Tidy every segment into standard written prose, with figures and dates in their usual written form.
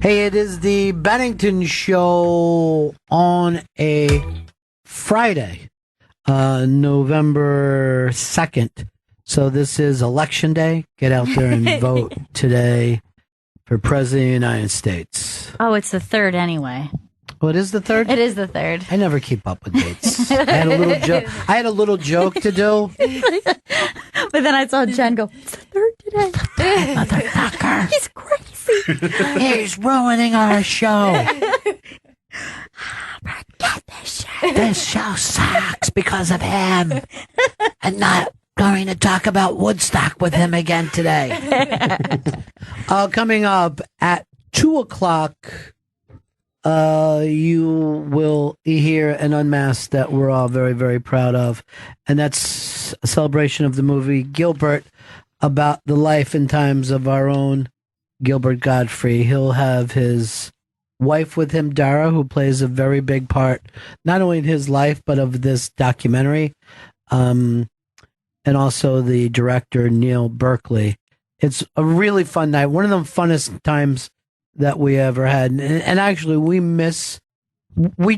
Hey, it is the Bennington Show on a Friday, November 2nd. So this is Election Day. Get out there and vote today for President of the United States. Oh, it's the 3rd anyway. Oh, it is the 3rd? It is the 3rd. I never keep up with dates. I had a little joke to do. But then I saw Jen go, it's the 3rd today. Motherfucker. He's crazy. He's ruining our show. Forget this shit. This show sucks because of him. I'm not going to talk about Woodstock with him again today. Coming up at 2 o'clock, you will hear an unmasked that we're all very, very proud of. And that's a celebration of the movie Gilbert, about the life and times of our own Gilbert Gottfried. He'll have his wife with him, Dara, who plays a very big part, not only in his life, but of this documentary. And also the director, Neil Berkeley. It's a really fun night. One of the funnest times that we ever had. And actually, we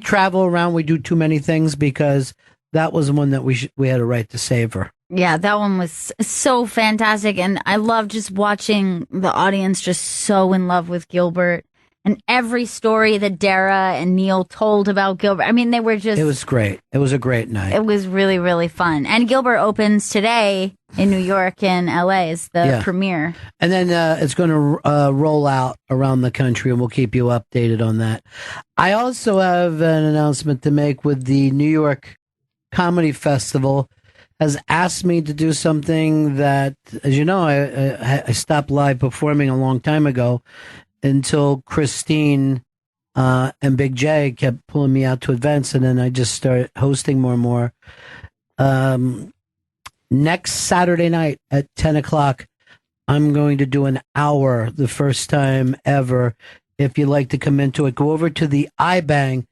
travel around, we do too many things, because that was one that we had a right to savor. Yeah, that one was so fantastic. And I love just watching the audience just so in love with Gilbert. And every story that Dara and Neil told about Gilbert, I mean, they were just... It was great. It was a great night. It was really, really fun. And Gilbert opens today in New York and LA is the premiere. And then it's going to roll out around the country, and we'll keep you updated on that. I also have an announcement to make with the New York Comedy Festival. Has asked me to do something that, as you know, I stopped live performing a long time ago until Christine and Big J kept pulling me out to events, and then I just started hosting more and more. Next Saturday night at 10 o'clock, I'm going to do an hour, the first time ever. If you'd like to come into it, go over to the iBang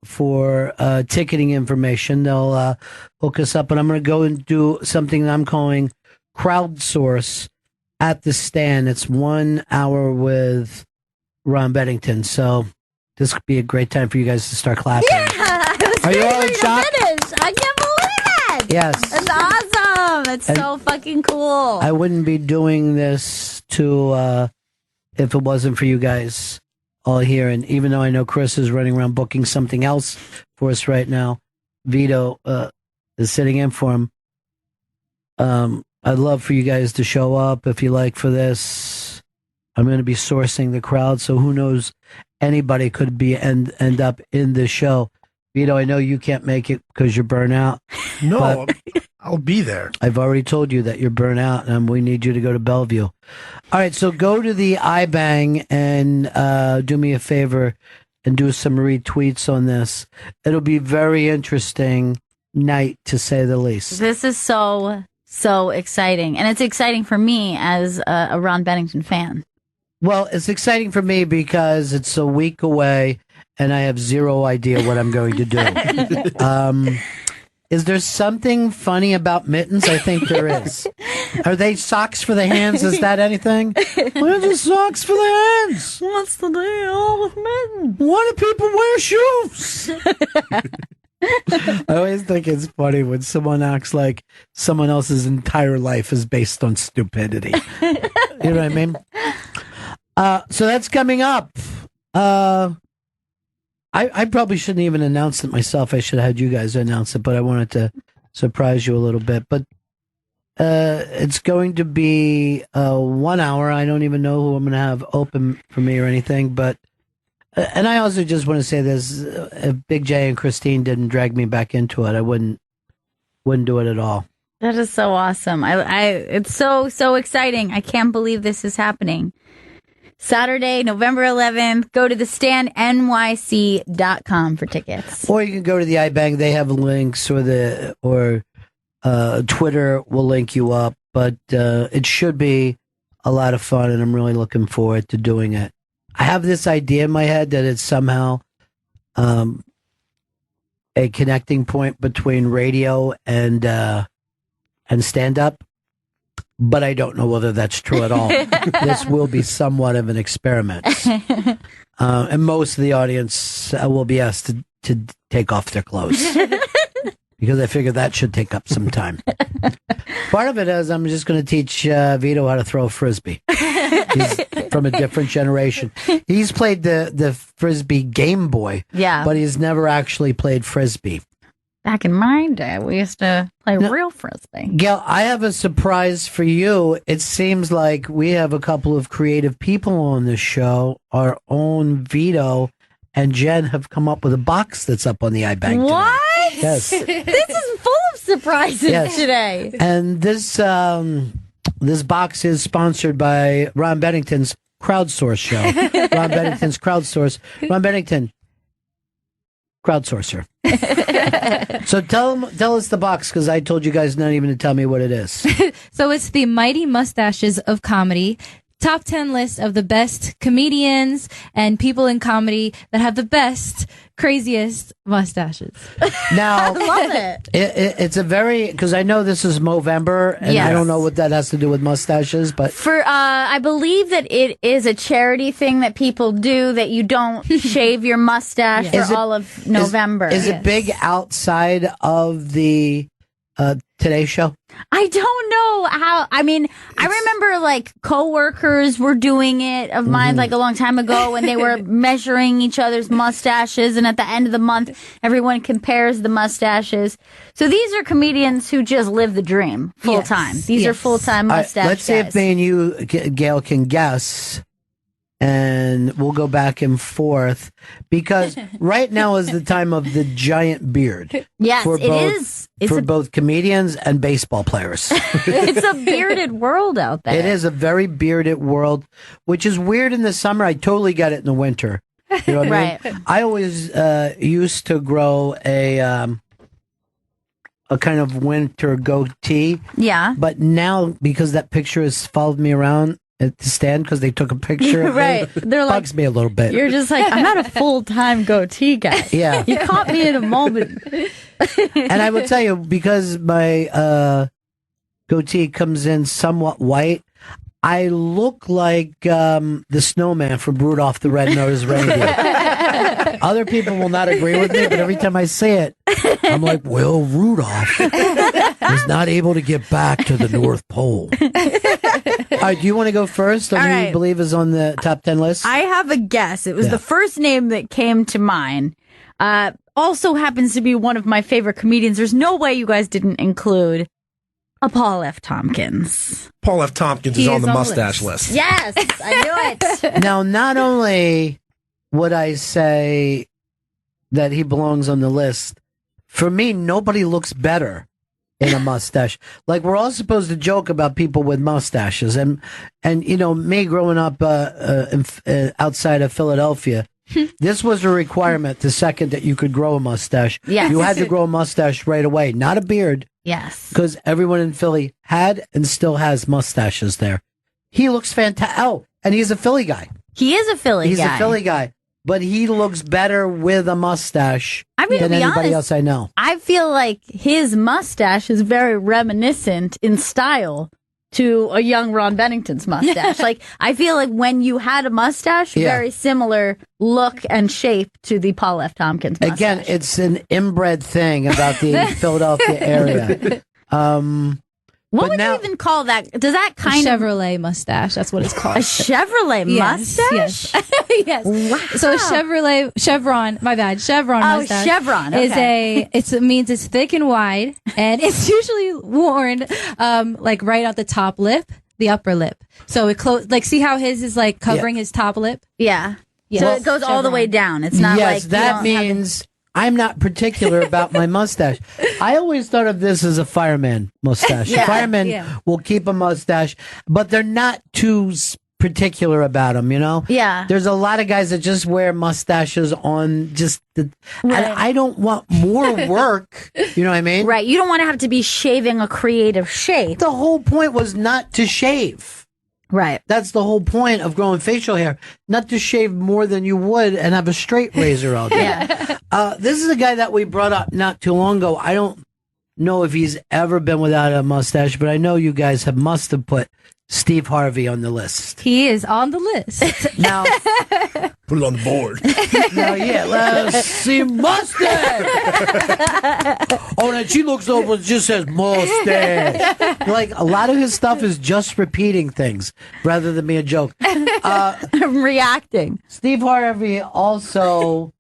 for ticketing information. They'll hook us up, and I'm going to go and do something that I'm calling crowdsource at the stand. It's 1 hour with Ron Bennington. So this could be a great time for you guys to start clapping. Yeah, are you all in shock? I can't believe it. Yes, that's awesome. It's so fucking cool. I wouldn't be doing this if it wasn't for you guys all here. And even though I know Chris is running around booking something else for us right now, Vito is sitting in for him. I'd love for you guys to show up if you like for this. I'm going to be sourcing the crowd, so who knows, anybody could be end up in this show. Vito, I know you can't make it because you're burnt out. No, I'll be there. I've already told you that you're burnt out, and we need you to go to Bellevue. All right, so go to the iBang and do me a favor and do some retweets on this. It'll be very interesting night, to say the least. This is so exciting. And it's exciting for me as a Ron Bennington fan. Well, it's exciting for me because it's a week away and I have zero idea what I'm going to do. Is there something funny about mittens? I think there is. Are they socks for the hands? Is that anything? What are the socks for the hands? What's the deal with mittens? Why do people wear shoes? I always think it's funny when someone acts like someone else's entire life is based on stupidity. You know what I mean? So that's coming up. I probably shouldn't even announce it myself. I should have had you guys announce it, but I wanted to surprise you a little bit. But it's going to be 1 hour. I don't even know who I'm going to have open for me or anything, but and I also just want to say this: if Big J and Christine didn't drag me back into it, I wouldn't do it at all. That is so awesome. It's so exciting. I can't believe this is happening. Saturday, November 11th. Go to thestandnyc.com for tickets. Or you can go to the iBang. They have links, or Twitter will link you up. But it should be a lot of fun, and I'm really looking forward to doing it. I have this idea in my head that it's somehow a connecting point between radio and stand-up. but I don't know whether that's true at all. This will be somewhat of an experiment. And most of the audience will be asked to take off their clothes. Because I figure that should take up some time. Part of it is I'm just going to teach Vito how to throw a Frisbee. He's from a different generation. He's played the Frisbee Game Boy, but he's never actually played Frisbee. Back in my day, we used to play real Frisbee. Gail, I have a surprise for you. It seems like we have a couple of creative people on this show. Our own Vito and Jen have come up with a box that's up on the iBank What? today. Yes. This is full of surprises today. And this box is sponsored by Ron Bennington's Crowdsource show. Ron Bennington's Crowdsource. Ron Bennington, crowdsourcer. So tell us the box, because I told you guys not even to tell me what it is. So it's the Mighty Mustaches of Comedy. Top 10 list of the best comedians and people in comedy that have the best, craziest mustaches. Now, I love it. It's a very, because I know this is Movember, and I don't know what that has to do with mustaches, but For I believe that it is a charity thing that people do, that you don't shave your mustache for all of November. Is it big outside of the Today Show? I don't know how. I mean, I remember like coworkers were doing it of mine like a long time ago, when they were measuring each other's mustaches, and at the end of the month, everyone compares the mustaches. So these are comedians who just live the dream full time. These are full time mustache Let's see if me and you, Gail, can guess. And we'll go back and forth, because right now is the time of the giant beard. Yes, for it is. It's for both comedians and baseball players. It's a bearded world out there. It is a very bearded world, which is weird in the summer. I totally get it in the winter. You know what I mean? I always used to grow a kind of winter goatee. Yeah. But now, because that picture has followed me around at the stand, because they took a picture of right. me, They're bugs me a little bit. You're just like, I'm not a full-time goatee guy. Yeah. You caught me in a moment. And I will tell you, because my goatee comes in somewhat white, I look like the snowman from Rudolph the Red-Nosed Reindeer. Other people will not agree with me, but every time I say it, I'm like, well, Rudolph is not able to get back to the North Pole. All right, do you want to go first? Or do you believe is on the top 10 list? I have a guess. It was the first name that came to mind. Also happens to be one of my favorite comedians. There's no way you guys didn't include a Paul F. Tompkins. Paul F. Tompkins is on the mustache list. Yes, I knew it. Now, not only would I say that he belongs on the list, for me, nobody looks better in a mustache. Like, we're all supposed to joke about people with mustaches, and you know, me growing up outside of Philadelphia, this was a requirement the second that you could grow a mustache. Yes. You had to grow a mustache right away, not a beard. Yes. Because everyone in Philly had and still has mustaches there. He looks fantastic. Oh, and he's a Philly guy. He is a Philly guy. He's a Philly guy. But he looks better with a mustache I mean, than to be anybody honest, else I know. I feel like his mustache is very reminiscent in style to a young Ron Bennington's mustache. Like, I feel like when you had a mustache, very similar look and shape to the Paul F. Tompkins mustache. Again, it's an inbred thing about the Philadelphia area. What would you even call that? Does that kind of Chevrolet mustache? That's what it's called. a Chevrolet mustache? Yes. Yes. Wow. So a Chevron mustache. Chevron. Is Okay. it means it's thick and wide, and it's usually worn like right at the top lip, the upper lip. So it like, see how his is like covering his top lip? Yeah. Yes. So it goes all the way down. It's not yes, like that means I'm not particular about my mustache. I always thought of this as a fireman mustache. Firemen will keep a mustache, but they're not too particular about them, you know? Yeah. There's a lot of guys that just wear mustaches on just the... And I don't want more work, you know what I mean? Right. You don't want to have to be shaving a creative shape. The whole point was not to shave. Right. That's the whole point of growing facial hair, not to shave more than you would and have a straight razor all day. This is a guy that we brought up not too long ago. know if he's ever been without a mustache, but I know you guys must have put Steve Harvey on the list. He is on the list. Now, put it on the board. now, yeah, let's see mustache. Oh, and she looks over and just says mustache. Like a lot of his stuff is just repeating things rather than being a joke. I'm reacting. Steve Harvey also.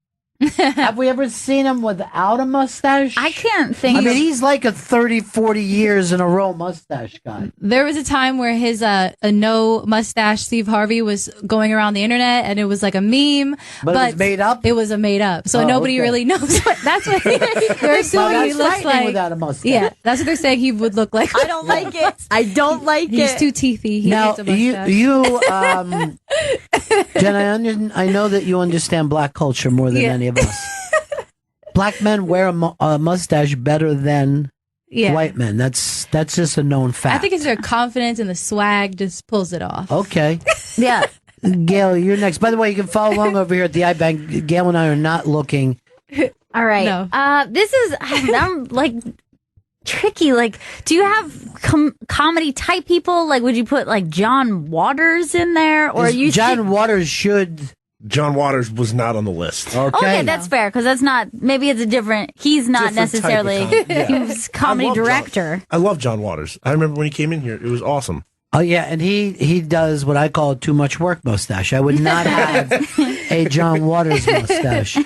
Have we ever seen him without a mustache? I can't think. I mean, he's like a 30, 40 years in a row mustache guy. There was a time where his a no mustache Steve Harvey was going around the internet, and it was like a meme. But it was made up? It was a made up. So Oh, nobody okay. really knows what that's what they're assuming he looks frightening like. without a mustache. Yeah, that's what they're saying he would look like. I don't like it. I don't like He's it. too teethy. He Now, needs a mustache. Jen, I know that you understand black culture more than Yeah. any of us. Black men wear a mustache better than white men. That's just a known fact. I think it's their confidence and the swag just pulls it off. Okay. Yeah. Gail, you're next. By the way, you can follow along over here at the iBank. Gail and I are not looking. All right. No. This is I'm like tricky. Like, do you have comedy type people? Like, would you put like John Waters in there, or you? John Waters should. John Waters was not on the list. Okay, that's fair because that's not. Maybe it's a different. He's not Different type of necessarily. yeah. He was comedy I love director. I love John Waters. I remember when he came in here; it was awesome. Oh yeah, and he does what I call too much work mustache. I would not have a John Waters mustache.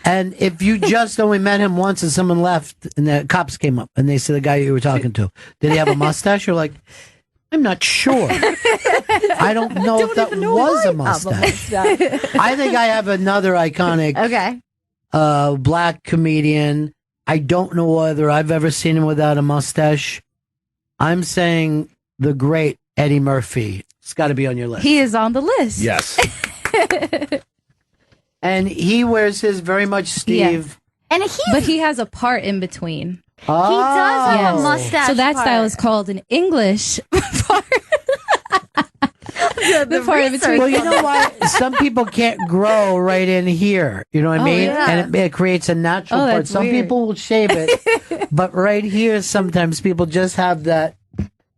And if you just only met him once and someone left and the cops came up and they said the guy you were talking to, did he have a mustache? You're like, I'm not sure. I don't know if that was a mustache. I think I have another iconic Okay. black comedian. I don't know whether I've ever seen him without a mustache. I'm saying the great Eddie Murphy. It's got to be on your list. He is on the list. Yes. And he wears his very much Steve. And But he has a part in between. Oh. He does have Yes. a mustache. So that part. style is called an English part. the part in between. Well, you know what? Some people can't grow right in here. You know what I Oh, mean? yeah. And it creates a natural Oh, part. that's Some weird. people will shave it, but right here, sometimes people just have that.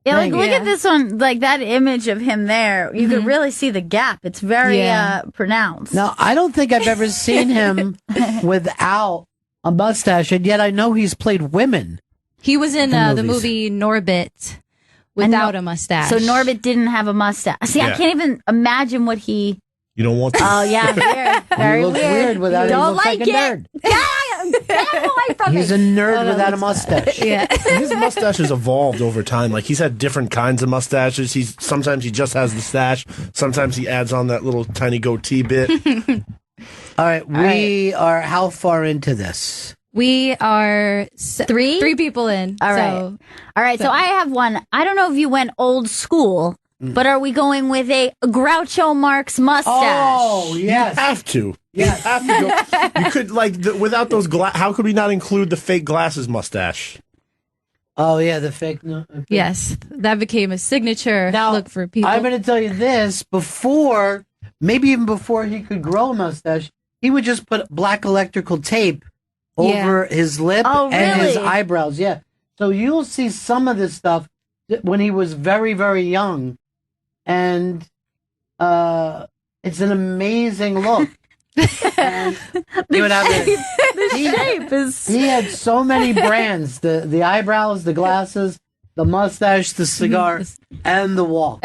Yeah, like thing. look at this one, like that image of him there. You could really see the gap. It's very Yeah. pronounced. Now, I don't think I've ever seen him without a mustache, and yet I know he's played women. He was in In the movies. movie Norbit without a mustache. So Norbit didn't have a mustache. See, I Yeah. can't even imagine what he. You don't want to. Oh yeah, weird. Very He looks weird without it. He Don't looks like like a it. nerd. Get away from He's me. a nerd without a mustache. Yeah. His mustache has evolved over time. Like he's had different kinds of mustaches. Sometimes he just has the stash. Sometimes he adds on that little tiny goatee bit. All right, we are how far into this? We are Three? three people in. All right. So All right, so I have one. I don't know if you went old school, but are we going with a Groucho Marx mustache? Oh, You yes. have to. Yes. You have to go. You could without those how could we not include the fake glasses mustache? Oh, yeah, the fake. No, yes, that became a signature Now, look for people. I'm going to tell you this before, maybe even before he could grow a mustache, he would just put black electrical tape over his lip Oh, and his really? eyebrows. Yeah. So you'll see some of this stuff when he was very, very young. And it's an amazing look. And he would have The shape is. he had so many brands: the eyebrows, the glasses, the mustache, the cigar, and the walk.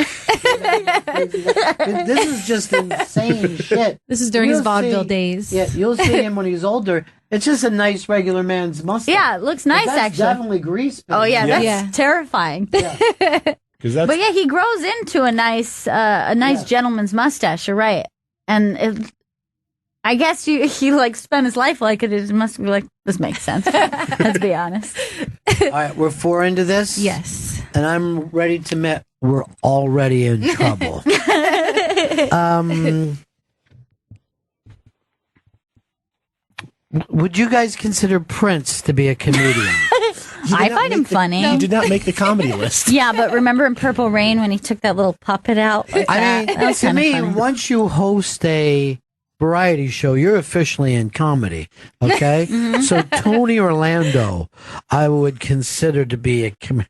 This is just insane shit. This is during his You'll vaudeville see- days. Yeah, you'll see him when he's older. It's just a nice regular man's mustache. Yeah, it looks But nice that's actually. definitely grease paint. Oh yeah, that's Yeah. terrifying. Because that's But yeah, he grows into a nice Yeah. gentleman's mustache. You're right, and I guess he like spent his life like it. It must be like this makes sense. Let's be honest. All right, we're 4 into this. Yes. And I'm ready to admit we're already in trouble. Would you guys consider Prince to be a comedian? I find him funny. He did not make the comedy list. Yeah, but remember in Purple Rain when he took that little puppet out? Like I that? That mean, was to kinda me, funny. once you host a variety show. You're officially in comedy, okay? So Tony Orlando, I would consider to be a comedian.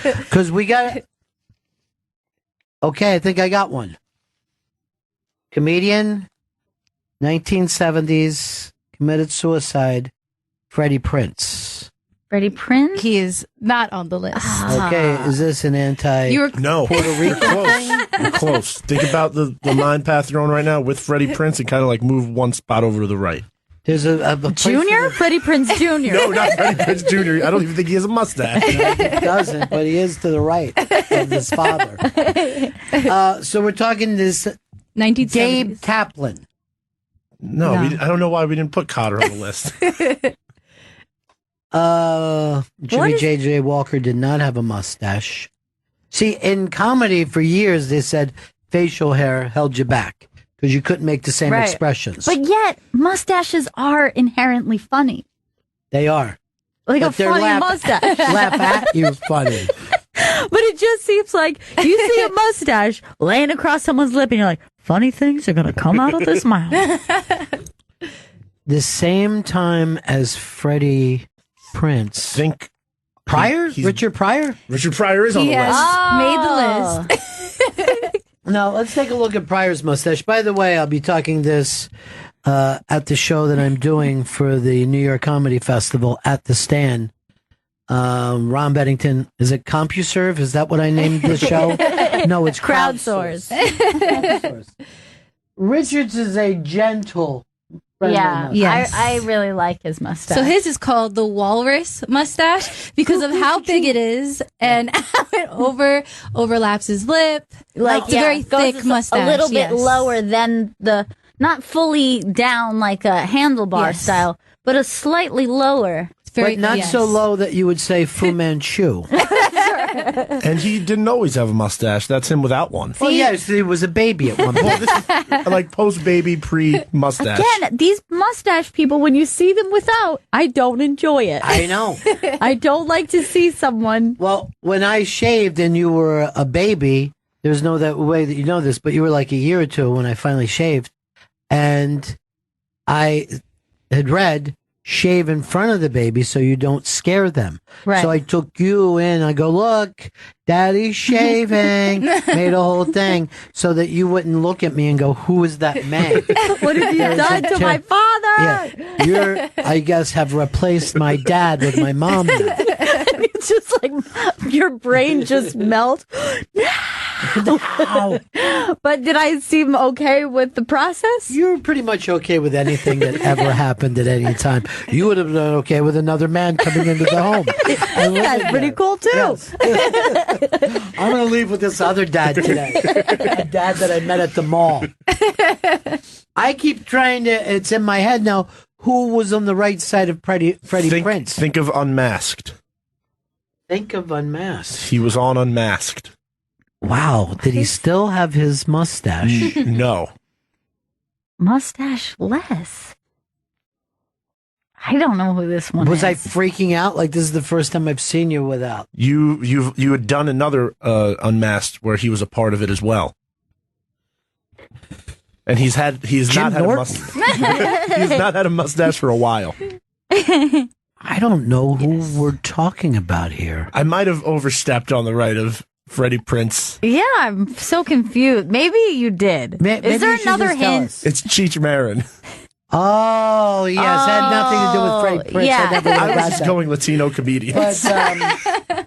Because we got... Okay, I think I got one. Comedian, 1970s, committed suicide, Freddie Prinze. Freddie Prinze? He is not on the list. Okay, is this an anti... No. Puerto You're Rican close. You're close. Think about the mind path you're on right now with Freddie Prinze and kind of like move one spot over to the right. There's a place Junior? Freddie Prinze Jr. No, not Freddie Prinze Jr. I don't even think he has a mustache. He doesn't, but he is to the right of his father. So we're talking this 1970s. Gabe Kaplan. No, No. I don't know why we didn't put Cotter on the list. Jimmy J.J. Walker did not have a mustache. See, in comedy for years, they said facial hair held you back because you couldn't make the same Right. expressions. But yet, mustaches are inherently funny. They are. Like But a they're funny mustache. Laugh at you funny. But it just seems like you see a mustache laying across someone's lip and you're like, funny things are going to come out of this mouth. The same time as Freddie Prinze. Think Pryor? he's- Richard Pryor? Richard Pryor is on He the has list. made the list. No, let's take a look at Pryor's mustache. By the way, I'll be talking this at the show that I'm doing for the New York Comedy Festival at the Stand. Ron Bennington, is it CompuServe? Is that what I named the show? No, it's Crowdsource. Crowdsource. Richards is a gentle friend Yeah, of mine. Yes. I really like his mustache. So his is called the walrus mustache because of how big it is and how it overlaps his lip. like It's a very goes thick mustache. a little bit yes. lower than the not fully down like a handlebar Yes. style, but a slightly lower. It's very, But not yes. so low that you would say Fu Manchu. And he didn't always have a mustache. That's him without one. Well, yes, he was a baby at one Well, point. this is like post-baby, pre-mustache. Again, these mustache people, when you see them without, I don't enjoy it. I know. I don't like to see someone. Well, when I shaved and you were a baby, there's no that way that you know this, but you were like a year or two when I finally shaved. And I had read, shave in front of the baby so you don't scare them. Right. So I took you in. I go, look, Daddy's shaving. Made a whole thing so that you wouldn't look at me and go, who is that man? What have you done to my father? Yeah, you're, I guess, have replaced my dad with my mom now. It's just like your brain just melts. Wow. But did I seem okay with the process? You're pretty much okay with anything that ever happened at any time. You would have been okay with another man coming into the home. That's pretty cool too. Yes. I'm going to leave with this other dad today. A dad that I met at the mall. I keep trying to, it's in my head now, who was on the right side of Freddie Prinze? Think of Unmasked. Think of Unmasked. He was on Unmasked. Wow. Did he still have his mustache? No. Mustache less. I don't know who this one Was is. I freaking out? Like, this is the first time I've seen you without. You had done another Unmasked where he was a part of it as well. And he's not had a mustache. He's not had a mustache for a while. I don't know who we're talking about here. I might have overstepped on the right of Freddie Prinze. Yeah, I'm so confused. Maybe you did. Maybe Is there you should another just tell hint? us. It's Cheech Marin. Oh, yes. It had nothing to do with Freddie Prinze. yeah. I never I got was just that. going Latino comedians. But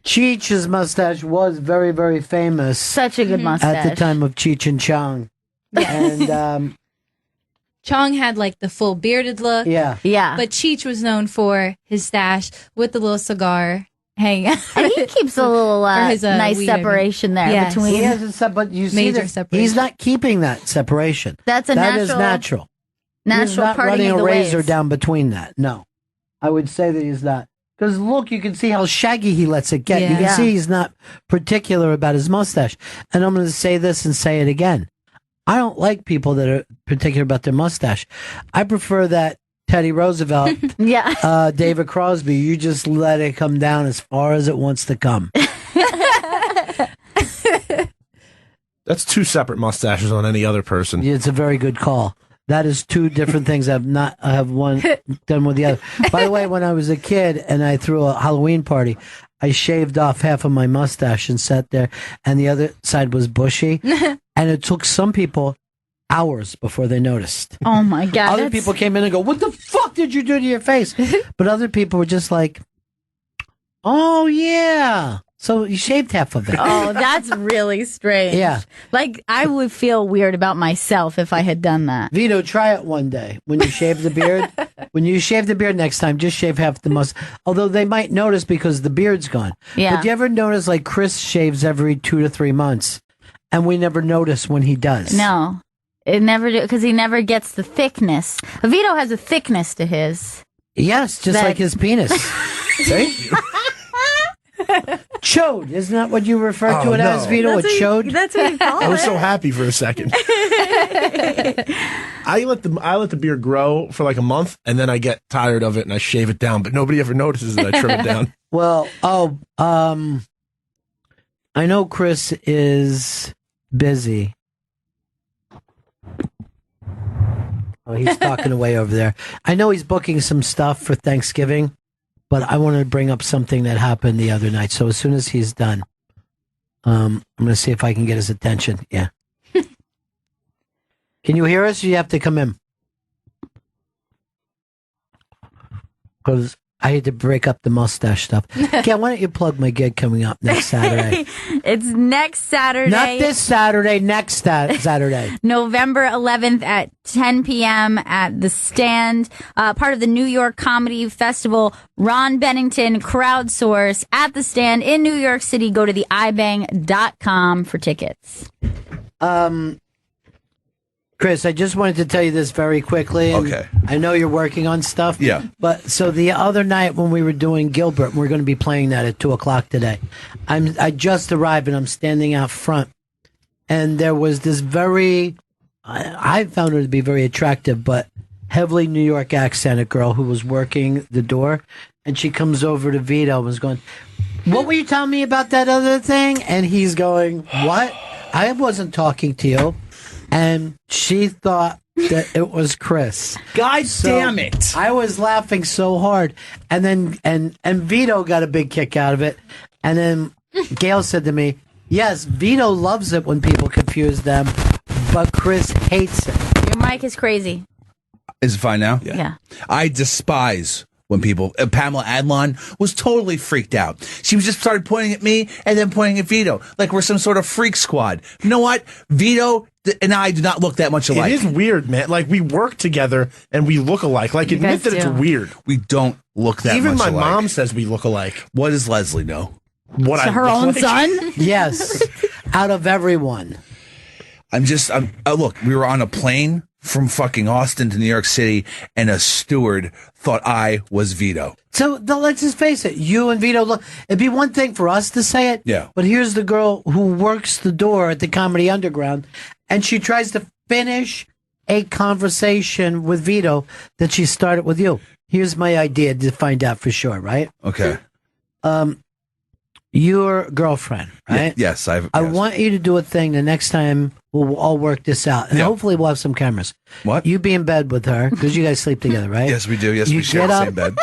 Cheech's mustache was very, very famous Such a good mustache. at the time of Cheech and Chong. And Chong had like the full bearded look. yeah. Yeah. But Cheech was known for his stash with the little cigar hanging out. and he keeps a little For his, nice weed. separation there Yes. between. He has but you see Major that separation. he's not keeping that separation. That's a That natural, is natural. He's natural not parting running of a the razor waves. down between that. No. I would say that he's not. Because look, you can see how shaggy he lets it get. You Yeah. can Yeah. see he's not particular about his mustache. And I'm going to say this and say it again. I don't like people that are particular about their mustache. I prefer that Teddy Roosevelt, Yeah. David Crosby, you just let it come down as far as it wants to come. That's two separate mustaches on any other person. It's a very good call. That is two different things. I have one done with the other. By the way, when I was a kid and I threw a Halloween party, I shaved off half of my mustache and sat there, and the other side was bushy. And it took some people hours before they noticed. Oh my God. Other people came in and go, "What the fuck did you do to your face?" But other people were just like, "Oh yeah, so you shaved half of it." Oh, that's really strange. Yeah. Like, I would feel weird about myself if I had done that. Vito, try it one day when you shave the beard. When you shave the beard next time, just shave half the mustache. Although they might notice because the beard's gone. Yeah. But do you ever notice, like, Chris shaves every 2 to 3 months, and we never notice when he does? No. It never do, because he never gets the thickness. Vito has a thickness to his. Yes, just like his penis. Thank you. Chode, isn't that what you refer to it as, Vito? A chode? That's what you call it. I was so happy for a second. I let the beard grow for like a month, and then I get tired of it and I shave it down. But nobody ever notices that I trim it down. Well, I know Chris is busy. Oh, he's talking away over there. I know he's booking some stuff for Thanksgiving, but I want to bring up something that happened the other night. So as soon as he's done, I'm going to see if I can get his attention. Yeah. Can you hear us? Or you have to come in. Because I had to break up the mustache stuff. Gail, why don't you plug my gig coming up next Saturday? It's next Saturday. Not this Saturday, next Saturday. November 11th at 10 p.m. at The Stand, part of the New York Comedy Festival. Ron Bennington, crowdsource at The Stand in New York City. Go to the ibang.com for tickets. Chris, I just wanted to tell you this very quickly. And Okay. I know you're working on stuff. Yeah. But so the other night when we were doing Gilbert, we're going to be playing that at 2:00 today. I just arrived and I'm standing out front, and there was this I found her to be very attractive, but heavily New York accented girl who was working the door, and she comes over to Vito and was going, "What were you telling me about that other thing?" And he's going, "What? I wasn't talking to you." And she thought that it was Chris. God damn it. I was laughing so hard. And then and Vito got a big kick out of it. And then Gail said to me, "Yes, Vito loves it when people confuse them, but Chris hates it." Your mic is crazy. Is it fine now? Yeah. I despise when people, Pamela Adlon was totally freaked out. She just started pointing at me and then pointing at Vito like we're some sort of freak squad. You know what? Vito and I do not look that much alike. It is weird, man. Like, we work together and we look alike. Like, admit that it's weird. We don't look that Even much alike. my mom says we look alike. What does Leslie know? What I Her look own like? son? Yes. Out of everyone. Look, we were on a plane from fucking Austin to New York City, and a steward thought I was Vito. So let's just face it. You and Vito look. It'd be one thing for us to say it. Yeah. But here's the girl who works the door at the Comedy Underground, and she tries to finish a conversation with Vito that she started with you. Here's my idea to find out for sure, right? Okay. Your girlfriend, right? Yes, I want you to do a thing the next time we'll all work this out. And hopefully we'll have some cameras. What? You be in bed with her, because you guys sleep together, right? Yes, we do. Yes, You we share get the up- same bed.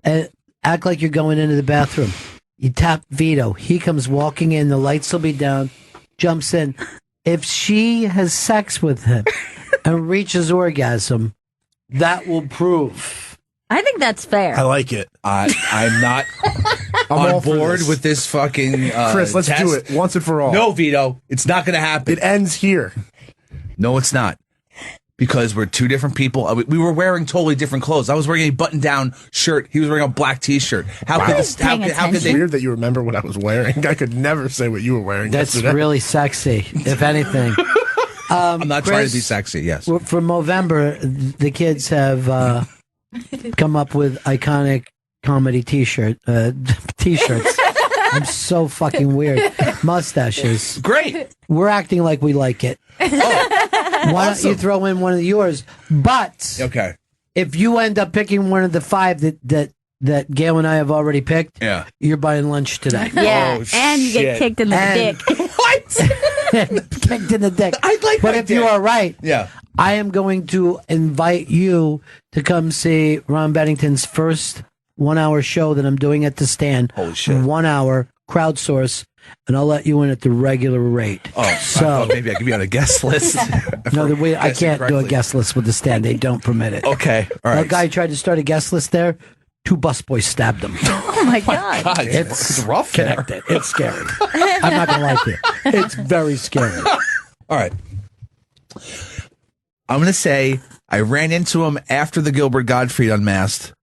And act like you're going into the bathroom. You tap Vito. He comes walking in. The lights will be down. Jumps in. If she has sex with him and reaches orgasm, that will prove. I think that's fair. I like it. I'm not I'm all on for board this. with this fucking Chris, let's test. do it once and for all. No, Vito, it's not going to happen. It ends here. No, it's not. Because we're two different people. We were wearing totally different clothes. I was wearing a button-down shirt. He was wearing a black T-shirt. How could this? How could It's they? weird that you remember what I was wearing. I could never say what you were wearing. That's yesterday. really sexy, if anything. I'm not trying to be Chris, sexy. Yes. For Movember, the kids have come up with iconic comedy T-shirts. I'm so fucking weird. Mustaches. Great. We're acting like we like it. Why don't you throw in one of yours? But Okay. if you end up picking one of the 5 that Gail and I have already picked, Yeah. you're buying lunch today. Yeah, Oh, and you get shit. kicked in the And- dick. What? kicked in the dick. I'd like but my if you dick. are right, Yeah. I am going to invite you to come see Ron Bennington's first 1 hour show that I'm doing at the Stand. Holy shit. 1 hour, crowdsource, and I'll let you in at the regular rate. Oh, I thought maybe I could be on a guest list. No, I can't do a guest list with the Stand. They don't permit it. Okay, all right. A guy tried to start a guest list there. 2 busboys stabbed him. Oh my God. God, it's rough there. Connected. It's scary. I'm not going to lie to you. It's very scary. All right. I'm going to say I ran into him after the Gilbert Gottfried Unmasked.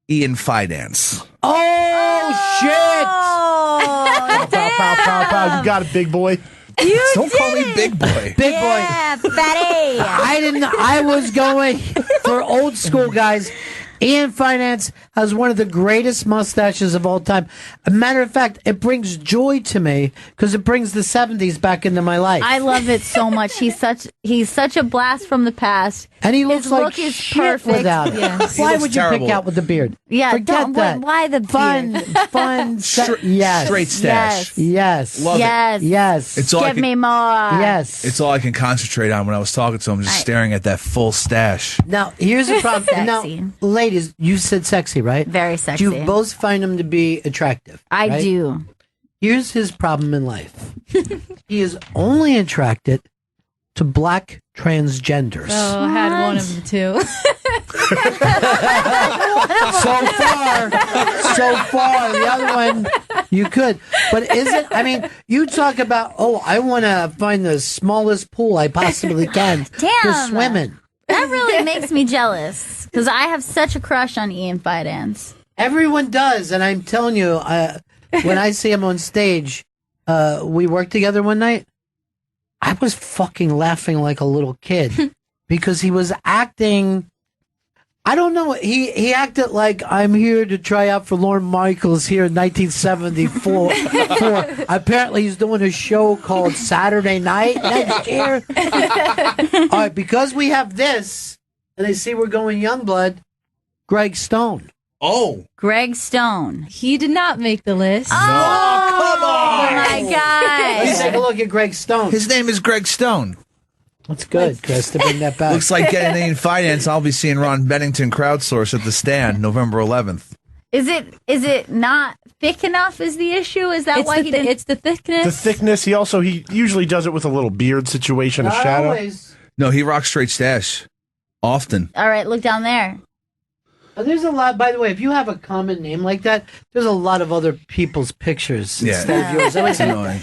Ian Fidance. Oh, shit! Oh, Pow, pow, pow, pow. You got it, big boy. you Don't did call me it. big boy. Big boy. Yeah, fatty. I was going for old school guys. Ian Finance has one of the greatest mustaches of all time. A matter of fact, it brings joy to me because it brings the 70s back into my life. I love it so much. He's such a blast from the past. and he looks his like look is shit perfect. without it. Yes. Why He looks would you terrible. pick out with the beard? Yeah, Forget that. why the beard? Fun. Yes. Straight stash. Yes. Love it. Yes. Yes. It's all I Give can- me more. Yes. It's all I can concentrate on when I was talking to him, just staring at that full stash. Now, here's the problem. Sexy. Now, ladies, you said sexy, right? Very sexy. Do you both find him to be attractive? I right? do. Here's his problem in life. He is only attracted to black transgenders. Oh, I had one of them too. So far, the other one you could. But is it, I mean, you talk about, I want to find the smallest pool I possibly can to Damn. swim in. That really makes me jealous because I have such a crush on Ian Fidance. Everyone does, and I'm telling you, when I see him on stage, we worked together one night. I was fucking laughing like a little kid because he was acting. I don't know. He acted like I'm here to try out for Lorne Michaels here in 1974. Apparently, he's doing a show called Saturday Night next year. All right, because we have this, and they see we're going Youngblood. Greg Stone. Oh, Greg Stone. He did not make the list. come on! Oh my Let's take a God. look at Greg Stone. His name is Greg Stone. That's good, Chris, to bring that back. Looks like getting Ian Finance. I'll be seeing Ron Bennington crowdsource at the Stand November 11th. Is it not thick enough? Is the issue? Is that It's why the, he didn't? it's the thickness. The thickness. He usually does it with a little beard situation, a Not shadow. always. No, he rocks straight stash. Often. All right, look down there. There's a lot, by the way, if you have a common name like that, there's a lot of other people's pictures instead of yours. I It's annoying.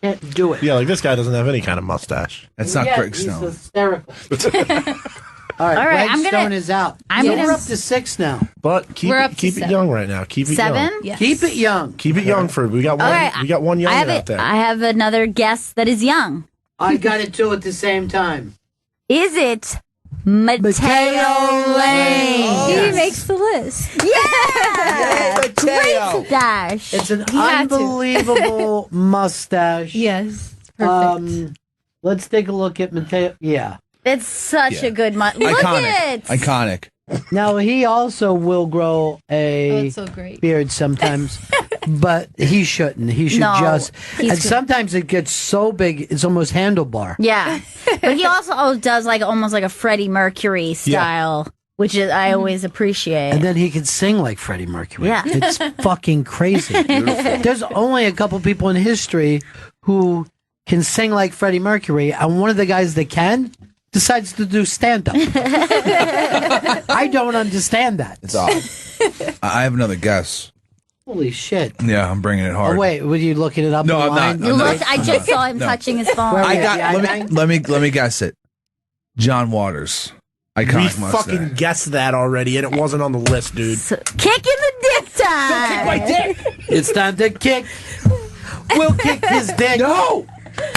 can't do it. Yeah, like this guy doesn't have any kind of mustache. That's not Yeah, Greg he's Stone. hysterical. All right, Greg I'm Stone gonna- is out. I'm So gonna- we're up to 6 now. But keep We're it, up to keep it 7. young right now. Keep it 7? young. Yes. Keep it young. Keep it young for we got one. All right, We got one young I have out there. I have another guess that is young. I got it too at the same time. Is it Mateo Lane? He makes the list. Yeah! Mateo. Dash. It's an He had to. unbelievable mustache. Yes. Perfect. Let's take a look at Mateo. Yeah. It's such a good Look Iconic. it! Iconic. Now, he also will grow Oh, a it's so great. beard sometimes, but he shouldn't. He should No, just. he's And good. sometimes it gets so big, it's almost handlebar. Yeah. But he also does like almost like a Freddie Mercury style, which is I always appreciate. And then he can sing like Freddie Mercury. Yeah. It's fucking crazy. There's only a couple people in history who can sing like Freddie Mercury, and one of the guys that can decides to do stand-up. I don't understand that. It's odd. I have another guess. Holy shit. Yeah, I'm bringing it hard. Oh, wait, were you looking it up No, I'm online? not. you I'm looked. I just saw him touching his phone. Where I Yeah, got. yeah, let me guess it. John Waters. we Iconic mustache. fucking guessed that already, and it wasn't on the list, dude. Kick in the dick time. It's time to kick. We'll kick his dick. No.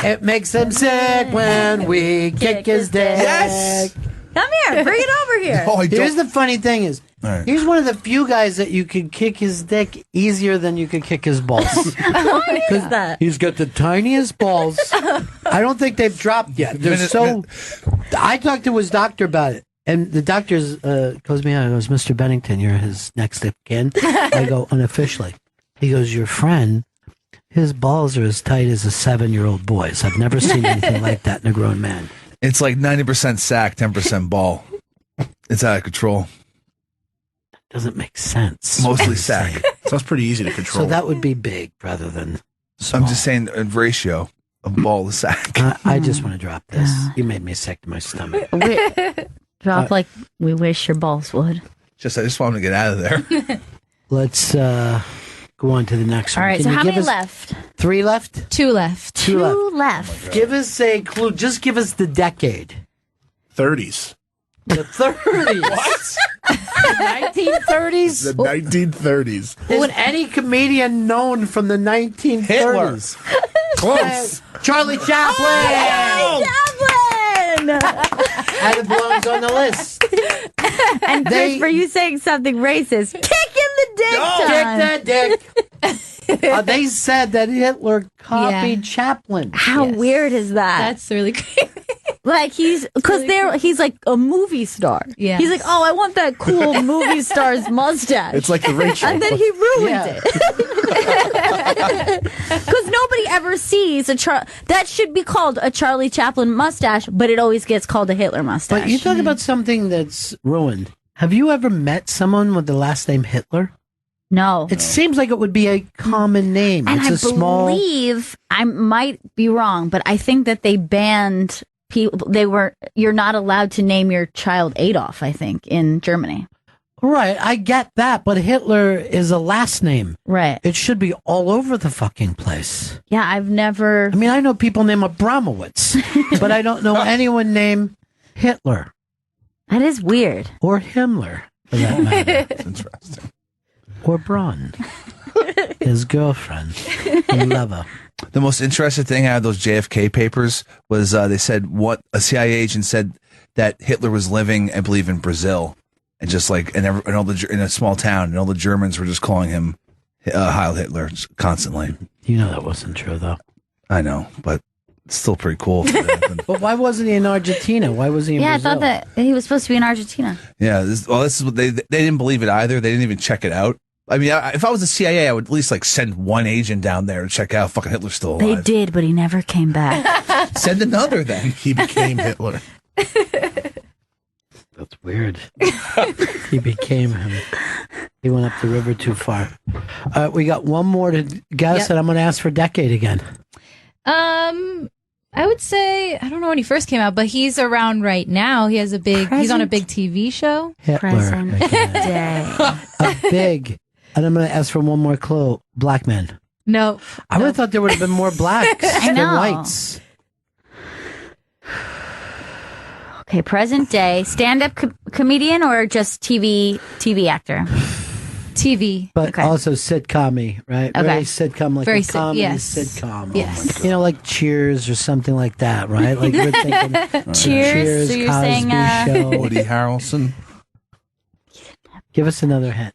It makes him sick when we kick his dick. Yes. Come here. Bring it over here. Oh, I Here's don't. the funny thing is, All right. he's one of the few guys that you could kick his dick easier than you could kick his balls. Why is that? He's got the tiniest balls. I don't think they've dropped yet. They're so. I talked to his doctor about it, and the doctor calls me out and goes, "Mr. Bennington, you're his next of kin." I go, unofficially. He goes, "Your friend His balls are as tight as a 7-year-old boy's. I've never seen anything like that in a grown man. It's like 90% sack, 10% ball. It's out of control. Doesn't make sense. Mostly sack. So it's pretty easy to control. So that would be big rather than small. I'm just saying a ratio of ball to sack. I just want to drop this. You made me sick to my stomach. Drop like we wish your balls would. I just want him to get out of there. Let's go on to the next All one. right, Can so you how give many us left? 3 left? 2 left. Two left. left. Give us a clue. Just give us the decade. 30s. The 30s. What? The 1930s? The 1930s. Is any comedian known from the 1930s? Close. Charlie Chaplin! Chaplin! And it belongs on the list. And Chris, for you saying something racist, kick in the dick time. Dick that dick. They said that Hitler copied Chaplin. How weird is that? That's really crazy. Like he's like a movie star. Yeah. He's like, oh, I want that cool movie star's mustache. It's like the Rachel. And then he ruined it. Because nobody ever sees that should be called a Charlie Chaplin mustache, but it always gets called a Hitler mustache. But you talk about something that's ruined. Have you ever met someone with the last name Hitler? No. It seems like it would be a common name. And It's a I believe, I might be wrong, but I think that they banned people. You're not allowed to name your child Adolf, I think, in Germany. Right, I get that, but Hitler is a last name. Right. It should be all over the fucking place. Yeah, I've never. I mean, I know people named Abramowitz, but I don't know anyone named Hitler. That is weird. Or Himmler, for that matter. That's interesting. Or Braun, his girlfriend, and lover. The most interesting thing out of those JFK papers was they said what a CIA agent said that Hitler was living, I believe, in Brazil, and just like in a small town, and all the Germans were just calling him Heil Hitler constantly. You know that wasn't true, though. I know, but it's still pretty cool. If it happened. But why wasn't he in Argentina? Why was he in Brazil? I thought that he was supposed to be in Argentina. Yeah, this is what they didn't believe it either. They didn't even check it out. I mean, if I was the CIA, I would at least like send one agent down there to check out fucking Hitler's still alive. They did, but he never came back. Send another then. He became Hitler. That's weird. He became him. He went up the river too far. We got one more to guess, and I'm going to ask for decade again. I would say, I don't know when he first came out, but he's around right now. He has he's on a big TV show. Hitler. Present again. day. A big, and I'm going to ask for one more clue. Black man. No. I would have thought there would have been more blacks than know. whites. Okay, present day. Stand-up comedian or just TV actor? TV. But Okay. also sitcom-y, right? Okay. Very sitcom, like Very a comedy yes. sitcom. Yes. You know, like Cheers or something like that, right? Like you're thinking Cheers. So you're Cosby saying Show. Woody Harrelson. Give us another hint.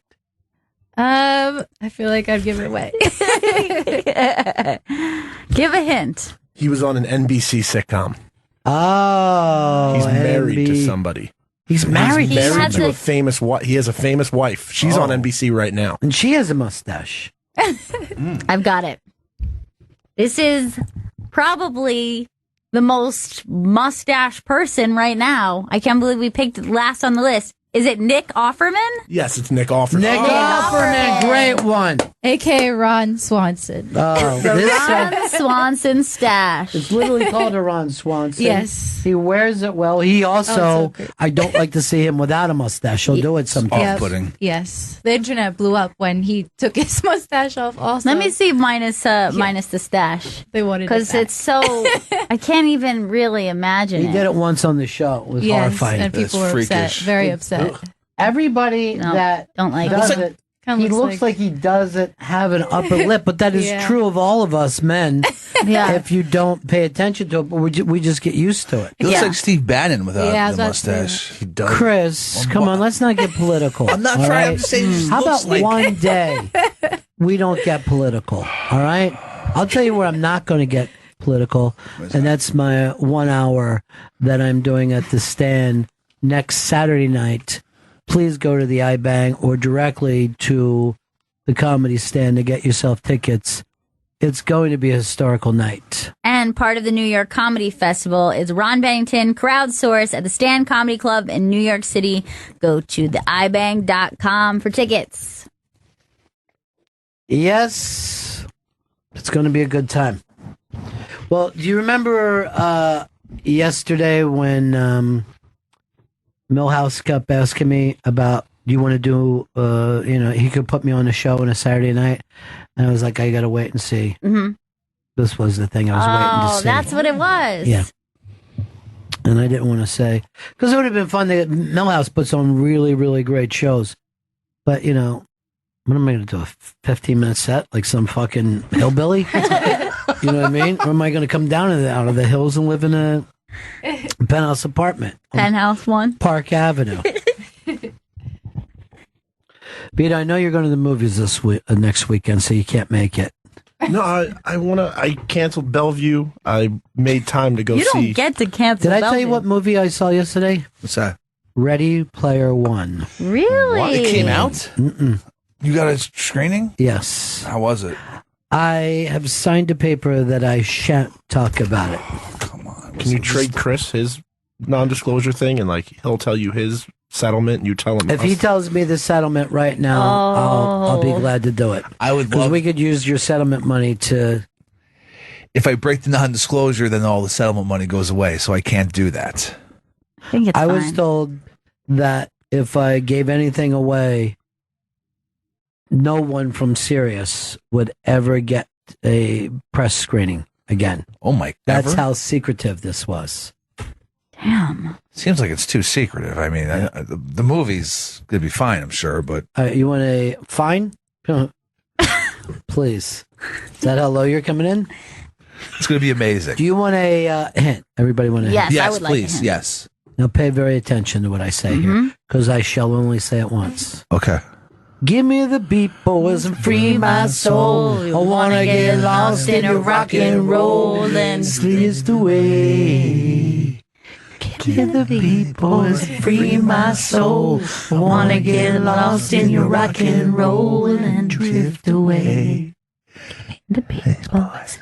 I feel like I'd give it away. Give a hint. He was on an NBC sitcom. Oh, He's married to NB. somebody. He's married. He Married has to a- a famous wife. He has a famous wife. She's on NBC right now. And she has a mustache. I've got it. This is probably the most mustache person right now. I can't believe we picked it last on the list. Is it Nick Offerman? Yes, it's Nick Offerman. Nick Offerman, great one. AKA Ron Swanson. Oh, The this Ron Swanson stash. it's literally called a Ron Swanson. Yes. He wears it well. He also, so great. I don't like to see him without a mustache. He'll do it sometimes. Yep. Off-putting. Yes. The internet blew up when he took his mustache off also. Let me see minus the stash. They wanted it Because back. it's so, I can't even really imagine He it. did it once on the show. It was Yes, horrifying. and people were That's upset. freakish. Very upset. Everybody No, that don't like does it. it, Kinda he looks like he doesn't have an upper lip, but that is Yeah. true of all of us men. Yeah. If you don't pay attention to it, but we just get used to it. He looks Yeah. like Steve Bannon without Yeah, the that's mustache. He does. Chris, come on, let's not get political. I'm not all trying. I'm right? just saying. He just How looks about like one day we don't get political? All right. I'll tell you where I'm not going to get political, and that's my 1 hour that I'm doing at the Stand next Saturday night. Please go to the iBang or directly to the Comedy Stand to get yourself tickets. It's going to be a historical night. And part of the New York Comedy Festival is Ron Bennington Crowdsource at the Stand Comedy Club in New York City. Go to theibang.com for tickets. Yes, it's going to be a good time. Well, do you remember yesterday when Millhouse kept asking me about, do you want to do, he could put me on a show on a Saturday night? And I was like, I got to wait and see. Mm-hmm. This was the thing I was waiting to see. Oh, that's what it was. Yeah. And I didn't want to say, because it would have been fun. Millhouse puts on really, really great shows. But, what am I going to do? A 15-minute set like some fucking hillbilly? You know what I mean? Or am I going to come down out of the hills and live in a penthouse apartment? Penthouse 1? Park Avenue. Vito, I know you're going to the movies next weekend, so you can't make it. No, I canceled Bellevue. I made time to go see. You don't get to cancel Did I Bellevue. tell you what movie I saw yesterday? What's that? Ready Player One. Really? What? It came out? Mm-mm. You got a screening? Yes. How was it? I have signed a paper that I shan't talk about it. Come on. Can you trade Chris his non-disclosure thing, and he'll tell you his settlement, and you tell him? If he tells me the settlement right now, I'll be glad to do it. I would Because love. we could use your settlement money to. If I break the non-disclosure, then all the settlement money goes away, so I can't do that. I think it's I fine. was told that if I gave anything away, no one from Sirius would ever get a press screening again. Oh my! That's ever? how secretive this was. Damn. Seems like it's too secretive. I mean, the movie's gonna be fine, I'm sure, but You want a fine? Please. Is that how low you're coming in? it's gonna be amazing. Do you want a hint? Everybody want a hint? Yes, I Yes, would please. like to. Yes. Now pay very attention to what I say here, because I shall only say it once. Okay. Give me the beat, boys, and free my soul. I wanna get lost in a rock and roll, and sleep the way. Give me the beat, boys, and free my soul. I wanna get lost in your rock and roll and drift away. The beat, boys.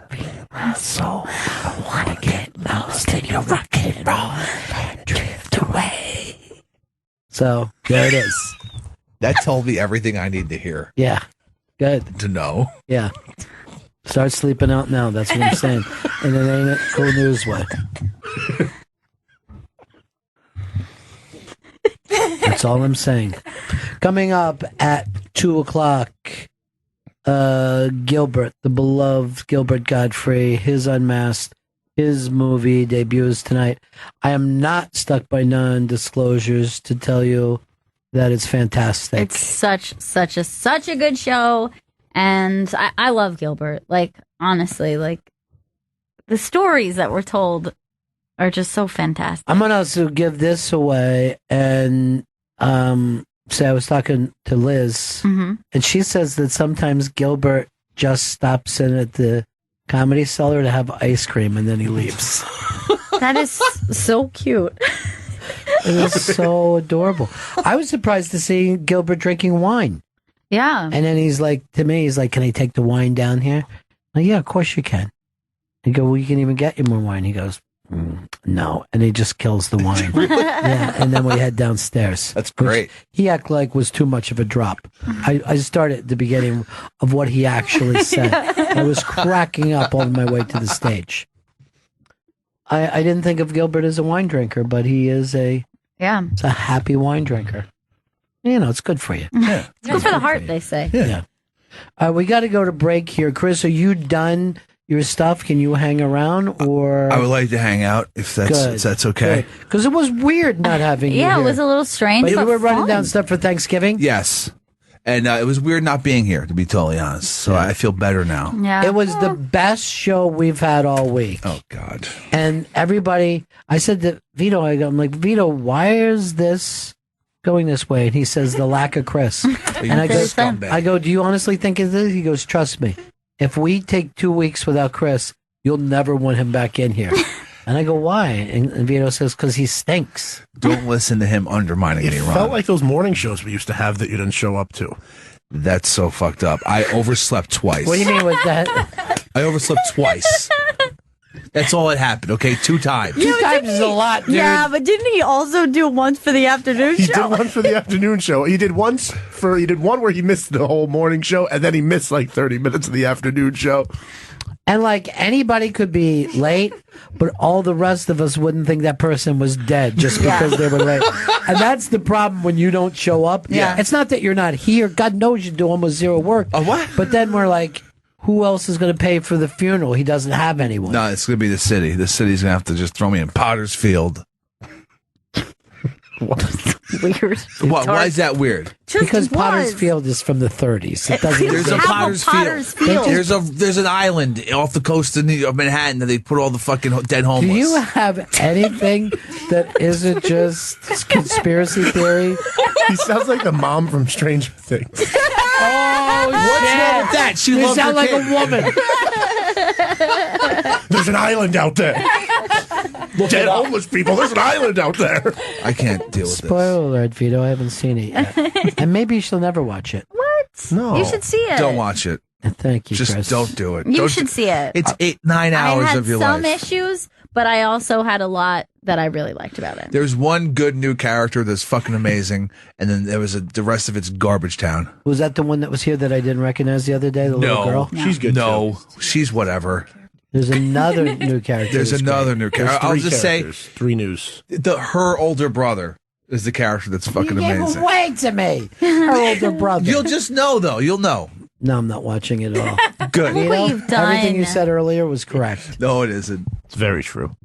My soul, I wanna get lost in your rock and roll and drift away. So there it is. That told me everything I need to hear Yeah, good. to know. Yeah. Start sleeping out now. That's what I'm saying. And it ain't a cool news way. That's all I'm saying. Coming up at 2:00, Gilbert, the beloved Gilbert Godfrey, his Unmasked, his movie debuts tonight. I am not stuck by non-disclosures to tell you that it's fantastic. It's such a good show, and I love Gilbert. Honestly, the stories that were told are just so fantastic. I'm gonna also give this away and say I was talking to Liz, Mm-hmm. and she says that sometimes Gilbert just stops in at the Comedy Cellar to have ice cream and then he leaves. That is so cute. It is so adorable. I was surprised to see Gilbert drinking wine. Yeah. And then he's like, to me, he's like, can I take the wine down here? I'm like, yeah, of course you can. I go, well, you can even get you more wine. He goes, no. And he just kills the wine. Yeah. And then we head downstairs. That's great. Which he acted like was too much of a drop. I started at the beginning of what he actually said. I was cracking up on my way to the stage. I didn't think of Gilbert as a wine drinker, but he is a happy wine drinker. It's good for you. Yeah. It's good for the heart, they say. Yeah. We got to go to break here. Chris, are you done your stuff? Can you hang around, or I would like to hang out if that's okay. Because it was weird not having you Yeah, here. it was a little strange. But But you were running fun. down stuff for Thanksgiving. Yes. And it was weird not being here, to be totally honest. So I feel better now. Yeah. It was the best show we've had all week. Oh, God. And everybody, I said to Vito, I'm like, Vito, why is this going this way? And he says, the lack of Chris. And I go, scumbag. do you honestly think it's this? He goes, trust me. If we take 2 weeks without Chris, you'll never want him back in here. And I go, why? And Vito says, because he stinks. Don't listen to him undermining It me, Ron. felt like those morning shows we used to have that you didn't show up to. That's so fucked up. I overslept twice. What do you mean with that? I overslept twice. That's all that happened, okay? 2 times. 2 times is a lot, dude. Yeah, but didn't he also do once for the afternoon He show? did one for the afternoon show. He did one where he missed the whole morning show, and then he missed like 30 minutes of the afternoon show. And like anybody could be late, but all the rest of us wouldn't think that person was dead just because they were late. And that's the problem when you don't show up. Yeah. It's not that you're not here. God knows you do almost zero work. Oh, what? But then we're like, who else is going to pay for the funeral? He doesn't have anyone. No, it's going to be the city. The city's going to have to just throw me in Potter's Field. Weird. Why is that weird? Because Potter's Field is from the 30s. It doesn't There's a Have a Potter's Potter's Field. Field. There's an island off the coast of Manhattan that they put all the fucking dead homeless. Do you have anything that isn't just conspiracy theory? He sounds like the mom from Stranger Things. Oh, What's wrong with that? She You loved sound her like kid. a woman. There's an island out there. Dead homeless people. There's an island out there. I can't deal with Spoiler alert, Vito. I haven't seen it yet. And maybe she'll never watch it. What? No. You should see it. this. Don't watch it. Thank you, Just Chris. don't do it. You Don't should see it. It's 8-9 hours I had of your some life. issues, but I also had a lot that I really liked about it. There's one good new character that's fucking amazing, and then there was the rest of it's garbage town. Was that the one that was here that I didn't recognize the other day? The little girl? She's good. No, she's whatever. There's another new character. There's that's another great. new There's character. I'll three just say characters, 3 news. her older brother is the character that's fucking You gave amazing. away to me. Her older brother. You'll just know though. You'll know. No, I'm not watching it at all. Good. You What know, you've done. everything you said earlier was correct. No, it isn't. It's very true.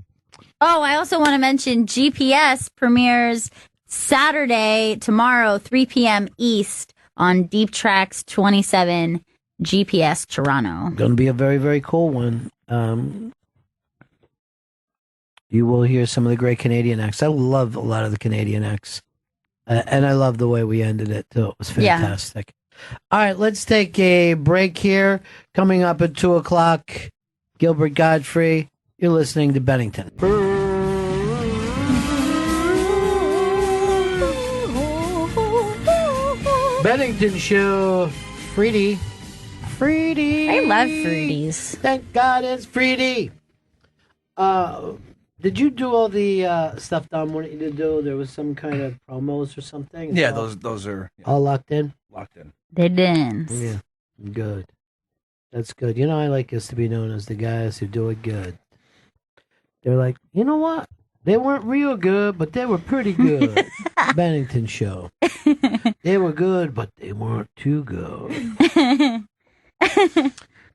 Oh, I also want to mention GPS premieres Saturday, tomorrow, 3 p.m. East on Deep Tracks 27 GPS Toronto. Going to be a very, very cool one. You will hear some of the great Canadian acts. I love a lot of the Canadian acts. And I love the way we ended it, too. It was Yeah. fantastic. All right, let's take a break here. Coming up at 2 o'clock, Gilbert Godfrey. You're listening to Bennington. Bennington Show. Freedy. I love fruities. Thank God it's Freedy. Did you do all the stuff Don wanted you to do? There was some kind of promos or something? Yeah, All- those are all locked in? locked in. They dance. Yeah. Good. That's good. You know, I like us to be known as the guys who do it good. They're like, you know what? They weren't real good, but they were pretty good. Bennington Show. They were good, but they weren't too good.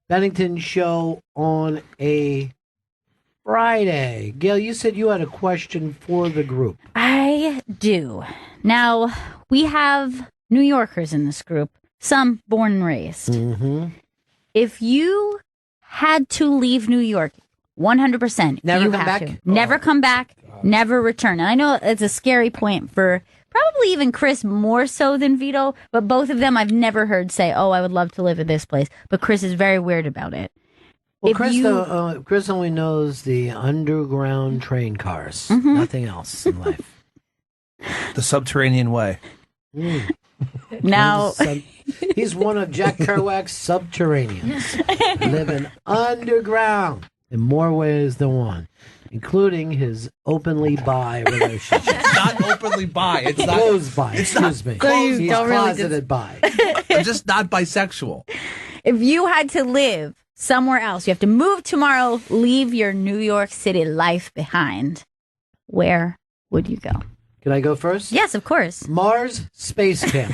Bennington Show on a Friday. Gail, you said you had a question for the group. I do. Now, we have New Yorkers in this group, some born and raised. Mm-hmm. If you had to leave New York, 100%, Never you come have back? to. Never come back, never return. And I know it's a scary point for probably even Chris more so than Vito, but both of them I've never heard say, oh, I would love to live in this place. But Chris is very weird about it. Well, If Chris, you- Chris only knows the underground train cars. Mhm. Nothing else in life. The subterranean way. Mm. Now, He's one of Jack Kerouac's subterraneans, living underground in more ways than one, including his openly bi relationship. Not openly bi. It's not. Closed bi, excuse me. closed He's don't really closeted bi. I'm just not bisexual. if you had to live somewhere else, you have to move tomorrow, leave your New York City life behind, where would you go? Can I go first? Yes, of course. Mars Space Camp.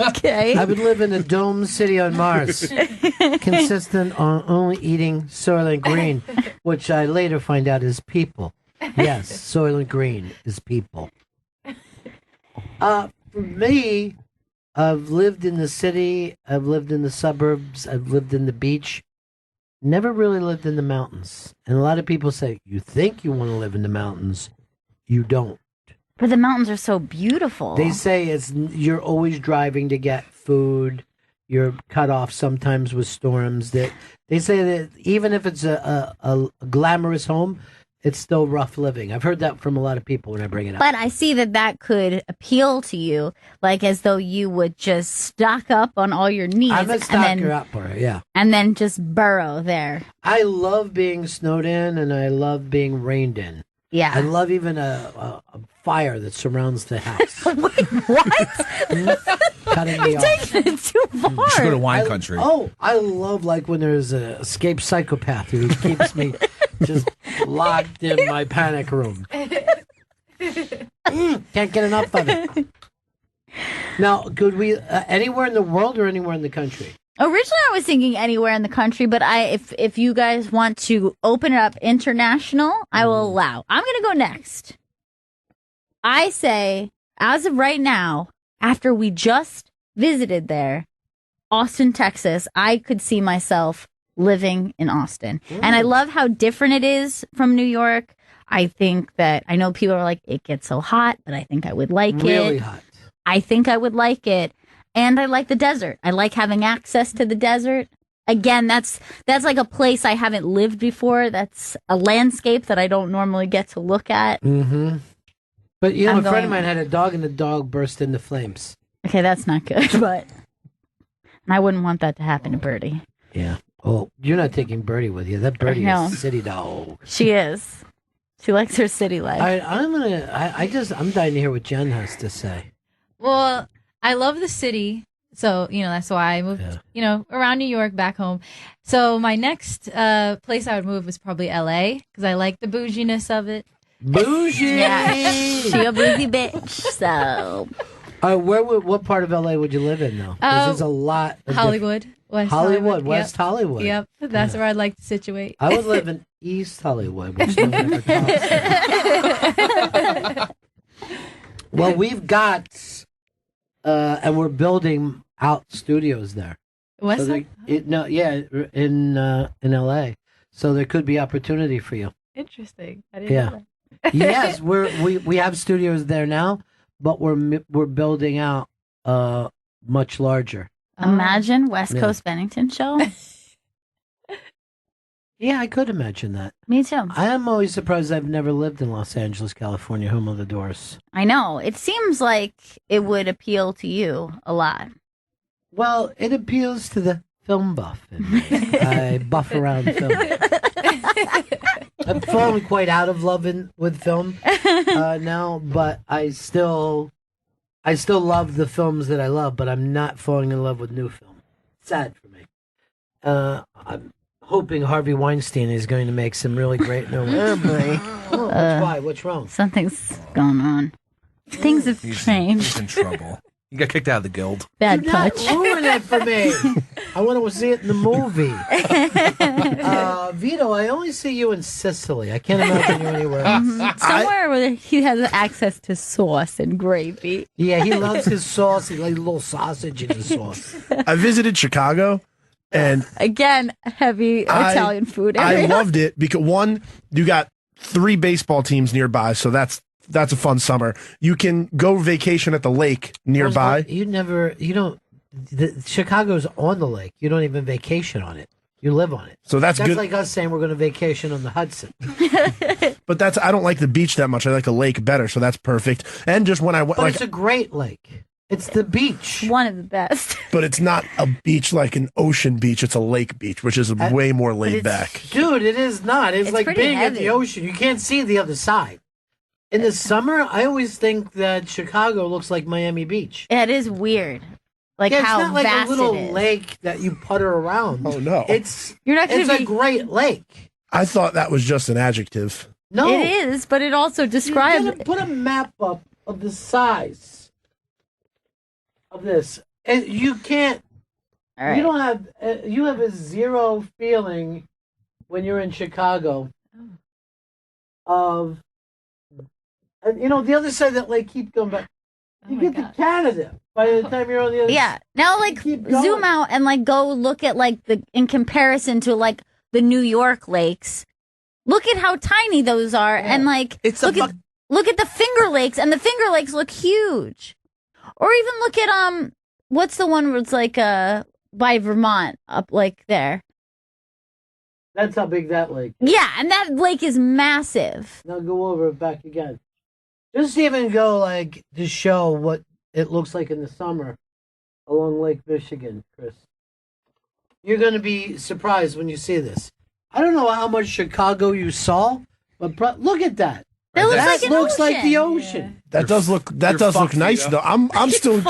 Okay. I would live in a domed city on Mars, consistent on only eating Soylent Green, which I later find out is people. Yes, Soylent Green is people. For me, I've lived in the city, I've lived in the suburbs, I've lived in the beach, never really lived in the mountains. And a lot of people say, you think you want to live in the mountains, you don't. But the mountains are so beautiful. They say you're always driving to get food. You're cut off sometimes with storms. That they say that even if it's a glamorous home, it's still rough living. I've heard that from a lot of people when I bring it up. But I see that could appeal to you, like as though you would just stock up on all your needs. I'm a stocker upper, yeah. And then just burrow there. I love being snowed in, and I love being rained in. Yeah. I love even a fire that surrounds the house. Wait, what? Cutting me You're off. taking it too far. You should go to wine country. I love like when there's an escaped psychopath who keeps me just locked in my panic room. Can't get enough of it. Now, could we anywhere in the world or anywhere in the country? Originally, I was thinking anywhere in the country, but if you guys want to open it up international, I will allow. I'm going to go next. I say, as of right now, after we just visited there, Austin, Texas, I could see myself living in Austin. And I love how different it is from New York. I think that, I know people are like, it gets so hot, but I think I would like it. Really hot. I think I would like it. And I like the desert. I like having access to the desert. Again, that's like a place I haven't lived before. That's a landscape that I don't normally get to look at. Mm-hmm. But you know, I'm a friend of going- mine had a dog, and the dog burst into flames. Okay, that's not good, but I wouldn't want that to happen to Birdie. Yeah. Oh, you're not taking Birdie with you. That Birdie No. is a city dog. She is. She likes her city life. I'm dying to hear what Jen has to say. Well, I love the city, so that's why I moved, around New York back home. So my next place I would move was probably LA because I like the bouginess of it. Bougie. Yeah, she a bougie bitch. So what part of LA would you live in though? 'Cause there's a lot. Of Hollywood, West Hollywood, West Yep. Hollywood. Yep, that's where I'd like to situate. I would live in East Hollywood, which no one ever talks about. Well, we've got, and we're building out studios there. West So Side? in LA. So there could be opportunity for you. Interesting. I didn't Yeah. know that. Yes, we have studios there now, but we're building out much larger. imagine West Yeah. Coast Bennington show. Yeah, I could imagine that. Me too. I am always surprised I've never lived in Los Angeles, California, home of the Doors. I know. It seems like it would appeal to you a lot. Well, it appeals to the film buff in me. I buff around film. I've fallen quite out of love with film now, but I still love the films that I love, but I'm not falling in love with new film. Sad for me. I'm hoping Harvey Weinstein is going to make some really great new ones. Oh boy. Why? What's wrong? Something's going on. Things have He's changed. in trouble. You got kicked out of the guild. Bad Do not touch. ruin it for me. I want to see it in the movie. Vito, I only see you in Sicily. I can't imagine you anywhere else. Somewhere where he has access to sauce and gravy. Yeah, he loves his sauce. He likes a little sausage in his sauce. I visited Chicago, and Again, heavy Italian food I area. loved it because one, you got 3 baseball teams nearby, so that's a fun summer. You can go vacation at the lake nearby. Chicago's on the lake. You don't even vacation on it. You live on it. So that's good. like us saying we're going to vacation on the Hudson. But I don't like the beach that much. I like the lake better, so that's perfect. And just when I went, But like, it's a great lake. It's the beach. One of the best. but it's not a beach like an ocean beach. It's a lake beach, which is way more laid it's- back. Dude, it is not. It's like pretty being at heavy. the ocean. You can't see the other side. In the summer, I always think that Chicago looks like Miami Beach. It is weird. Like Yeah, how it's not like vast a little it is. lake that you putter around. Oh, no. It's You're not going it's to a be. great lake. I thought that was just an adjective. No, It is, but it also You describes. gotta put a map up of the size of this, and you can't. All right. You don't have. You have a zero feeling when you're in Chicago. Of, and the other side of that lake. Keep going back. You my get God. to Canada by the time you're on the other. Yeah. Now, like, Keep going. zoom out and like go look at like in comparison to like the New York lakes. Look at how tiny those are, and like It's a look at the Finger Lakes, and the Finger Lakes look huge. Or even look at what's the one where it's like by Vermont up like there? That's how big that lake is. Yeah, and that lake is massive. Now go over it back again. Just even go like to show what it looks like in the summer along Lake Michigan, Chris. You're going to be surprised when you see this. I don't know how much Chicago you saw, but look at that. That looks like an looks like the ocean. ocean. That does look nice though. I'm still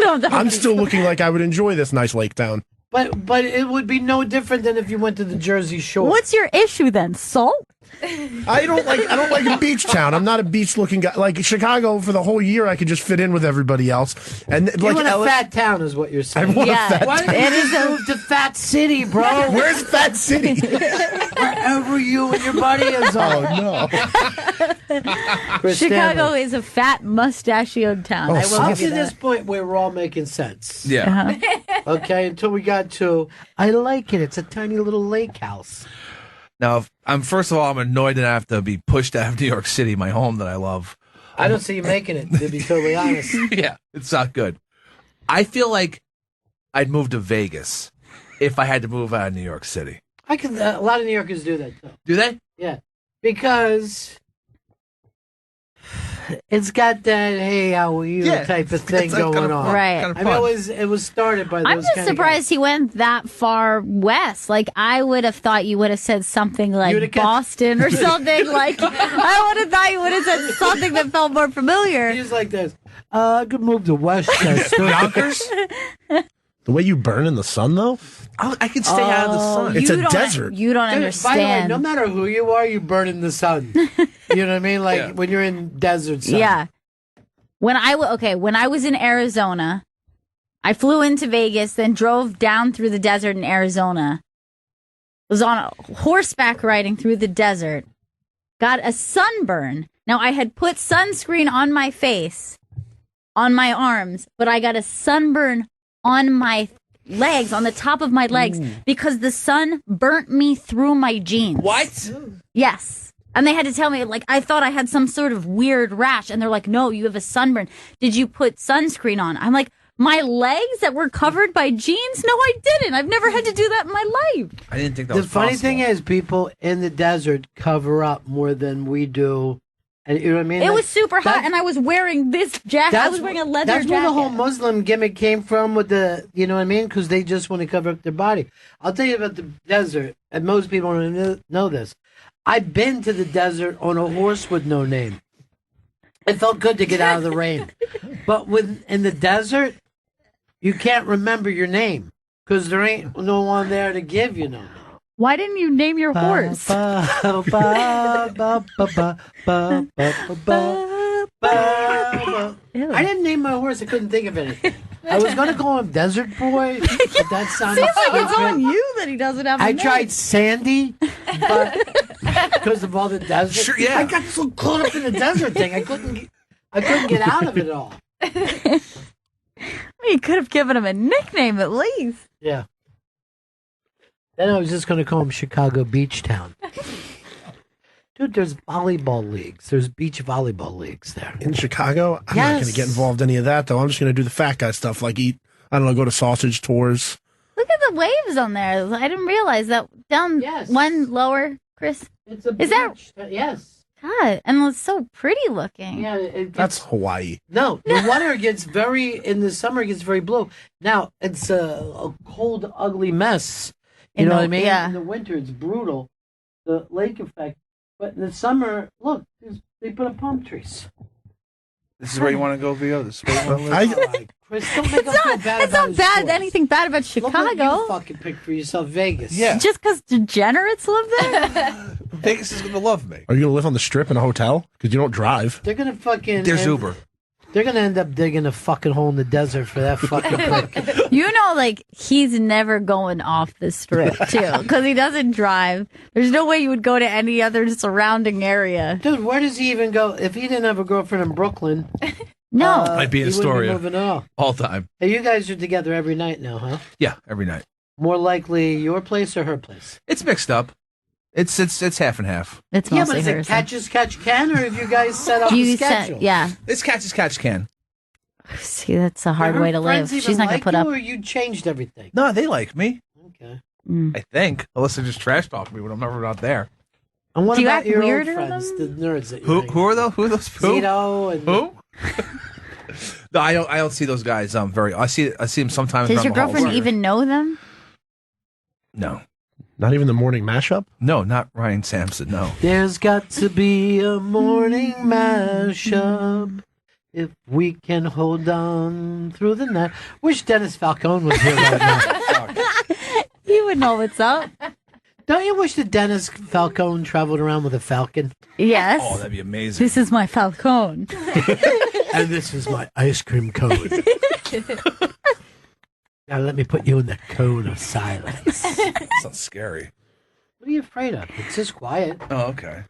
I'm still looking like I would enjoy this nice lake town. But it would be no different than if you went to the Jersey Shore. What's your issue then? Salt? I don't like a beach town. I'm not a beach looking guy. Like Chicago, for the whole year, I could just fit in with everybody else. And You like want a fat town, is what you're I saying. want Yeah. a fat. Why don't you just move to Fat City, bro? Where's Fat City? Wherever you and your buddy is on. Oh no! Chris Chicago Stanley. is a fat mustachioed town. I will Up give to you this that. point, we're all making sense. Yeah. Okay, until we got to, I like it. It's a tiny little lake house. Now, first of all, I'm annoyed that I have to be pushed out of New York City, my home that I love. I don't see you making it, to be totally honest. Yeah, it's not good. I feel like I'd move to Vegas if I had to move out of New York City. A lot of New Yorkers do that, though. Do they? Yeah, because it's got that "Hey, how are you" Yeah, type of it's thing that kind going of on. fun. Right. Kind of I mean, fun. it was started by those. I'm just kind of surprised he went that far west. Like, I would have thought you would have said something You like would've kept- Boston or something. Like, I would have thought you would have said something that felt more familiar. He's like this. I could move to Westchester. Yonkers? The way you burn in the sun, though. I can stay out of the sun. It's You a don't- desert. You don't By the way, understand. no matter who you are, you burn in the sun. You know what I mean? Like Yeah. when you're in desert sun. Yeah. When I was in Arizona, I flew into Vegas, then drove down through the desert in Arizona. Was on a horseback riding through the desert. Got a sunburn. Now I had put sunscreen on my face, on my arms, but I got a sunburn on my legs, on the top of my legs, because the sun burnt me through my jeans. What? Yes. And they had to tell me, like, I thought I had some sort of weird rash. And they're like, no, you have a sunburn. Did you put sunscreen on? I'm like, my legs that were covered by jeans? No, I didn't. I've never had to do that in my life. I didn't think that The was funny possible. thing is, people in the desert cover up more than we do. And you know what I mean? It Like, was super hot, that- and I was wearing this jacket. I was wearing a leather That's jacket. where the whole Muslim gimmick came from with the, you know what I mean? Because they just want to cover up their body. I'll tell you about the desert, and most people don't know this. I've been to the desert on a horse with no name. It felt good to get out of the rain. But in the desert, you can't remember your name because there ain't no one there to give you no name. Why didn't you name your horse? Ew. I didn't name my horse. I couldn't think of anything. I was going to call him Desert Boy, but that sounded Seems like it's on stupid. you that he doesn't have a I name. tried Sandy, but because of all the desert, Sure, yeah. I got so caught up in the desert thing, I couldn't get out of it all. You could have given him a nickname at least. Yeah. Then I was just going to call him Chicago Beach Town. Dude, there's volleyball leagues. There's beach volleyball leagues there. In Chicago, I'm not Yes. going to get involved in any of that, though. I'm just going to do the fat guy stuff, like eat, I don't know, go to sausage tours. Look at the waves on there. I didn't realize that. Down Yes. one lower, Chris. It's a Is that- beach. Yes. God, and it's so pretty looking. Yeah, it gets, That's Hawaii. no. The water gets in the summer it gets very blue. Now it's a cold, ugly mess. You know what I mean? Yeah. In the winter, it's brutal, the lake effect. But in the summer, look, they put up palm trees. This is where you want to go, Vio? This is where you want to live? All right, Chris, don't make us feel bad It's about not his bad. choice. Anything bad about Look what you Chicago? fucking picked for yourself, Vegas. Yeah. Just because degenerates live there? Vegas is going to love me. Are you going to live on the strip in a hotel? Because you don't drive. They're gonna fucking. There's Uber. They're gonna end up digging a fucking hole in the desert for that fucking prick. You know, like, he's never going off the strip, too, because he doesn't drive. There's no way you would go to any other surrounding area. Dude, where does he even go? If he didn't have a girlfriend in Brooklyn, No. I'd be in he wouldn't Astoria. moving at all. All time. Hey, you guys are together every night now, huh? Yeah, every night. More likely your place or her place? It's mixed up. It's half and half. It's Yeah, but mostly is it hers. catch as catch can, or have you guys set up a You schedule? said, yeah. It's catch as catch can. See, that's a hard Her way to live. friends even She's not going like to put you, up. or you changed everything? No, they like me. Okay. I think, unless they just trash talk me when I'm never not there. And what Do you about act your old weirder friends, the than nerds that Who you who are those? Who are those? Who? Zito and Who? No, I don't see those guys. I see them sometimes. Does around your the halls. girlfriend even know them? No, Not even the morning mashup? no, not Ryan Sampson. No. There's got to be a morning mashup if we can hold on through the night. Wish Dennis Falcone was here right now. He would know what's up. Don't you wish that Dennis Falcone traveled around with a falcon? Yes. Oh, that'd be amazing. This is my Falcone. And this is my ice cream cone. Now let me put you in the cone of silence. Sounds scary. What are you afraid of? It's just quiet. Oh, okay.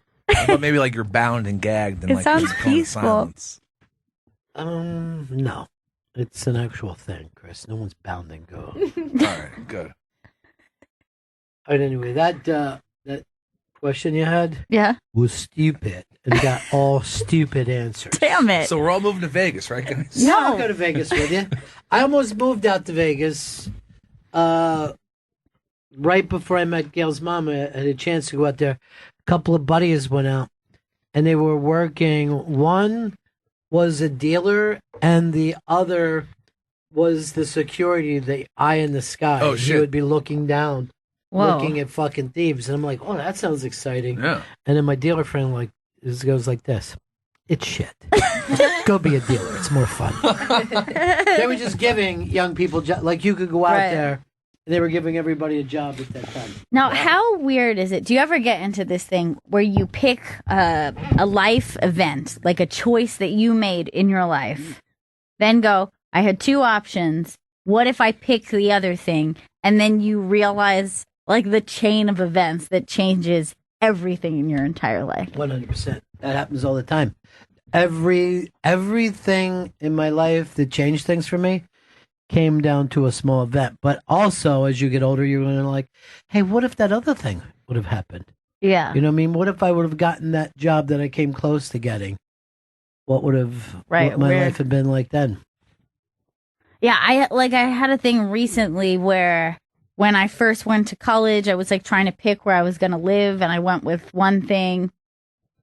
But maybe like you're bound and gagged. And It like sounds there's a cone of peaceful. silence. No. It's an actual thing, Chris. No one's bound and go. All right, good. All right, anyway, that question you had Yeah. was stupid and got all stupid answers. Damn it. So we're all moving to Vegas, right, guys? Yeah, I'll go to Vegas with you. I almost moved out to Vegas right before I met Gail's mom. I had a chance to go out there. A couple of buddies went out, and they were working. One was a dealer, and the other was the security, the eye in the sky. Oh, He shit. would be looking down, Whoa. looking at fucking thieves. And I'm like, oh, that sounds exciting. Yeah. And then my dealer friend goes like this. It's shit. Go be a dealer. It's more fun. They were just giving young people like you could go out Right. there. And they were giving everybody a job at that time. Now, how weird is it? Do you ever get into this thing where you pick a life event, like a choice that you made in your life, then go, I had two options. What if I pick the other thing? And then you realize, like, the chain of events that changes everything in your entire life. 100%. That happens all the time. Everything in my life that changed things for me came down to a small event. But also, as you get older, you're going to like, hey, what if that other thing would have happened? Yeah. You know what I mean? What if I would have gotten that job that I came close to getting? What would have Right, what my weird. life had been like then? Yeah, I had a thing recently where when I first went to college, I was like trying to pick where I was going to live, and I went with one thing.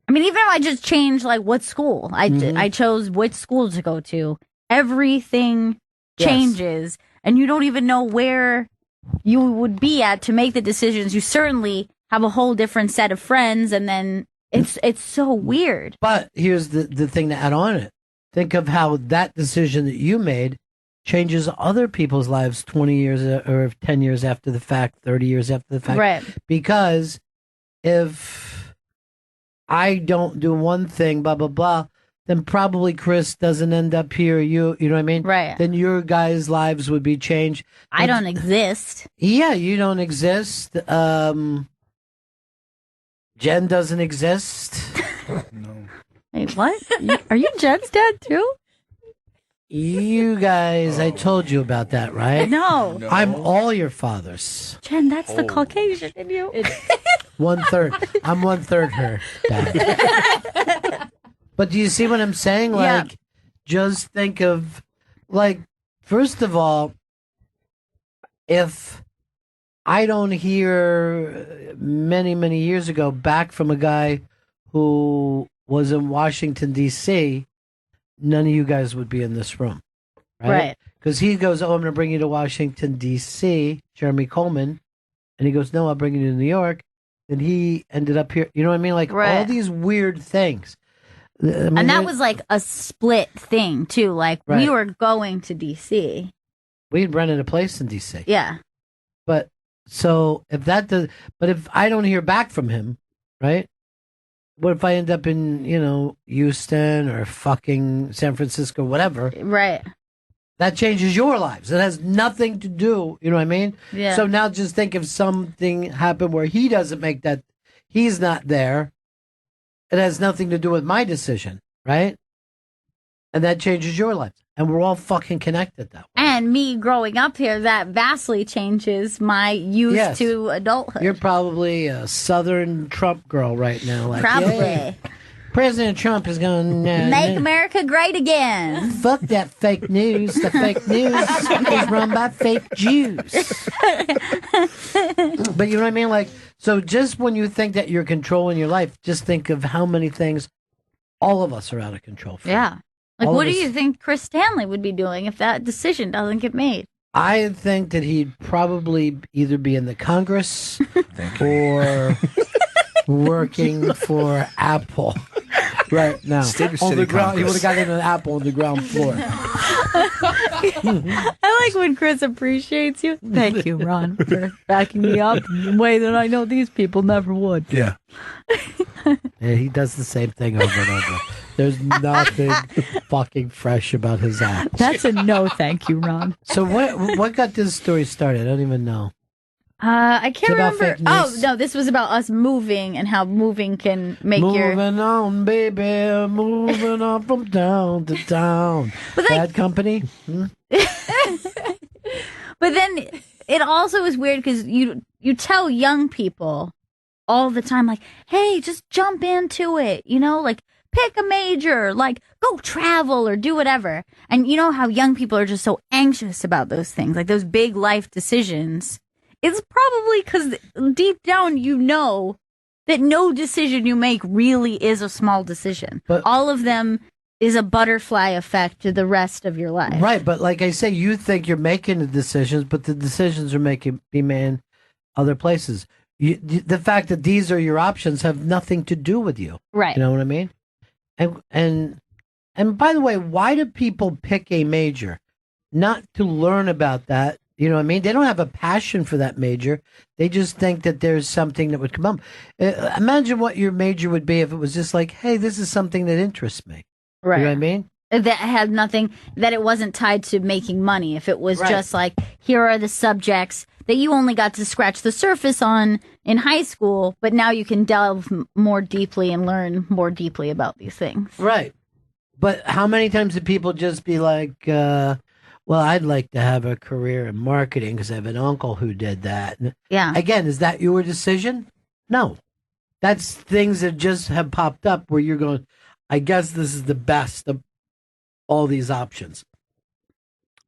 I mean, even if I just changed like what school, I chose which school to go to. Everything Yes. changes, and you don't even know where you would be at to make the decisions. You certainly have a whole different set of friends, and then it's so weird. But here's the thing to add on it. Think of how that decision that you made changes other people's lives 20 years or 10 years after the fact, 30 years after the fact. Right. Because if I don't do one thing, blah, blah, blah, then probably Chris doesn't end up here. You know what I mean? Right. Then your guys' lives would be changed. I don't exist. Yeah, you don't exist. Jen doesn't exist. No. Wait, what? Are you Jen's dad too? You guys, I told you about that, right? No. I'm all your fathers. Jen, that's the Caucasian in you. 1/3. I'm 1/3 her dad. But do you see what I'm saying? Yeah. Like, just think of, like, first of all, if I don't hear many, many years ago back from a guy who was in Washington, D.C., none of you guys would be in this room. Right. Because he goes, oh, I'm going to bring you to Washington, D.C., Jeremy Coleman. And he goes, no, I'll bring you to New York. And he ended up here. You know what I mean? Like, all Right. these weird things. I mean, And that was like a split thing too. Like Right. we were going to DC. we had rented a place in D.C. Yeah. But so if that does, but if I don't hear back from him, right? What if I end up in, Houston or fucking San Francisco, whatever? Right. That changes your lives. It has nothing to do, you know what I mean? Yeah. So now just think if something happened where he doesn't make that, he's not there. It has nothing to do with my decision, right? And that changes your life. And we're all fucking connected that way. And me growing up here, that vastly changes my youth Yes. to adulthood. You're probably a Southern Trump girl right now. Like, Probably. yay. President Trump is going to Make America great again. fuck that fake news. The fake news is run by fake Jews. But you know what I mean? Like, so just when you think that you're controlling your life, just think of how many things all of us are out of control for. Yeah. Like, All what of do us- you think Chris Stanley would be doing if that decision doesn't get made? I think that he'd probably either be in the Congress Thank you. or working for Apple right now. State or On city the ground, he Congress? would have gotten an Apple on the ground floor. I like when Chris appreciates you. Thank you, Ron, for backing me up in a way that I know these people never would. Yeah. Yeah, he does the same thing over and over. There's nothing fucking fresh about his act. That's a no, thank you, Ron. So what got this story started? I don't even know. I can't It's about remember. fake Oh news. no, this was about us moving and how moving can make your. Moving on, baby, moving on from town to town. But like- Bad company. But then it also is weird because you tell young people all the time, like, hey, just jump into it, you know, like pick a major, like go travel or do whatever. And you know how young people are just so anxious about those things, like those big life decisions. It's probably because deep down you know that no decision you make really is a small decision. But- all of them is a butterfly effect to the rest of your life. Right, but like I say, you think you're making the decisions, but the decisions are be made other places. The fact that these are your options have nothing to do with you. Right. You know what I mean? And by the way, why do people pick a major? Not to learn about that. You know what I mean? They don't have a passion for that major. They just think that there's something that would come up. Imagine what your major would be if it was just like, hey, this is something that interests me. Right. You know what I mean? That had nothing, that it wasn't tied to making money. If it was Right. just like, here are the subjects that you only got to scratch the surface on in high school, but now you can delve more deeply and learn more deeply about these things. Right. But how many times do people just be like, well, I'd like to have a career in marketing because I have an uncle who did that. And Yeah. again, is that your decision? No. That's things that just have popped up where you're going, I guess this is the best of all these options.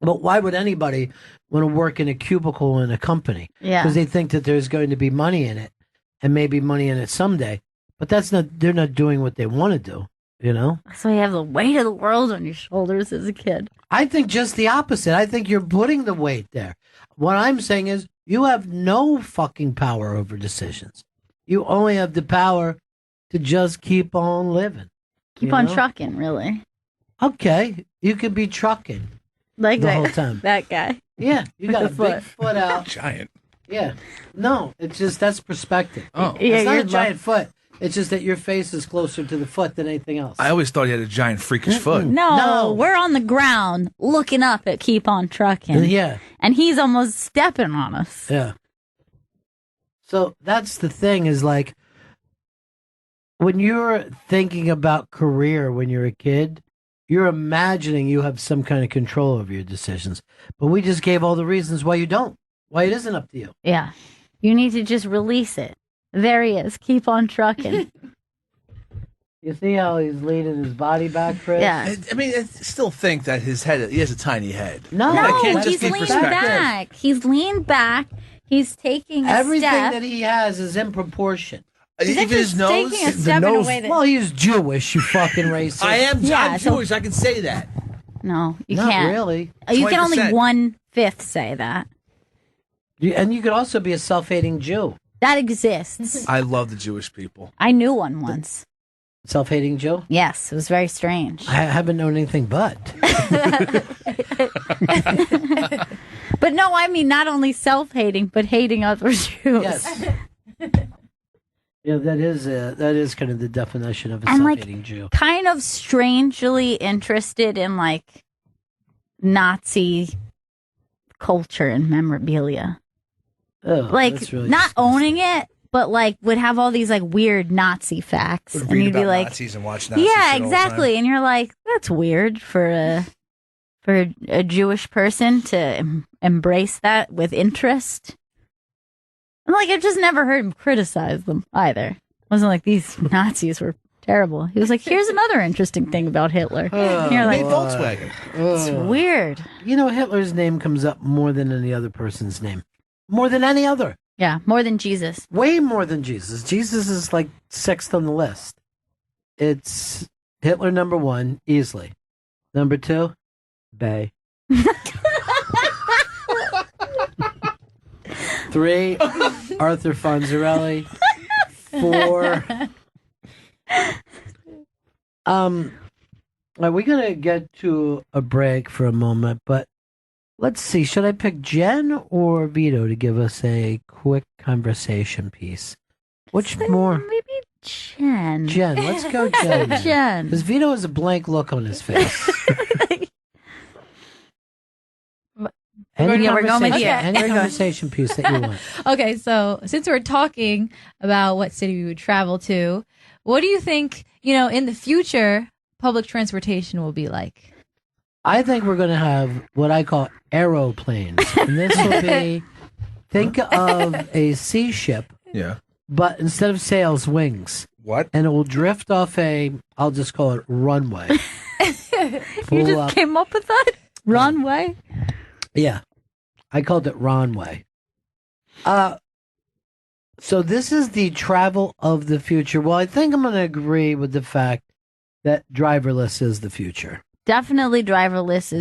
But why would anybody want to work in a cubicle in a company? Yeah. Because they think that there's going to be money in it and maybe money in it someday. But they're not doing what they want to do, you know? So you have the weight of the world on your shoulders as a kid. I think just the opposite. I think you're putting the weight there. What I'm saying is you have no fucking power over decisions. You only have the power to just keep on living. Keep You on know? trucking, really. Okay, you could be trucking Like the that, whole time. that guy. Yeah, you got a With big the foot out. Giant. Yeah. No, it's just that's perspective. Oh. Yeah, It's not you're a giant foot. It's just that your face is closer to the foot than anything else. I always thought he had a giant freakish foot. No, No. we're on the ground looking up at Keep On Trucking. Yeah. And he's almost stepping on us. Yeah. So that's the thing is like when you're thinking about career when you're a kid, you're imagining you have some kind of control over your decisions. But we just gave all the reasons why you don't, why it isn't up to you. Yeah. You need to just release it. There he is. Keep on trucking. You see how he's leaning his body back, Chris? Yeah. I mean, I still think that his head, he has a tiny head. No, I No, can't that's just he's be leaned perspective. back. He's leaned back. He's taking a Everything step. that he has is in proportion. He's Even his just nose. taking a step in a nose- way that... Well, he's Jewish, you fucking racist. I am. Yeah, I'm so- Jewish. I can say that. No, you Not can't. really. You can only 20%. 1/5 say that. And you could also be a self-hating Jew. That exists. I love the Jewish people. I knew one once. Self-hating Jew? Yes, it was very strange. I haven't known anything but. But no, I mean not only self-hating, but hating other Jews. Yes. Yeah, that is kind of the definition of a And, like, self-hating Jew. Kind of strangely interested in like Nazi culture and memorabilia. Oh, Like that's really not disgusting. owning it, but like would have all these like weird Nazi facts, Would and read you'd be about like, Nazis and watch Nazi yeah, shit all the exactly, time. and you're like, that's weird for a Jewish person to embrace that with interest. And like I've just never heard him criticize them either. It wasn't like these Nazis were Terrible. He was like, here's another interesting thing about Hitler. And you're Made like, Volkswagen. it's weird. You know, Hitler's name comes up more than any other person's name. More than any other. Yeah, more than Jesus. Way more than Jesus. Jesus is like sixth on the list. It's Hitler number 1, easily. Number 2, Bay. 3, Arthur Fonzarelli. 4, we're gonna get to a break for a moment, but let's see. Should I pick Jen or Vito to give us a quick conversation piece? Which more? Maybe Jen. Jen. Let's go, Jen. Jen. Because Vito has a blank look on his face. Yeah, we're going with you. Any conversation piece that you want. Okay, so since we're talking about what city we would travel to, what do you think, in the future, public transportation will be like? I think we're going to have what I call aeroplanes. And this will be, think of a sea ship, Yeah. but instead of sails, wings. What? And it will drift off I'll just call it runway. You just came up with that? Runway? Yeah. I called it Ronway. So this is the travel of the future. Well, I think I'm going to agree with the fact that driverless is the future. Definitely driverless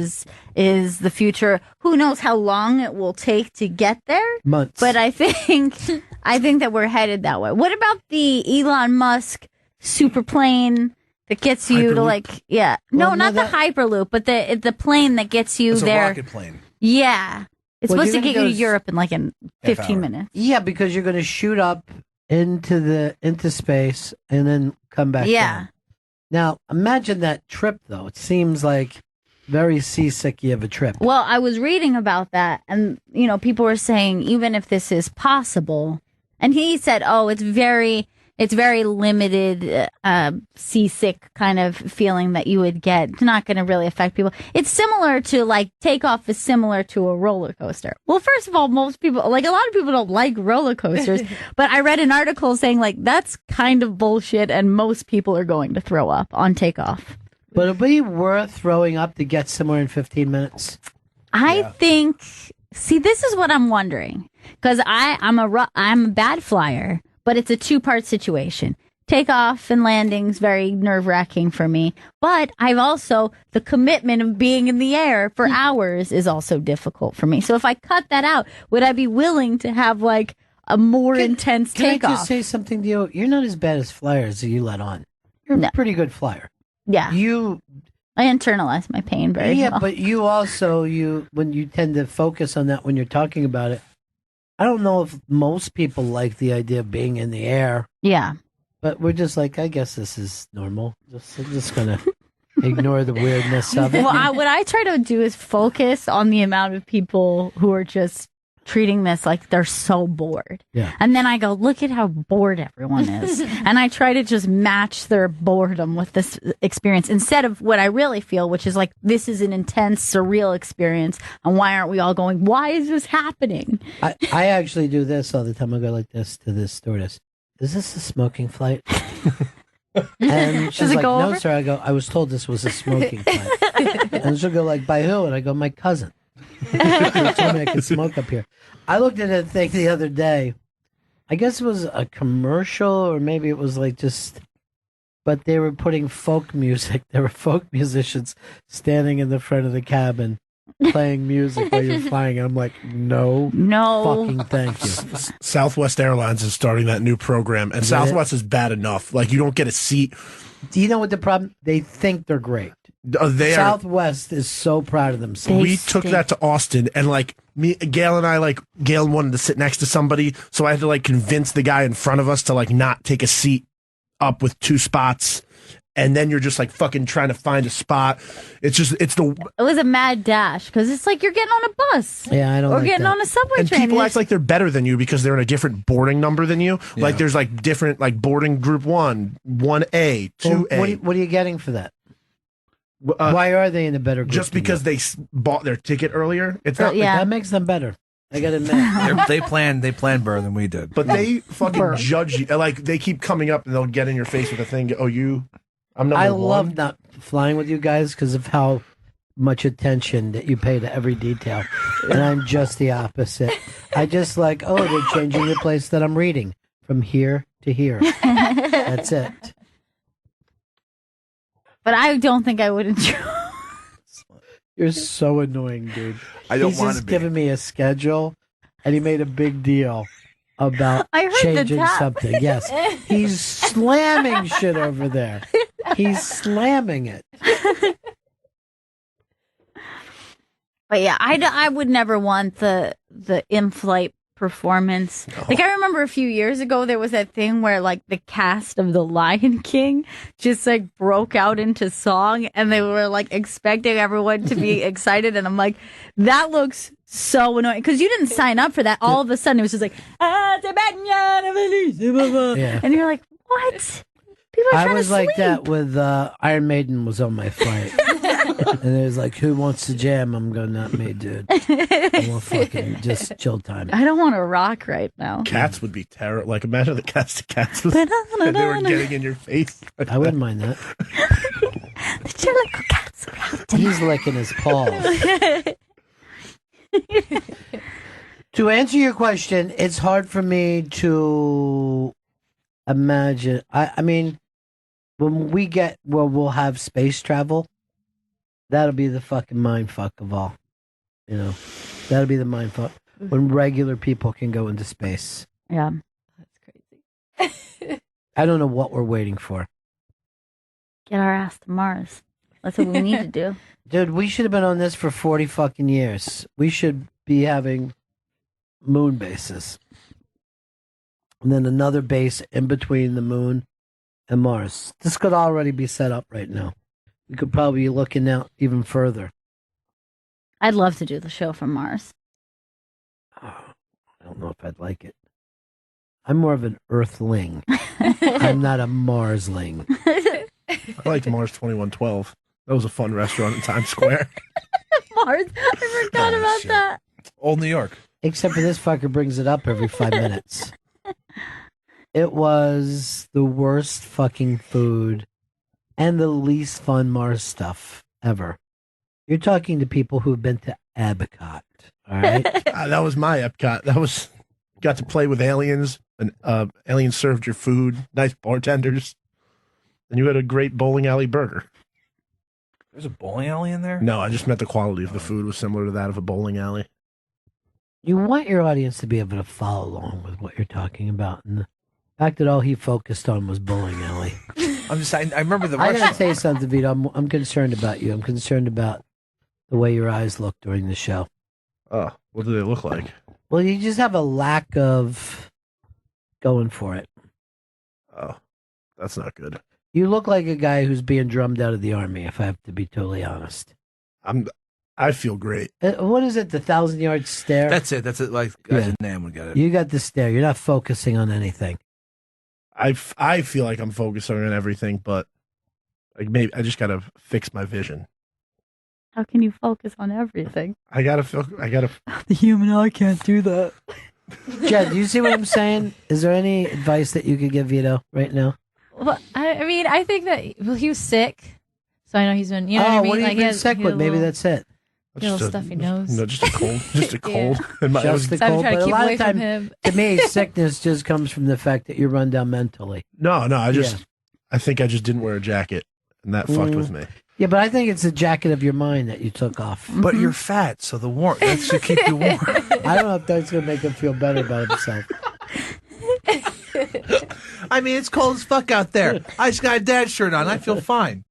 is the future. Who knows how long it will take to get there? Months. But I think that we're headed that way. What about the Elon Musk super plane that gets you to Well, not the Hyperloop, but the plane that gets you It's there. a rocket plane. Yeah. It's Well, supposed to you're get gonna you to go Europe in 15 hour. minutes. Yeah, because you're going to shoot up into space and then come back Yeah. down. Now, imagine that trip, though. It seems like very seasicky of a trip. Well, I was reading about that, and people were saying even if this is possible, and he said, "Oh, it's very limited, seasick kind of feeling that you would get. It's not going to really affect people. It's similar to takeoff is similar to a roller coaster. Well, first of all, most people, a lot of people don't like roller coasters, but I read an article saying that's kind of bullshit, and most people are going to throw up on takeoff. But it'd be worth throwing up to get somewhere in 15 minutes. I think. See, this is what I'm wondering because I'm a bad flyer, but it's a 2-part situation. Takeoff and landing's very nerve-wracking for me, but I've also the commitment of being in the air for hours is also difficult for me. So if I cut that out, would I be willing to have a more intense Can takeoff? I just say something to you? You're not as bad as flyers as you let on. You're a pretty good flyer. Yeah, You I internalize my pain very well. but you also when you tend to focus on that when you're talking about it. I don't know if most people like the idea of being in the air, Yeah. but we're just I guess this is normal. I'm just gonna ignore the weirdness of it. Well, what I try to do is focus on the amount of people who are just treating this like they're so bored. Yeah. And then I go, look at how bored everyone is. And I try to just match their boredom with this experience instead of what I really feel, which is this is an intense, surreal experience. And why aren't we all going, why is this happening? I actually do this all the time. I go like this to this stewardess. Is this a smoking flight? And she's Does it like, go no, over? sir. I go, I was told this was a smoking flight. And she'll go by who? And I go, my cousin. She told me I could smoke up here. I looked at a thing the other day. I guess it was a commercial or maybe it was but they were putting folk music. There were folk musicians standing in the front of the cabin playing music while you're flying. And I'm like, no fucking thank you. Southwest Airlines is starting that new program, and Southwest is bad enough. You don't get a seat. Do you know what the problem? They think they're great. They are. Southwest is so proud of themselves. We took that to Austin, and Gail and I, Gail wanted to sit next to somebody, so I had to convince the guy in front of us to not take a seat up with 2 spots, and then you're just fucking trying to find a spot. It was a mad dash because it's you're getting on a bus. Yeah, I don't. Or like getting that. on a subway and train. people act like they're better than you because they're in a different boarding number than you. Yeah. There's different boarding group 1, 1A, 2A. Well, what are you getting for that? Why are they in a better group? Just than because you? they bought their ticket earlier. It's not Yeah. That makes them better. I gotta admit. They planned better than we did. But they fucking judge you. Like, they keep coming up and they'll get in your face with a thing. Oh, I'm number I one. love not flying with you guys because of how much attention that you pay to every detail. And I'm just the opposite. I just like, they're changing the place that I'm reading from here to here. That's it. But I don't think I would enjoy. You're so annoying, dude. I don't He's want just to be. giving me a schedule, and he made a big deal about I heard the changing tap. something. Yes, he's slamming shit over there. He's slamming it. But yeah, I would never want the in-flight performance. Like, I remember a few years ago there was that thing where like the cast of The Lion King just like broke out into song, and they were like expecting everyone to be excited, and I'm like, that looks so annoying because you didn't sign up for that. All of a sudden it was just like, Yeah. and you're like, what? People are I trying was to like sleep. that with Iron Maiden was on my flight. And it was like, who wants to jam? I'm going, not me, dude. I want fucking just chill time. I don't want to rock right now. Cats would be terrible. Like, imagine the cast of cats was, and they were getting in your face. I wouldn't mind that. The two little cats are out tonight. He's licking his paws. To answer your question, it's hard for me to imagine. I mean, when we get where we'll have space travel, that'll be the fucking mind fuck of all. You know, that'll be the mind fuck when regular people can go into space. Yeah. That's crazy. I don't know what we're waiting for. Get our ass to Mars. That's what we need to do. Dude, we should have been on this for 40 fucking years. We should be having moon bases. And then another base in between the moon and Mars. This could already be set up right now. We could probably be looking out even further. I'd love to do the show from Mars. Oh, I don't know if I'd like it. I'm more of an Earthling. I'm not a Marsling. I liked Mars 2112. That was a fun restaurant in Times Square. Mars. I forgot about shit. that. Old New York. Except for this fucker brings it up every 5 minutes. It was the worst fucking food and the least fun Mars stuff ever. You're talking to people who've been to Epcot, all right? That was my Epcot. That was, got to play with aliens, and aliens served your food, nice bartenders, and you had a great bowling alley burger. There's a bowling alley in there? No, I just meant the quality of the food was similar to that of a bowling alley. You want your audience to be able to follow along with what you're talking about. And the fact that all he focused on was bowling alley. I remember the I gotta restaurant. say something, Vito. I'm concerned about you. I'm concerned about the way your eyes look during the show. Oh, what do they look like? Well, you just have a lack of going for it. Oh, that's not good. You look like a guy who's being drummed out of the army, if I have to be totally honest. I feel great. What is it, the 1,000-yard stare? That's it. Like, Yeah. Nam would get it. You got the stare. You're not focusing on anything. I feel like I'm focusing on everything, but like maybe I just gotta fix my vision. How can you focus on everything? I gotta. The human eye can't do that. Jed, do you see what I'm saying? Is there any advice that you could give Vito right now? Well, I mean, I think that he was sick, so I know he's been. You know what I mean? What have Like, you he been has- sick he had with? a Maybe little- that's it. Little stuffy nose. No, just a cold. Just a cold. And my- Just the So I'm cold. trying But to a keep lot away of from time, him. to me, sickness just comes from the fact that you're run down mentally. no. I think I just didn't wear a jacket, and that fucked with me. Yeah, but I think it's the jacket of your mind that you took off. But you're fat, so the warmth that should keep you warm. I don't know if that's going to make him feel better about himself. I mean, it's cold as fuck out there. I just got a dad shirt on. I feel fine.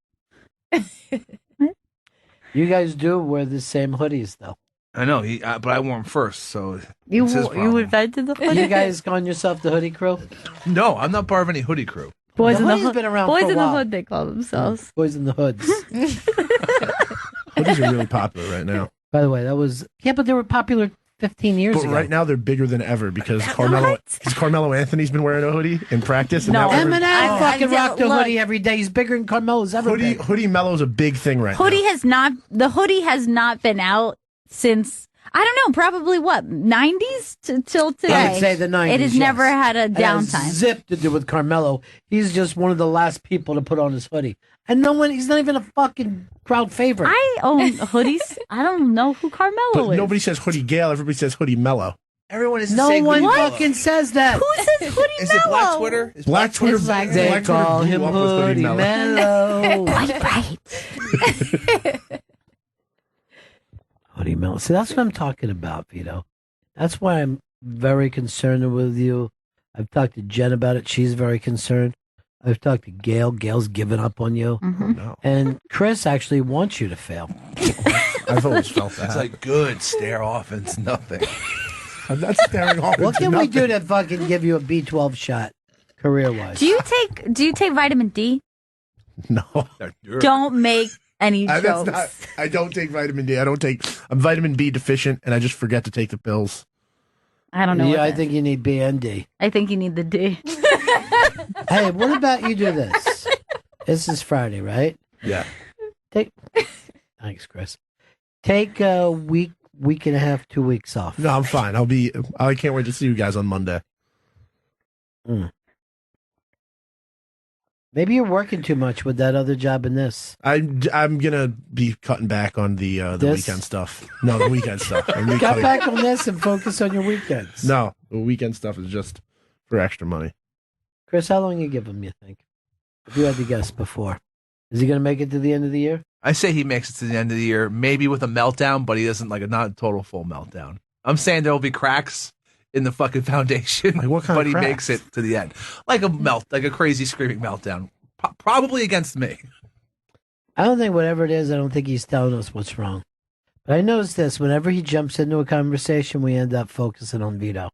You guys do wear the same hoodies, though. I know, but I wore them first, so You it's his problem. invented the hoodie? You guys calling yourself the hoodie crew? No, I'm not part of any hoodie crew. Boys The in the hoodie's hood. been around Boys for a in the while. hood, they call themselves. Boys in the hoods. Hoodies are really popular right now. By the way, that was... Yeah, but they were popular 15 years But ago. right now they're bigger than ever because Carmelo Anthony's been wearing a hoodie in practice. And No. now Eminem fucking I- rocked a look. hoodie every day. He's bigger than Carmelo's ever been. Hoodie Mello's a big thing right now. The hoodie has not been out since I don't know, probably what, 90s till today. I would say the 90s. It has never had a It has downtime. zip to do with Carmelo. He's just one of the last people to put on his hoodie. And he's not even a fucking crowd favorite. I own hoodies. I don't know who Carmelo But is. nobody says Hoodie Gale. Everybody says Hoodie Mello. Everyone is No saying one Hoodie fucking says that. Who says hoodie Is it Black Twitter? Is Black Twitter. It's like- They Black call Twitter him blew up with Hoodie Mellow. Right. Hoodie Mellow. See, that's what I'm talking about, Vito. That's why I'm very concerned with you. I've talked to Jen about it. She's very concerned. I've talked to Gail. Gail's given up on you. Mm-hmm. No, And Chris actually wants you to fail. I've always felt that. It's like good stare off and it's nothing. I'm not staring off. What into can we nothing. do to fucking give you a B12 shot, career-wise? Do you take vitamin D? No. Don't make any That's jokes. not, I don't take vitamin D. I'm vitamin B deficient, and I just forget to take the pills. I don't know. Yeah, what I that- think you need B and D. I think you need the D. Hey, what about you do this? This is Friday, right? Yeah. Thanks, Chris. Take a week and a half, 2 weeks off. No, I'm fine. I can't wait to see you guys on Monday. Maybe you're working too much with that other job and this. I'm gonna be cutting back on the This? weekend stuff. No, the weekend stuff. I'm gonna be Cut cutting- back on this and focus on your weekends. No, the weekend stuff is just for extra money. Chris, how long you give him, you think? If you had to guess before. Is he going to make it to the end of the year? I say he makes it to the end of the year, maybe with a meltdown, but he doesn't not a total full meltdown. I'm saying there will be cracks in the fucking foundation, Like what kind but of he cracks? makes it to the end, like a crazy screaming meltdown, probably against me. I don't think whatever it is, I don't think he's telling us what's wrong. But I notice this, whenever he jumps into a conversation, we end up focusing on Vito.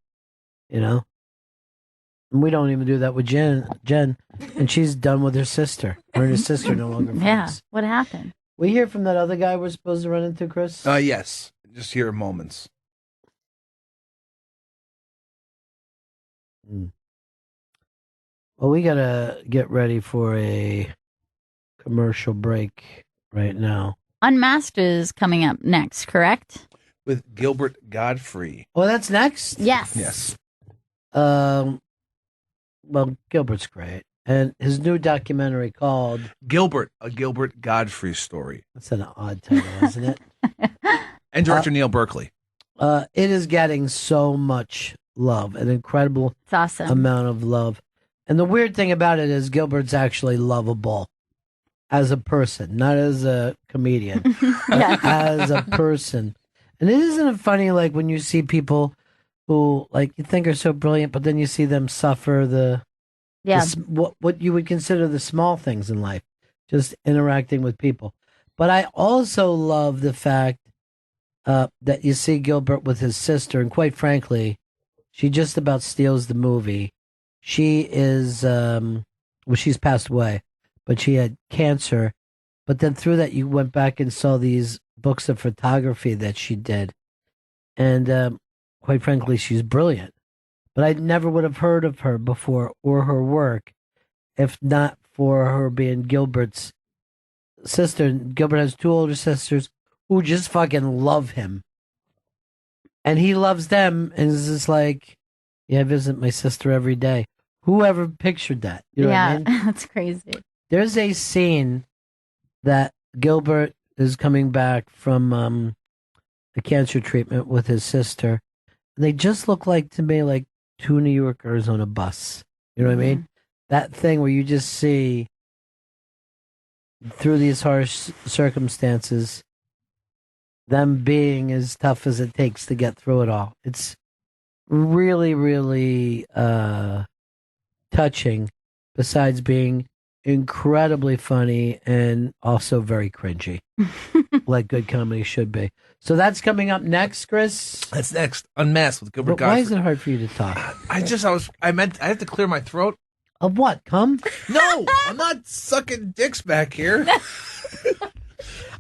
You know? And we don't even do that with Jen, and she's done with her sister. Her and her sister no longer friends. Yeah. What happened? We hear from that other guy we're supposed to run into, Chris? Yes, just hear moments. Well, we got to get ready for a commercial break right now. Unmasked is coming up next, correct? With Gilbert Godfrey. Oh, that's next? Yes. Yes. Well, Gilbert's great. And his new documentary called... Gilbert, a Gilbert Godfrey story. That's an odd title, isn't it? And director Neil Berkeley. It is getting so much love, an incredible It's awesome. amount of love. And the weird thing about it is Gilbert's actually lovable as a person, not as a comedian, but as a person. And isn't it funny, like, when you see people who, like, you think are so brilliant, but then you see them suffer what you would consider the small things in life, just interacting with people. But I also love the fact that you see Gilbert with his sister, and quite frankly, she just about steals the movie. She is, she's passed away, but she had cancer. But then through that, you went back and saw these books of photography that she did. And quite frankly, she's brilliant. But I never would have heard of her before or her work if not for her being Gilbert's sister. Gilbert has two older sisters who just fucking love him. And he loves them and is just like, yeah, I visit my sister every day. Whoever pictured that? You know what I mean? That's crazy. There's a scene that Gilbert is coming back from a cancer treatment with his sister. And they just look like, to me, like two New Yorkers on a bus. You know what I mean? That thing where you just see through these harsh circumstances, them being as tough as it takes to get through it all. It's really, really touching, besides being incredibly funny and also very cringy, like good comedy should be. So that's coming up next, Chris. That's next. Unmasked with Gilbert But Godfrey. why is it hard for you to talk? I have to clear my throat. Of what? Come? No, I'm not sucking dicks back here.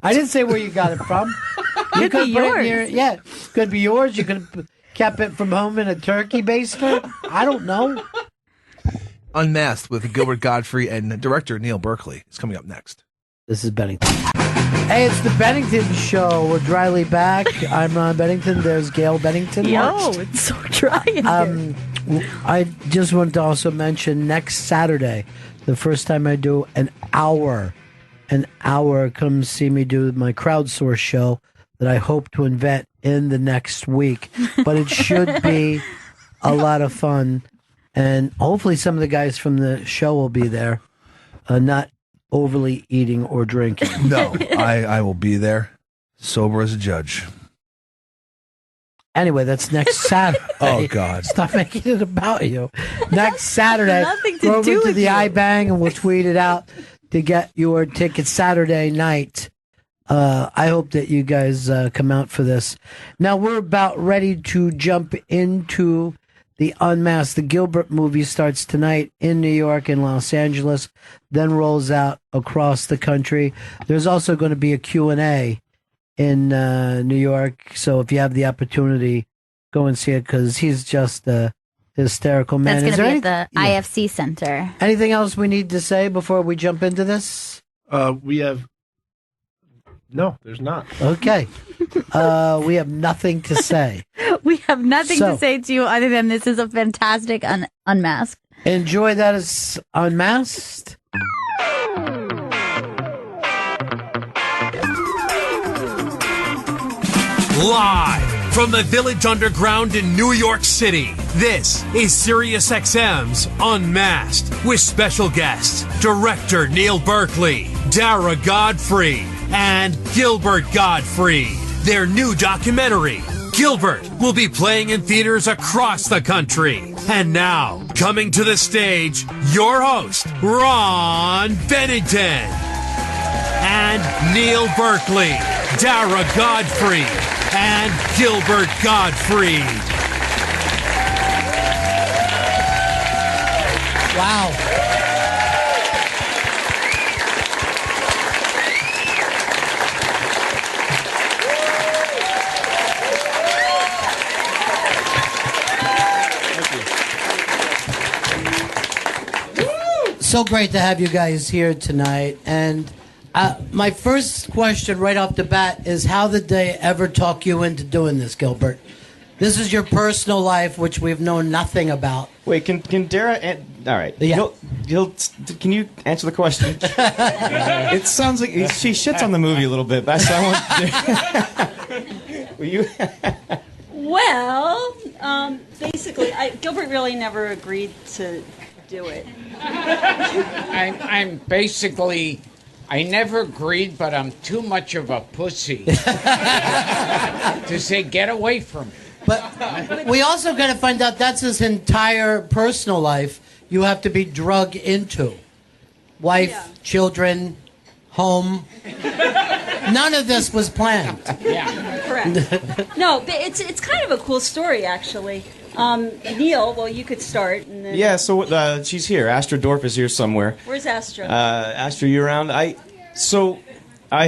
I didn't say where you got it from. You Could be put it in yours. yeah, could be yours. You could have kept it from home in a turkey baster. I don't know. Unmasked with Gilbert Godfrey and director Neil Berkeley is coming up next. This is Bennington. Hey, it's the Bennington Show. We're dryly back. I'm Ron Bennington. There's Gail Bennington. Yo, it's so dry in here. I just wanted to also mention next Saturday, the first time I do an hour, come see me do my crowdsource show that I hope to invent in the next week. But it should be a lot of fun. And hopefully some of the guys from the show will be there, not overly eating or drinking. No, I will be there, sober as a judge. Anyway, that's next Saturday. Oh, God. Stop making it about you. Next Saturday, nothing to go do over to with the you. iBang and we'll tweet it out to get your ticket Saturday night. I hope that you guys come out for this. Now, we're about ready to jump into the Unmasked. The Gilbert movie starts tonight in New York and Los Angeles, then rolls out across the country. There's also going to be a Q&A in New York, so if you have the opportunity, go and see it because he's just a hysterical man. That's going to be Is there at the IFC Center. anything else we need to say before we jump into this? We have. No, there's not. Okay. We have nothing to say. We have nothing So- to say to you other than this is a fantastic Unmasked. Enjoy that as Unmasked. Live from the Village Underground in New York City, this is SiriusXM's Unmasked with special guests director Neil Berkeley, Dara Godfrey, and Gilbert Gottfried. Their new documentary, Gilbert, will be playing in theaters across the country. And now, coming to the stage, your host, Ron Bennington. And Neil Berkeley, Dara Godfrey, and Gilbert Gottfried. Wow. So great to have you guys here tonight. And my first question right off the bat is, how did they ever talk you into doing this, Gilbert? This is your personal life, which we've known nothing about. Wait, can Dara? All right. Yeah. Can you answer the question? It sounds like she shits on the movie a little bit, but I want. Will you? Well, basically, Gilbert really never agreed to do it. I'm basically, I never agreed, but I'm too much of a pussy to say, get away from me. But we also got to find out that's his entire personal life you have to be drug into. Wife, Yeah. children, home. None of this was planned. Yeah. Correct. No, but it's kind of a cool story, actually. Neil, well, you could start. And then, Yeah. So she's here. Astra Dorf is here somewhere. Where's Astra? Astra, you around? I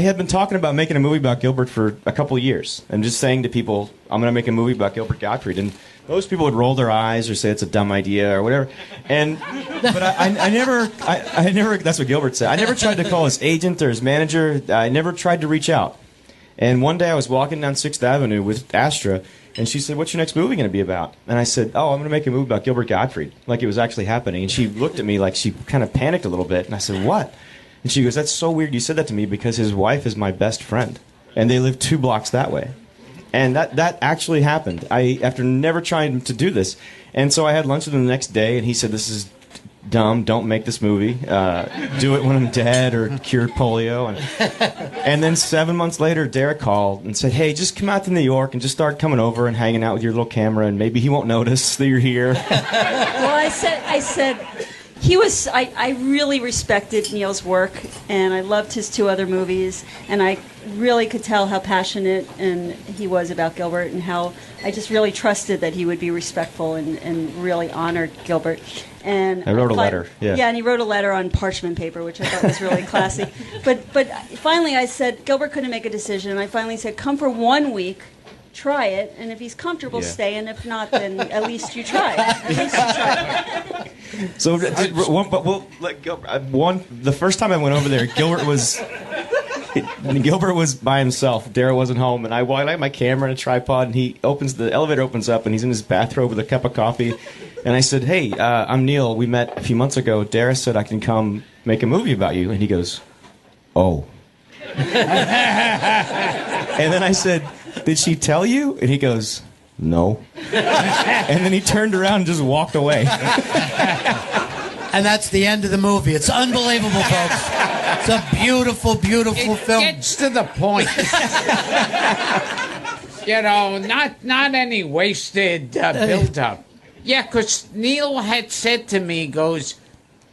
had been talking about making a movie about Gilbert for a couple of years, and just saying to people, I'm going to make a movie about Gilbert Gottfried, and most people would roll their eyes or say it's a dumb idea or whatever. But I never. That's what Gilbert said. I never tried to call his agent or his manager. I never tried to reach out. And one day I was walking down 6th Avenue with Astra, and she said, "What's your next movie going to be about?" And I said, "Oh, I'm going to make a movie about Gilbert Gottfried," like it was actually happening. And she looked at me like she kind of panicked a little bit, and I said, "What?" And she goes, "That's so weird you said that to me because his wife is my best friend, and they live 2 blocks that way." And that actually happened. After never trying to do this, and so I had lunch with him the next day, and he said, "This is dumb. Don't make this movie. Do it when I'm dead or cured polio." And then 7 months later, Derek called and said, "Hey, just come out to New York and just start coming over and hanging out with your little camera, and maybe he won't notice that you're here." Well, I said, he was. I really respected Neil's work, and I loved his 2 other movies, and I really could tell how passionate and he was about Gilbert, and how I just really trusted that he would be respectful and really honor Gilbert. And I wrote a letter. Yeah. Yeah, and he wrote a letter on parchment paper, which I thought was really classy. But finally, I said Gilbert couldn't make a decision, and I finally said, "Come for 1 week. Try it, and if he's comfortable, Yeah. stay, and if not, then at least you tried. At least you tried." So, but we'll let Gilbert. The first time I went over there, Gilbert was. And Gilbert was by himself. Dara wasn't home, and I had my camera and a tripod, and the elevator opens up, and he's in his bathrobe with a cup of coffee. And I said, "Hey, I'm Neil. We met a few months ago. Dara said I can come make a movie about you." And he goes, "Oh." And then I said, "Did she tell you?" And he goes, "No." And then he turned around and just walked away. And that's the end of the movie. It's unbelievable, folks. It's a beautiful, beautiful film. It gets to the point. Not any wasted build-up. Yeah, because Neil had said to me, he goes,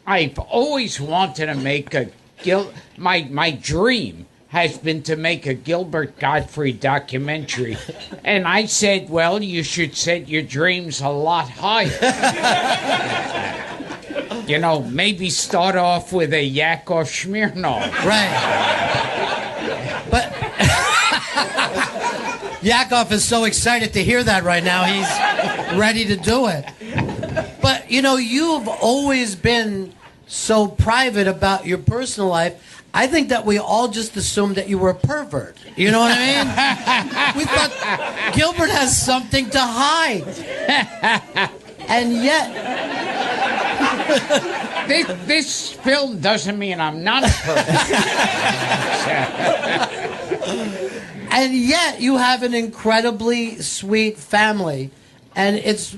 "I've always wanted to make my dream has been to make a Gilbert Gottfried documentary." And I said, "Well, you should set your dreams a lot higher." Maybe start off with a Yakov Smirnoff. Right. But Yakov is so excited to hear that right now. He's ready to do it. But, you've always been so private about your personal life. I think that we all just assumed that you were a pervert. You know what I mean? We thought Gilbert has something to hide. And yet... This film doesn't mean I'm not a pervert. And yet you have an incredibly sweet family. And it's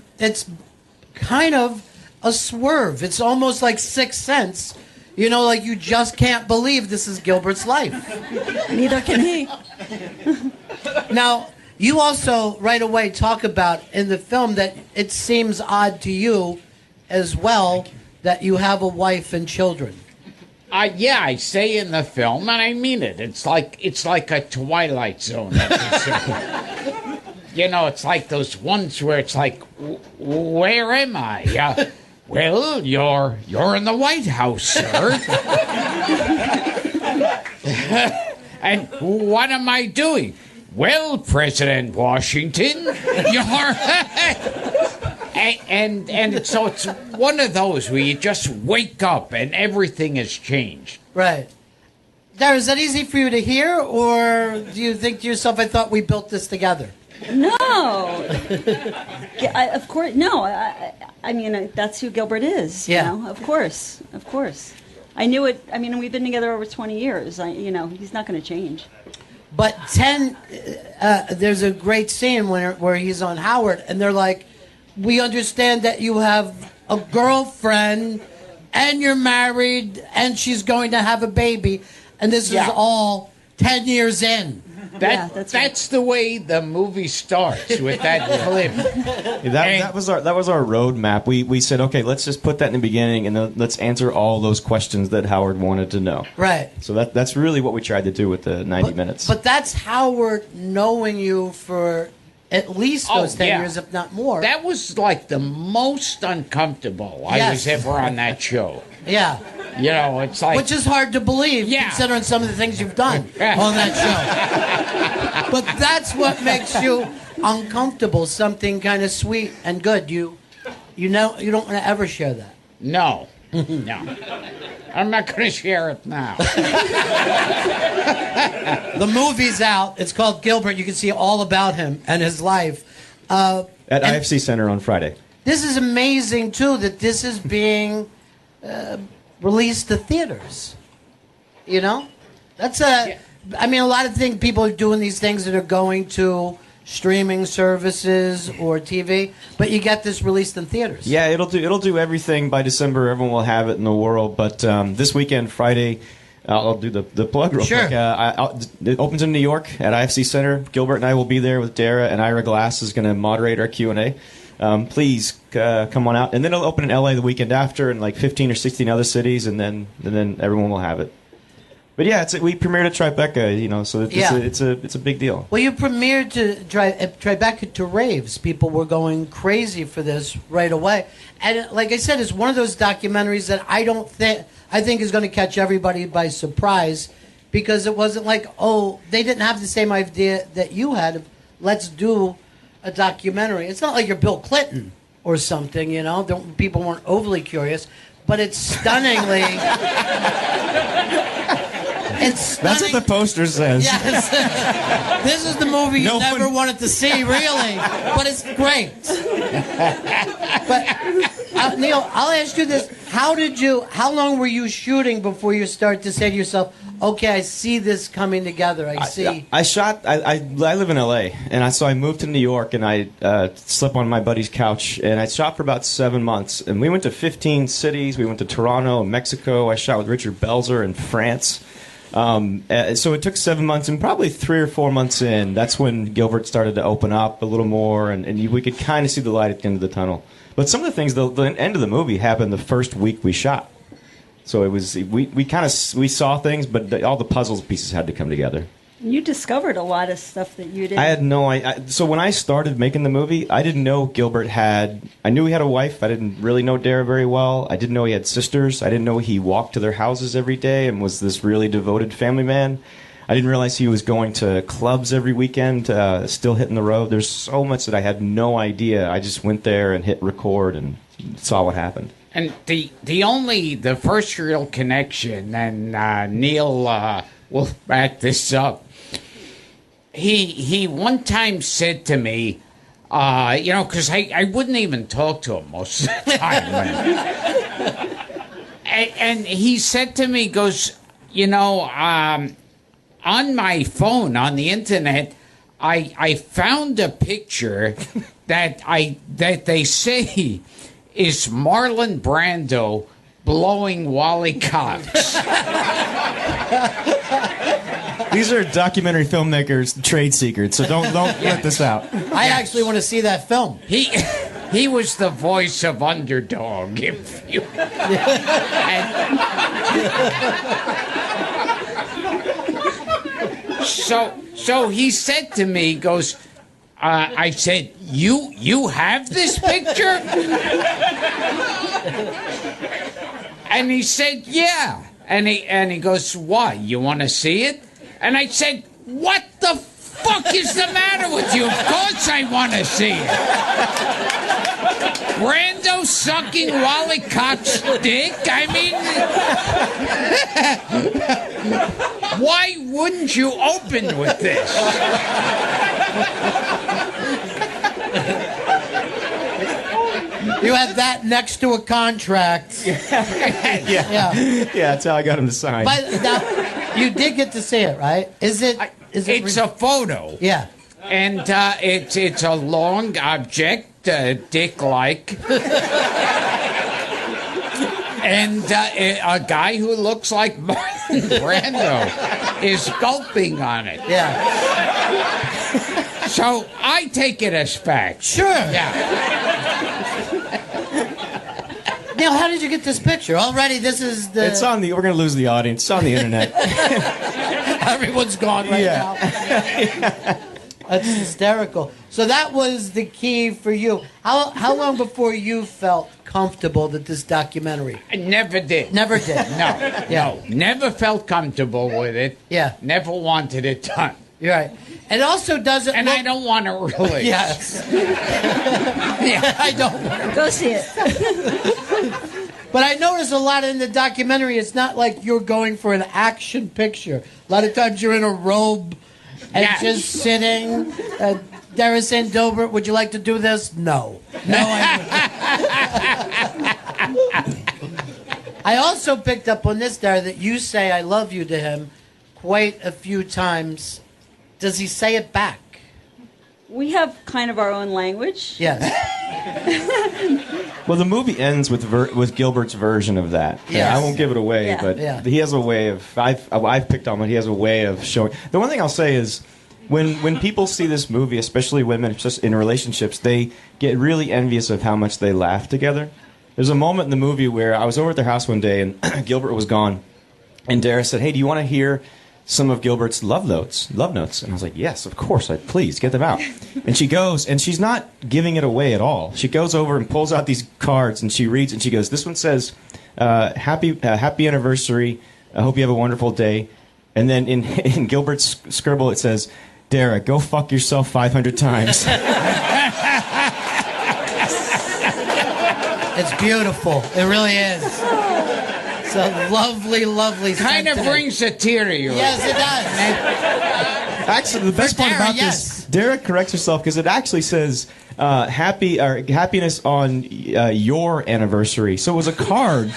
kind of a swerve. It's almost like Sixth Sense. Like you just can't believe this is Gilbert's life. Neither can he. Now, you also right away talk about in the film that it seems odd to you as well that you have a wife and children. Yeah, I say in the film, and I mean it. It's like a Twilight Zone episode. It's like those ones where it's like, where am I? Well, you're in the White House, sir. And what am I doing? Well, President Washington, you're... And so it's one of those where you just wake up and everything has changed. Right. Dara, is that easy for you to hear, or do you think to yourself, I thought we built this together? No. Of course, no. I mean, that's who Gilbert is. Yeah. Of course. I knew it. I mean, we've been together over 20 years. He's not going to change. But there's a great scene where he's on Howard, and they're like, we understand that you have a girlfriend and you're married and she's going to have a baby. And this is all 10 years in. That's the way the movie starts, with that clip. That was our roadmap. We said, okay, let's just put that in the beginning and then let's answer all those questions that Howard wanted to know. Right. So that's really what we tried to do with the 90 minutes. But that's Howard knowing you for at least those 10 years, if not more. That was like the most uncomfortable I was ever on that show. Yeah. It's like... Which is hard to believe, considering some of the things you've done on that show. But that's what makes you uncomfortable, something kind of sweet and good. You don't want to ever share that. No. No. I'm not going to share it now. The movie's out. It's called Gilbert. You can see all about him and his life. At IFC Center on Friday. This is amazing, too, that this is being released to theaters. That's I mean, a lot of people are doing these things that are going to streaming services or TV, but you get this released in theaters. Yeah, it'll do everything by December. Everyone will have it in the world. But this weekend, Friday, I'll do the plug real quick. It opens in New York at IFC Center. Gilbert and I will be there with Dara, and Ira Glass is going to moderate our Q&A. Please come on out. And then it'll open in LA the weekend after, and like 15 or 16 other cities, and then everyone will have it. But yeah, we premiered at Tribeca, so it's a big deal. Well, you premiered to Tribeca to raves. People were going crazy for this right away, and like I said, it's one of those documentaries that I think is going to catch everybody by surprise, because it wasn't like, they didn't have the same idea that you had. Let's do a documentary. It's not like you're Bill Clinton or something, People weren't overly curious, but it's stunningly. It's That's what the poster says. Yes. This is the movie you never wanted to see, really. But it's great. But, Neil, I'll ask you this. How long were you shooting before you start to say to yourself, okay, I see this coming together. I see. I live in LA, and so I moved to New York, and I slept on my buddy's couch, and I shot for about 7 months. And we went to 15 cities. We went to Toronto and Mexico. I shot with Richard Belzer in France. So it took 7 months, and probably 3 or 4 months in, that's when Gilbert started to open up a little more, and we could kind of see the light at the end of the tunnel. But some of the things, the end of the movie happened the first week we shot. So it was we saw things, but all the puzzle pieces had to come together. You discovered a lot of stuff that you didn't. I had no idea. So when I started making the movie, I didn't know Gilbert had. I knew he had a wife. I didn't really know Dara very well. I didn't know he had sisters. I didn't know he walked to their houses every day and was this really devoted family man. I didn't realize he was going to clubs every weekend, still hitting the road. There's so much that I had no idea. I just went there and hit record and saw what happened. And the first real connection, and Neil will back this up. He one time said to me, because I wouldn't even talk to him most of the time. and he said to me, goes, on my phone, on the internet, I found a picture that they say is Marlon Brando blowing Wally Cox. These are documentary filmmakers' trade secrets, so don't let this out. I actually want to see that film. He was the voice of Underdog. If you so he said to me, he goes, I said, you have this picture? And he said, yeah. And he goes, why? You want to see it? And I said, what the fuck is the matter with you? Of course I want to see it. Brando sucking Wally Cox's dick? I mean, why wouldn't you open with this? You had that next to a contract. Yeah, that's how I got him to sign. But now, you did get to see it, right? Is it? It's a photo. Yeah. And it's a long object, dick-like. And a guy who looks like Marlon Brando is gulping on it. Yeah. So I take it as fact. Sure. Yeah. Neil, how did you get this picture? Already, this is the... It's on the... We're going to lose the audience. It's on the internet. Everyone's gone right now. That's hysterical. So that was the key for you. How long before you felt comfortable that this documentary? I never did. Never did? No. Never felt comfortable with it. Yeah. Never wanted it done. You're right. It also doesn't And I don't want to release. Yes. Yeah, I don't want to. Go see it. But I notice a lot in the documentary, it's not like you're going for an action picture. A lot of times you're in a robe and just sitting. Dara saying, Dilbert, would you like to do this? No. No, I wouldn't. I also picked up on this, Dara, that you say I love you to him quite a few times. Does he say it back? We have kind of our own language. Yes. Well, the movie ends with Gilbert's version of that. Yes. I won't give it away, but he has a way of... I've picked on it. He has a way of showing... The one thing I'll say is, when people see this movie, especially women just in relationships, they get really envious of how much they laugh together. There's a moment in the movie where I was over at their house one day, and Gilbert was gone, and Dara said, hey, do you want to hear some of Gilbert's love notes? And I was like, yes, of course, please get them out. And she goes, and she's not giving it away at all. She goes over and pulls out these cards, and she reads, and she goes, this one says, happy anniversary, I hope you have a wonderful day. And then in Gilbert's scribble it says, Dara, go fuck yourself 500 times. It's beautiful. It really is. It's a lovely, lovely Kind of sentiment. brings a tear to your Yes, it does. Actually, the best part Dara, about yes. this, Derek corrects herself because it actually says happiness on your anniversary. So it was a card,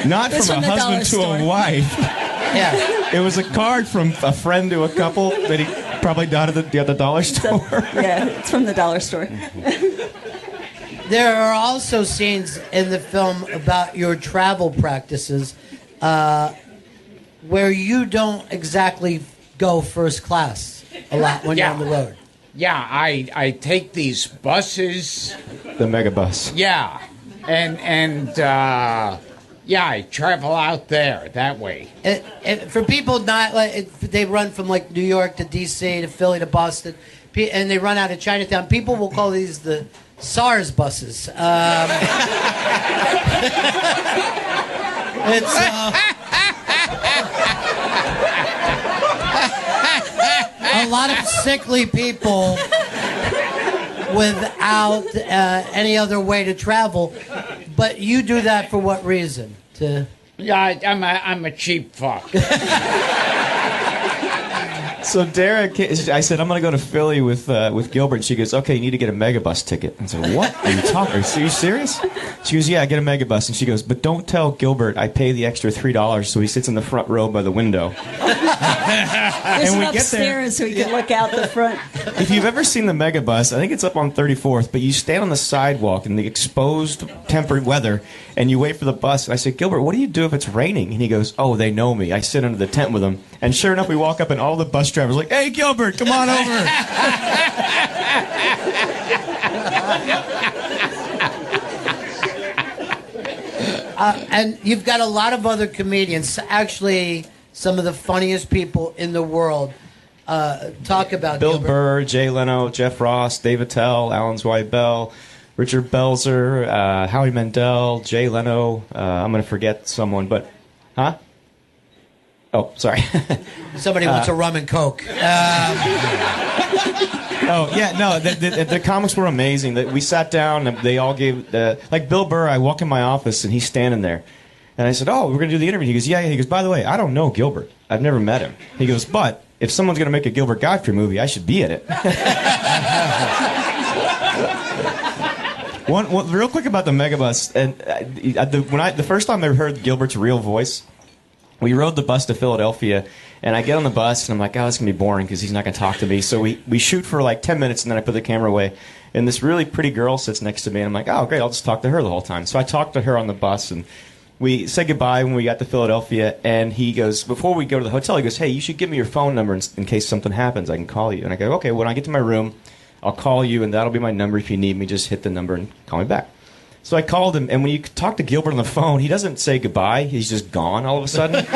not It's from a from the dollar husband to store. a wife. Yeah. It was a card from a friend to a couple that he probably got at the dollar store. Yeah, it's from the dollar store. There are also scenes in the film about your travel practices where you don't exactly go first class a lot when you're on the road. Yeah, I take these buses. The megabus. Yeah, and yeah, I travel out there that way. For people not like they run from like New York to D.C. to Philly to Boston, and they run out of Chinatown. People will call these the SARS buses. It's a lot of sickly people without any other way to travel. But you do that for what reason? Yeah, I'm a cheap fuck. So Derek, I said, I'm going to go to Philly with Gilbert. And she goes, okay, you need to get a megabus ticket. I said, what are you talking? Are you serious? She goes, yeah, get a megabus. And she goes, but don't tell Gilbert I pay the extra $3 so he sits in the front row by the window. There's And an we get there. upstairs so we can look out the front. If you've ever seen the megabus, I think it's up on 34th, but you stand on the sidewalk in the exposed tempered weather and you wait for the bus. And I said, Gilbert, what do you do if it's raining? And he goes, oh, they know me. I sit under the tent with them. And sure enough, we walk up and all the bus drivers are like, hey, Gilbert, come on over. And you've got a lot of other comedians, actually some of the funniest people in the world, talk about Bill Gilbert. Burr, Jay Leno, Jeff Ross, Dave Attell, Alan Zweibel, Richard Belzer, Howie Mandel, Jay Leno. I'm going to forget someone, but... Huh? Oh, sorry. Somebody wants a rum and coke. Oh, yeah, no, the comics were amazing. We sat down, and they all gave... like Bill Burr, I walk in my office, and he's standing there. And I said, oh, we're going to do the interview. He goes, yeah. He goes, by the way, I don't know Gilbert. I've never met him. He goes, but if someone's going to make a Gilbert Gottfried movie, I should be in it. One real quick about the megabus. And the first time I heard Gilbert's real voice, we rode the bus to Philadelphia, and I get on the bus, and I'm like, oh, it's going to be boring because he's not going to talk to me. So we shoot for like 10 minutes, and then I put the camera away. And this really pretty girl sits next to me, and I'm like, oh, great, I'll just talk to her the whole time. So I talked to her on the bus, and we said goodbye when we got to Philadelphia, and he goes, before we go to the hotel, he goes, hey, you should give me your phone number in case something happens. I can call you. And I go, okay, when I get to my room, I'll call you, and that'll be my number. If you need me, just hit the number and call me back. So I called him, and when you talk to Gilbert on the phone, he doesn't say goodbye. He's just gone all of a sudden.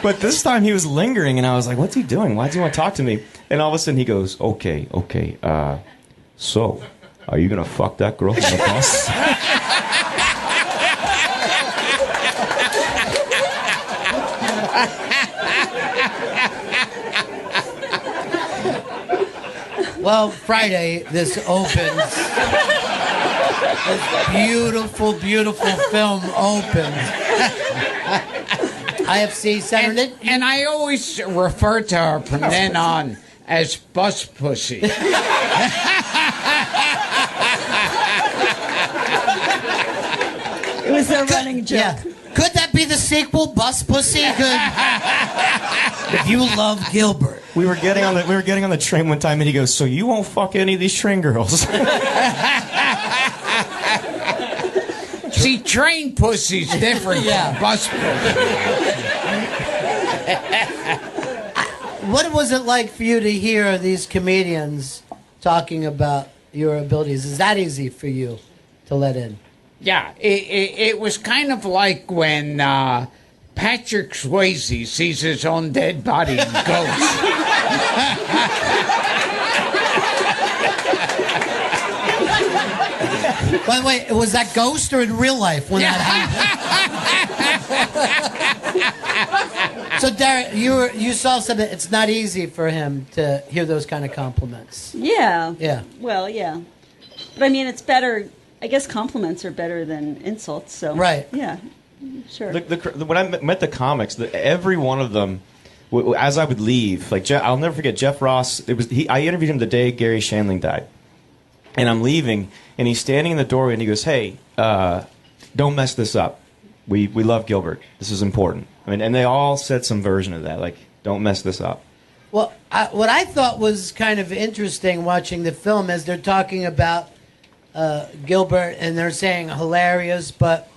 But this time he was lingering, and I was like, what's he doing? Why does he want to talk to me? And all of a sudden he goes, okay, so are you going to fuck that girl on the bus? Well, Friday, this opens. This beautiful, beautiful film opens. IFC Saturday. And I always refer to her from then on as bus pussy. It was a running joke. Yeah. Could that be the sequel, Bus Pussy? If you love Gilbert. We were getting on the train one time, and he goes, so you won't fuck any of these train girls? See, train pussy's different from bus pussy. What was it like for you to hear these comedians talking about your abilities? Is that easy for you to let in? Yeah, it was kind of like when Patrick Swayze sees his own dead body in Ghost. By the way, was that Ghost or in real life when that happened? So, Derek, you saw something. It's not easy for him to hear those kind of compliments. Yeah. Yeah. Well, yeah. But I mean, it's better I guess compliments are better than insults. So Right. yeah, sure. When I met the comics, every one of them, as I would leave, like I'll never forget Jeff Ross. I interviewed him the day Gary Shandling died, and I'm leaving, and he's standing in the doorway, and he goes, "Hey, don't mess this up. We love Gilbert. This is important." I mean, and they all said some version of that, like, "Don't mess this up." Well, what I thought was kind of interesting watching the film is they're talking about Gilbert, and they're saying hilarious, but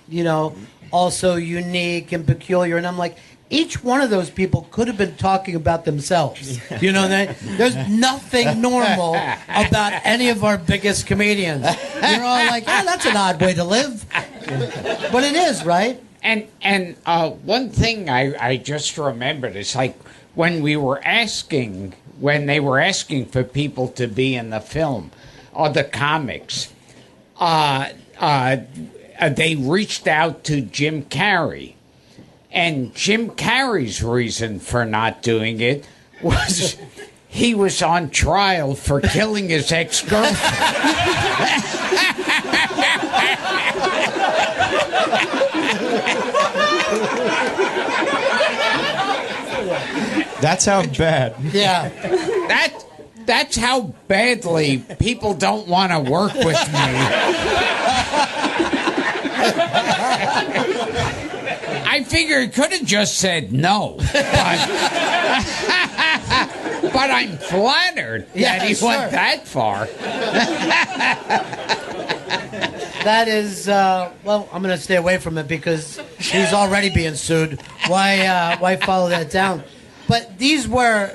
also unique and peculiar. And I'm like, each one of those people could have been talking about themselves. There's nothing normal about any of our biggest comedians. You're all like, yeah, that's an odd way to live, but it is, right? And one thing I just remembered is like when they were asking for people to be in the film or the comics, they reached out to Jim Carrey. And Jim Carrey's reason for not doing it was he was on trial for killing his ex-girlfriend. That's how bad. Yeah. That's how badly people don't want to work with me. I figure he could have just said no, but I'm flattered that he went that far. That is, well, I'm going to stay away from it because he's already being sued. Why follow that down? But these were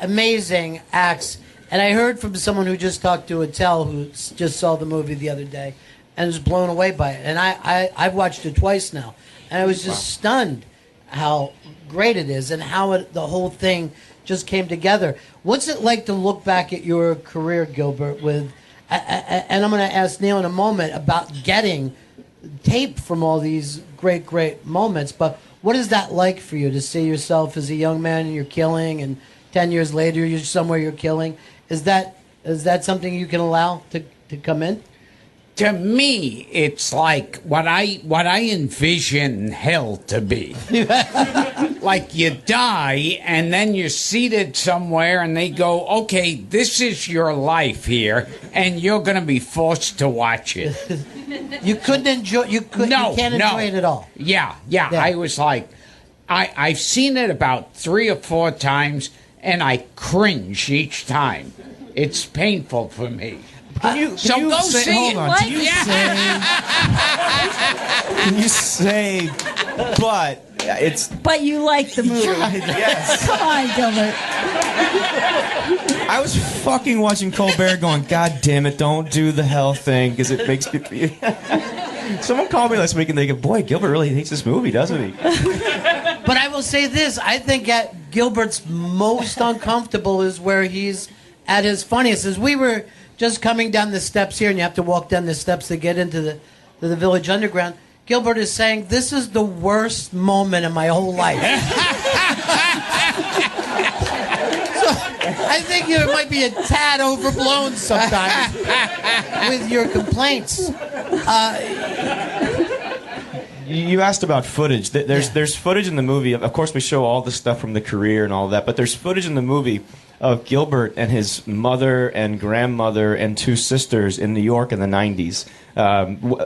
amazing acts. And I heard from someone who just talked to Attell, who just saw the movie the other day, and was blown away by it. And I've watched it twice now. And I was just stunned how great it is and how the whole thing just came together. What's it like to look back at your career, Gilbert, with... And I'm going to ask Neil in a moment about getting tape from all these great, great moments. But what is that like for you to see yourself as a young man and you're killing, and 10 years later you're somewhere you're killing? Is that something you can allow to come in? To me, it's like what I envision hell to be. Like you die, and then you're seated somewhere, and they go, "Okay, this is your life here, and you're going to be forced to watch it." You couldn't enjoy. You can't enjoy it at all. Yeah. I was like, I've seen it about 3 or 4 times, and I cringe each time. It's painful for me. Can you go say, see hold it. on. Can you say, but it's... But you like the movie. Yes. Come on, Gilbert. I was fucking watching Colbert going, God damn it, don't do the hell thing, because it makes me... Someone called me last week and they go, boy, Gilbert really hates this movie, doesn't he? But I will say this. I think at Gilbert's most uncomfortable is where he's at his funniest. As we were just coming down the steps here, and you have to walk down the steps to get into the Village Underground, Gilbert is saying, this is the worst moment in my whole life. So I think it might be a tad overblown sometimes with your complaints. You asked about footage. There's footage in the movie. Of course, we show all the stuff from the career and all that, but there's footage in the movie of Gilbert and his mother and grandmother and 2 sisters in New York in the 90s.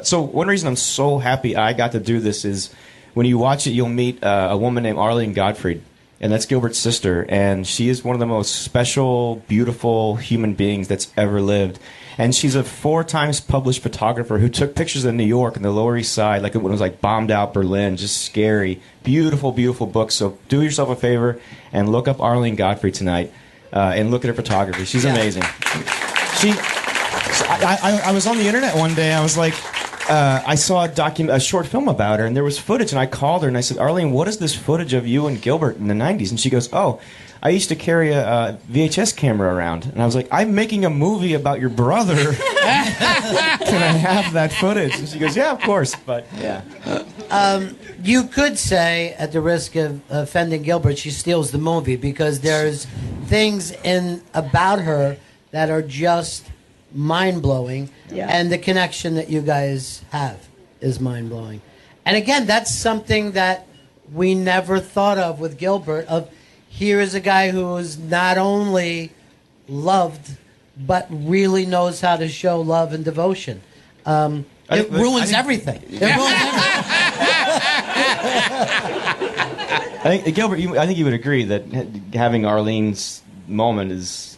So one reason I'm so happy I got to do this is when you watch it, you'll meet a woman named Arlene Gottfried, and that's Gilbert's sister, and she is one of the most special, beautiful human beings that's ever lived. And she's a 4 times published photographer who took pictures in New York and the Lower East Side, like when it was like bombed out Berlin, just scary. Beautiful, beautiful book. So do yourself a favor and look up Arlene Gottfried tonight and look at her photography. She's amazing. I was on the internet one day. I was like, I saw a short film about her, and there was footage. And I called her and I said, Arlene, what is this footage of you and Gilbert in the 90s? And she goes, oh, I used to carry a VHS camera around. And I was like, I'm making a movie about your brother. Can I have that footage? And she goes, yeah, of course. But, yeah. You could say, at the risk of offending Gilbert, she steals the movie because there's things about her that are just mind-blowing. Yeah. And the connection that you guys have is mind-blowing. And again, that's something that we never thought of with Gilbert, of here is a guy who is not only loved, but really knows how to show love and devotion. It ruins everything. It ruins everything. I think Gilbert, I think you would agree that having Arlene's moment is.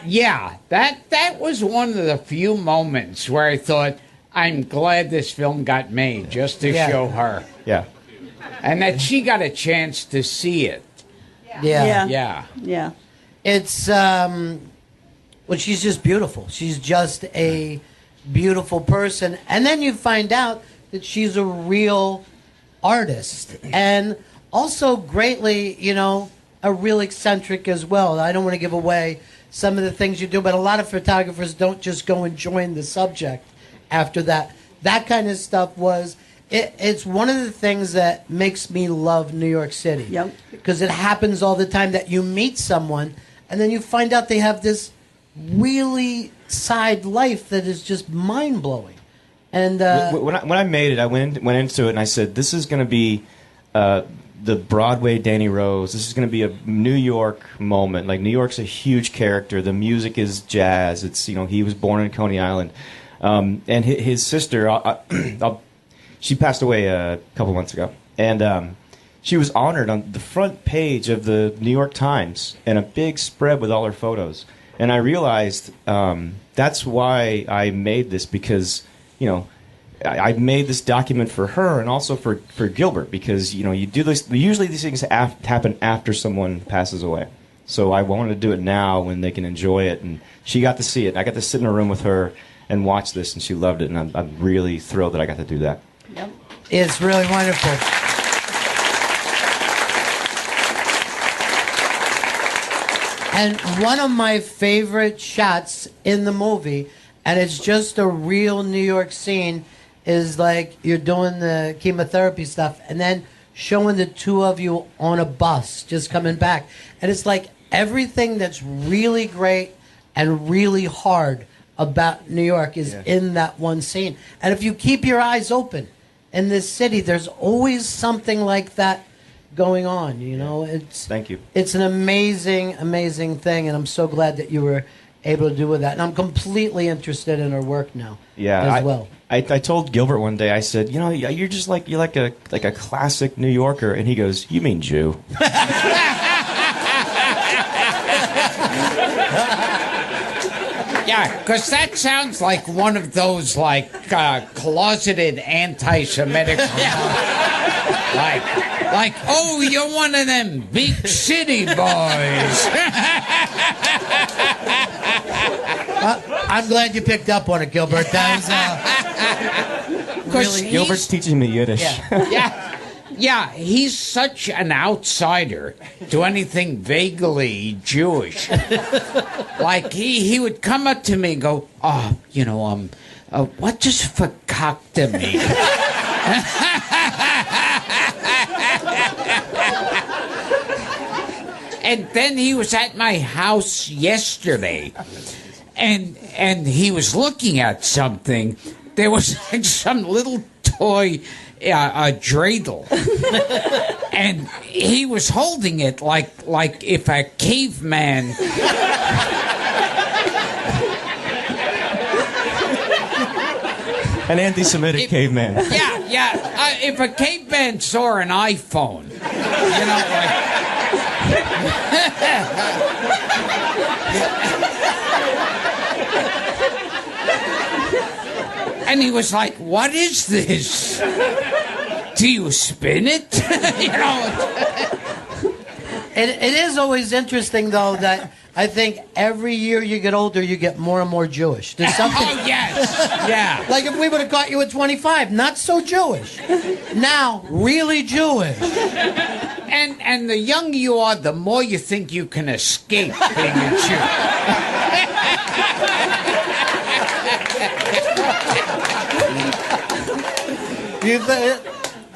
Yeah, that was one of the few moments where I thought, I'm glad this film got made just to show her. Yeah. And that she got a chance to see it. Yeah. Yeah. It's, well, she's just beautiful. She's just a beautiful person. And then you find out that she's a real artist. And also greatly, a real eccentric as well. I don't want to give away some of the things you do, but a lot of photographers don't just go and join the subject after that. That kind of stuff was, it's one of the things that makes me love New York City. Yep. Because it happens all the time that you meet someone and then you find out they have this really side life that is just mind-blowing. And when I made it, I went into it and I said, this is going to be the Broadway Danny Rose. This is going to be a New York moment. Like, New York's a huge character. The music is jazz. It's, he was born in Coney Island. And his sister, she passed away a couple months ago. And she was honored on the front page of the New York Times and a big spread with all her photos. And I realized that's why I made this, because, I made this document for her and also for Gilbert, because, you do this. Usually these things happen after someone passes away. So I wanted to do it now when they can enjoy it. And she got to see it. I got to sit in a room with her and watch this, and she loved it. And I'm really thrilled that I got to do that. Yep. it's really wonderful. And one of my favorite shots in the movie, and it's just a real New York scene, is like you're doing the chemotherapy stuff and then showing the two of you on a bus just coming back. And it's like everything that's really great and really hard about New York is in that one scene. And if you keep your eyes open in this city, there's always something like that going on, you know. Thank you. It's an amazing, amazing thing, and I'm so glad that you were able to do with that. And I'm completely interested in her work now. Yeah, as well. I told Gilbert one day, I said, you know, you're just like a classic New Yorker, and he goes, you mean Jew? Yeah, because that sounds like one of those, closeted anti-Semitic like, oh, you're one of them big city boys. I'm glad you picked up on it, Gilbert. That was really... Gilbert's teaching me Yiddish. Yeah, he's such an outsider to anything vaguely Jewish. Like, he would come up to me and go, what does verkackte mean? And then he was at my house yesterday, and he was looking at something. There was like some little toy, a dreidel, and he was holding it like if a caveman. An anti-Semitic caveman. Yeah. If a caveman saw an iPhone, you know, like. And he was like, what is this? Do you spin it? You know. It is always interesting, though, that I think every year you get older, you get more and more Jewish. There's something. Oh, yes. Yeah. Like if we would have caught you at 25, not so Jewish. Now, really Jewish. And the younger you are, the more you think you can escape being a Jew.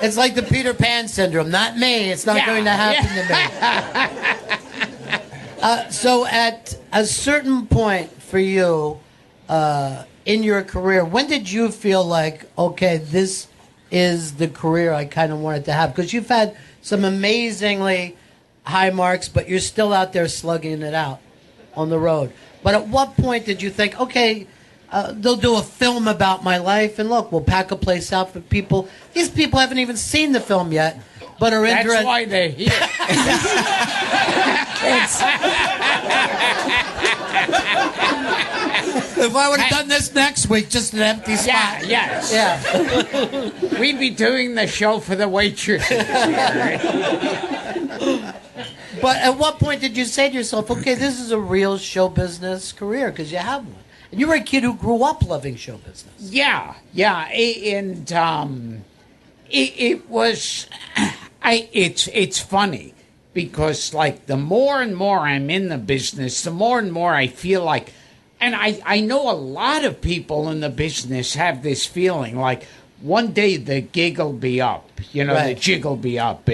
It's like the Peter Pan syndrome. Not me. It's not going to happen to me. So at a certain point for you, in your career, when did you feel like, okay, this is the career I kind of wanted to have? Because you've had some amazingly high marks, but you're still out there slugging it out on the road. But at what point did you think, okay, they'll do a film about my life, and look, we'll pack a place out for people. These people haven't even seen the film yet, but are interested. That's why they're here. If I would have done this next week, just an empty spot. Yes. Yeah. We'd be doing the show for the waitresses. But at what point did you say to yourself, okay, this is a real show business career? Because you have one. And you were a kid who grew up loving show business. Yeah. And it was, it's funny because, like, the more and more I'm in the business, the more and more I feel like, and I know a lot of people in the business have this feeling like one day the gig will be up, Right. the jig will be up.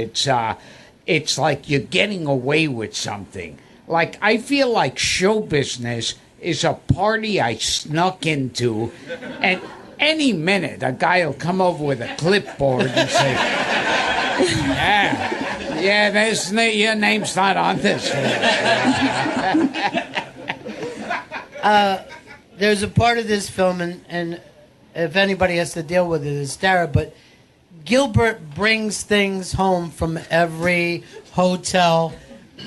It's like you're getting away with something. Like, I feel like show business is a party I snuck into, and any minute a guy will come over with a clipboard and say, your name's not on this one. There's a part of this film, and if anybody has to deal with it, it's Dara, but Gilbert brings things home from every hotel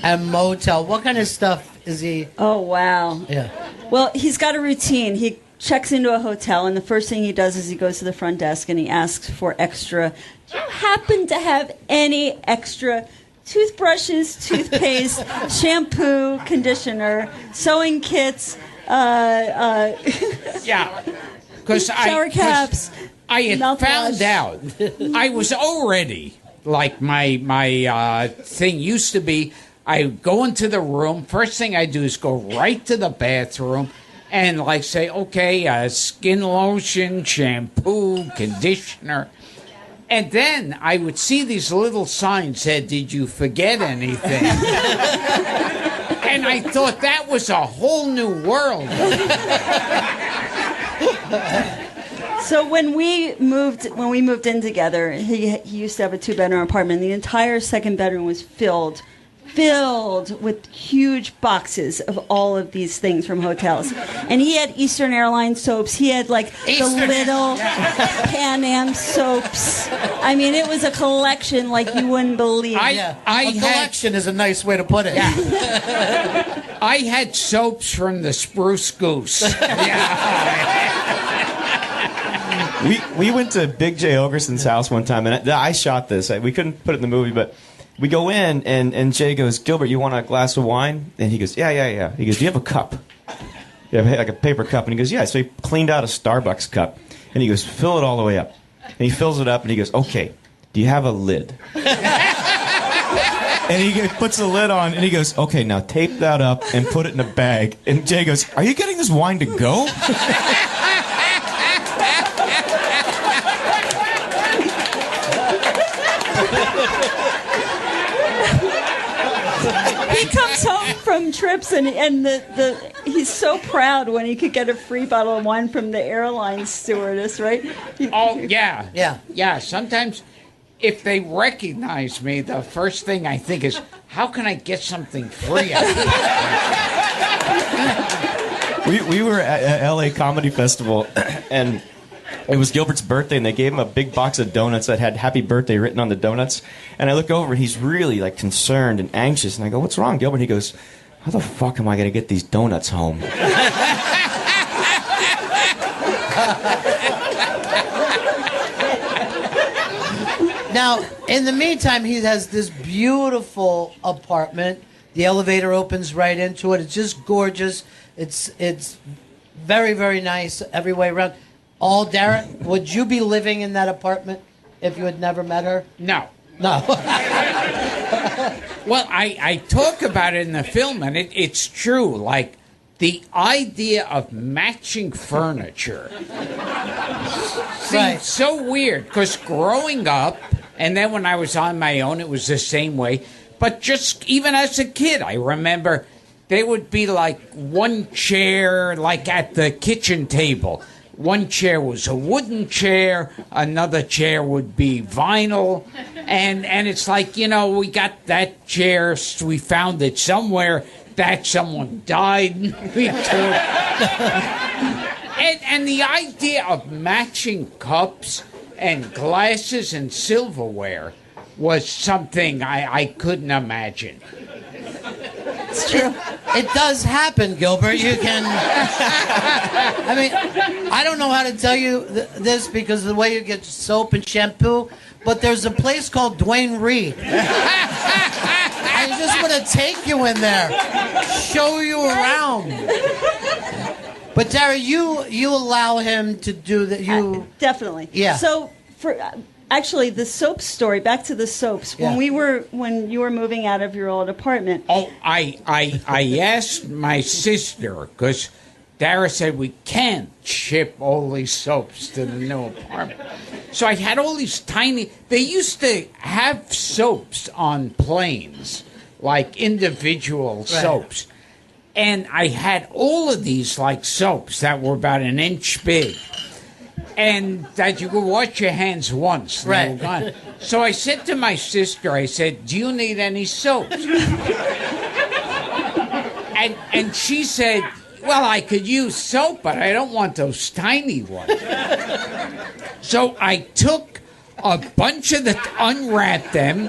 and motel. What kind of stuff is he? Oh, wow. Yeah. Well, he's got a routine. He checks into a hotel, and the first thing he does is he goes to the front desk and he asks for extra. Do you happen to have any extra toothbrushes, toothpaste, shampoo, conditioner, sewing kits, Yeah. shower caps? I had mouthwash. found out. I was already, like, my thing used to be, I go into the room, first thing I do is go right to the bathroom and, like, say, okay, skin lotion, shampoo, conditioner. And then I would see these little signs said, did you forget anything? And I thought that was a whole new world. So when we moved in together, he used to have a 2-bedroom apartment. The entire second bedroom was filled with huge boxes of all of these things from hotels. And he had Eastern Airlines soaps. He had, like, the little Pan Am soaps. I mean, it was a collection like you wouldn't believe. A collection is a nice way to put it. Yeah. I had soaps from the Spruce Goose. We went to Big J. Ogerson's house one time, and I shot this. We couldn't put it in the movie, but we go in, and Jay goes, Gilbert, you want a glass of wine? And he goes, yeah. He goes, do you have a cup? You have, like, a paper cup? And he goes, yeah. So he cleaned out a Starbucks cup, and he goes, fill it all the way up. And he fills it up, and he goes, okay, do you have a lid? And he puts the lid on, and he goes, okay, now tape that up and put it in a bag. And Jay goes, are you getting this wine to go? He comes home from trips and he's so proud when he could get a free bottle of wine from the airline stewardess, right? Oh, yeah. Yeah. Yeah, sometimes if they recognize me, the first thing I think is, how can I get something free out of this? We were at LA Comedy Festival, and it was Gilbert's birthday, and they gave him a big box of donuts that had happy birthday written on the donuts. And I look over, and he's really, like, concerned and anxious. And I go, what's wrong, Gilbert? And he goes, how the fuck am I going to get these donuts home? Now, in the meantime, he has this beautiful apartment. The elevator opens right into it. It's just gorgeous. It's very, very nice every way around. Dara, would you be living in that apartment if you had never met her? No. No. Well, I talk about it in the film, and it's true. Like, the idea of matching furniture seems so weird, because growing up, and then when I was on my own, it was the same way. But just even as a kid, I remember there would be like one chair, like at the kitchen table. One chair was a wooden chair, another chair would be vinyl, and it's like, we got that chair, we found it somewhere, that someone died, we took. And the idea of matching cups and glasses and silverware was something I couldn't imagine. It's true. It does happen, Gilbert. You can. I mean, I don't know how to tell you this because of the way you get soap and shampoo, but there's a place called Dwayne Reed. I just want to take you in there, show you around. But Tara, you allow him to do that. Definitely. Yeah. So actually, the soap story. Back to the soaps. Yeah. When you were moving out of your old apartment. Oh, I asked my sister, because Dara said we can't ship all these soaps to the new apartment. So I had all these tiny. They used to have soaps on planes, like individual soaps. And I had all of these like soaps that were about an inch big. And that you could wash your hands once. And they were gone. So I said to my sister, I said, do you need any soaps? and she said, well, I could use soap, but I don't want those tiny ones. So I took a bunch of unwrapped them,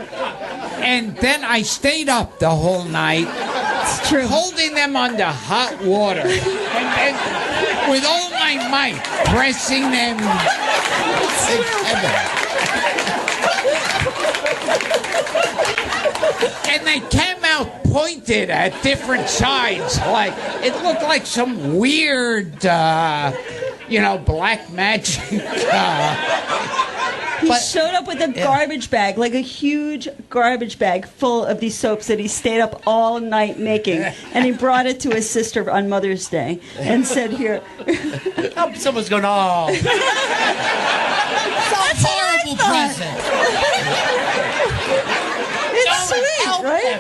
and then I stayed up the whole night. It's true. Holding them under hot water. And with all my might, pressing them together. And they came out pointed at different sides. Like, it looked like some weird, black magic. He showed up with a garbage bag, like a huge garbage bag full of these soaps that he stayed up all night making. And he brought it to his sister on Mother's Day and said, here. Oh, someone's going, oh. It's a horrible present. It's sweet, right?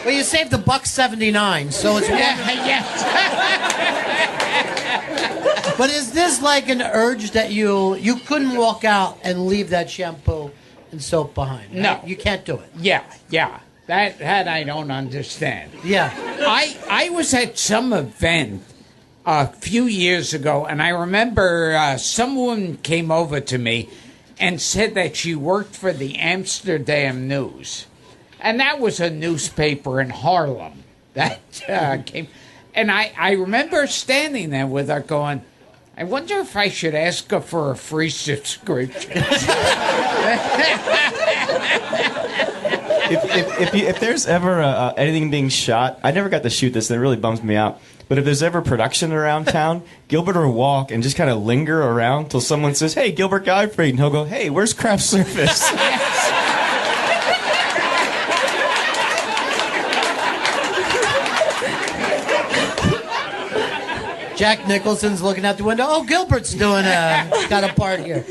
Well, you saved $1.79, so it's Yes. But is this like an urge that you couldn't walk out and leave that shampoo and soap behind? Right? No. You can't do it. Yeah. That I don't understand. Yeah. I was at some event a few years ago, and I remember someone came over to me and said that she worked for the Amsterdam News. And that was a newspaper in Harlem that came. And I remember standing there with her going, I wonder if I should ask her for a free subscription. If there's ever anything being shot, I never got to shoot this, and it really bums me out. But if there's ever production around town, Gilbert will walk and just kind of linger around till someone says, hey, Gilbert Gottfried, and he'll go, hey, where's craft service? Jack Nicholson's looking out the window. Oh, Gilbert's doing got a part here.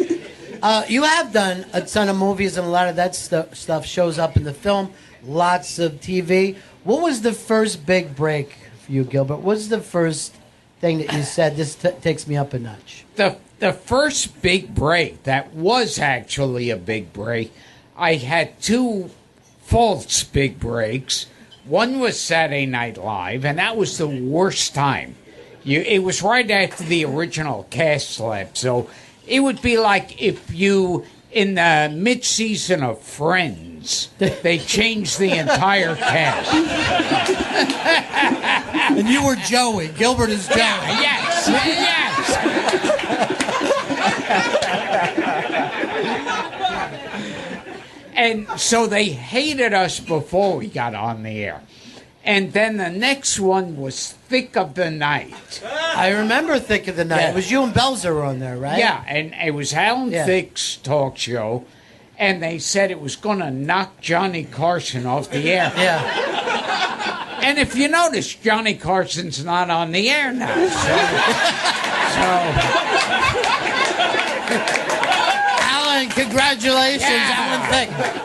You have done a ton of movies, and a lot of that stuff shows up in the film. Lots of TV. What was the first big break for you, Gilbert? What's the first thing that you said, this takes me up a notch? The first big break that was actually a big break, I had two false big breaks. One was Saturday Night Live, and that was the worst time. It was right after the original cast left, so it would be like if you, in the mid-season of Friends, they changed the entire cast. And you were Joey. Gilbert is Joey. Yeah, yes. And so they hated us before we got on the air. And then the next one was Thick of the Night. I remember Thick of the Night. Yeah. It was you and Belzer were on there, right? Yeah, and it was Alan Thicke's talk show, and they said it was going to knock Johnny Carson off the air. Yeah. And if you notice, Johnny Carson's not on the air now. So Alan, Congratulations, Yeah. Alan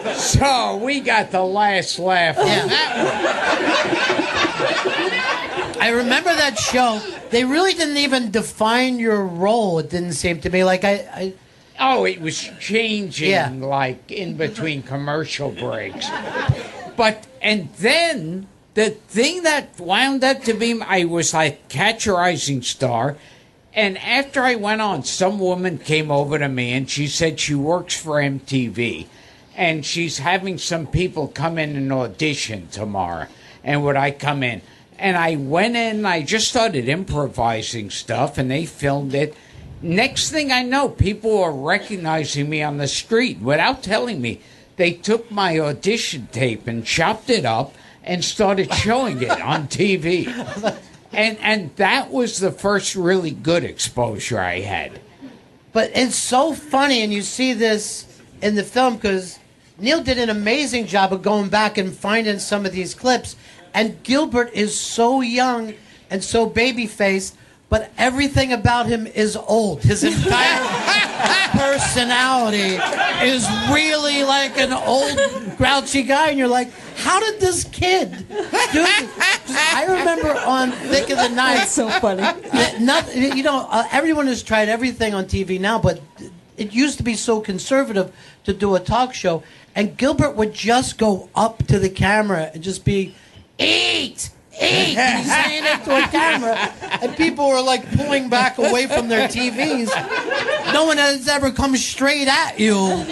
Thicke. So we got the last laugh on that one. I remember that show. They really didn't even define your role. It didn't seem to me like I Oh, it was changing Yeah. like in between commercial breaks. And then the thing that wound up to be, I was like Catch a Rising Star. And after I went on, some woman came over to me and she said she works for MTV. And she's having some people come in and audition tomorrow. And would I come in? And I went in and I just started improvising stuff and they filmed it. Next thing I know, people are recognizing me on the street without telling me. They took my audition tape and chopped it up and started showing it on TV. And that was the first really good exposure I had. But it's so funny, and you see this in the film because Neil did an amazing job of going back and finding some of these clips. And Gilbert is so young and so baby-faced, but everything about him is old. His entire personality is really like an old, grouchy guy, and you're like, how did this kid do this? I remember on Thick of the Night. That's so funny. Everyone has tried everything on TV now, but it used to be so conservative to do a talk show, and Gilbert would just go up to the camera and just be, eat! He's saying it to a camera, and people were like pulling back away from their TVs. No one has ever come straight at you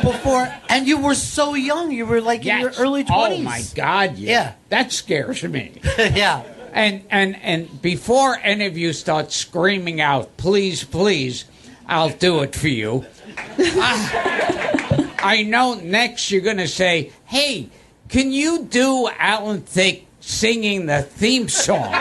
before, and you were so young. You were like in your early 20s. Oh my God! Yeah. That scares me. Yeah. And before any of you start screaming out, please, please, I'll do it for you. I know next you're going to say, hey, can you do Alan Thicke singing the theme song?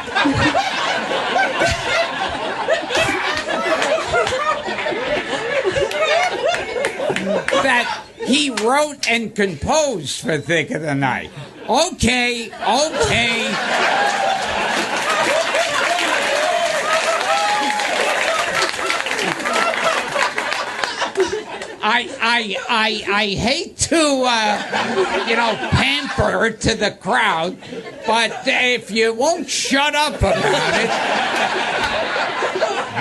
That he wrote and composed for Thick of the Night. Okay. I hate to, pamper her to the crowd, but if you won't shut up about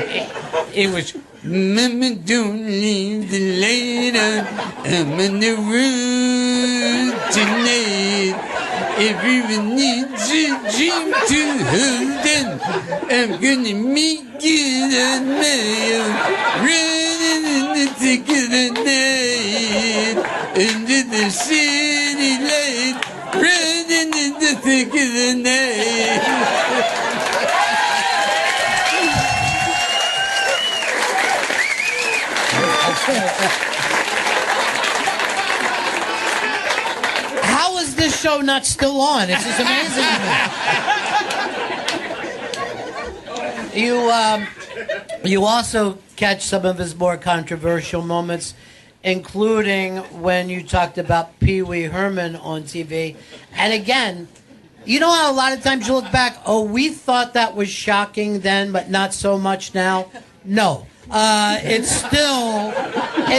it, it was, Mama, don't leave the light on, I'm on the road tonight. Everyone needs a dream to hold on, I'm gonna make it on my own, running in the thick of the night, under the city light, running in the thick of the night. How is this show not still on? It's just amazing to me. You also catch some of his more controversial moments, including when you talked about Pee Wee Herman on TV. And again, you know how a lot of times you look back, we thought that was shocking then, but not so much now? No. It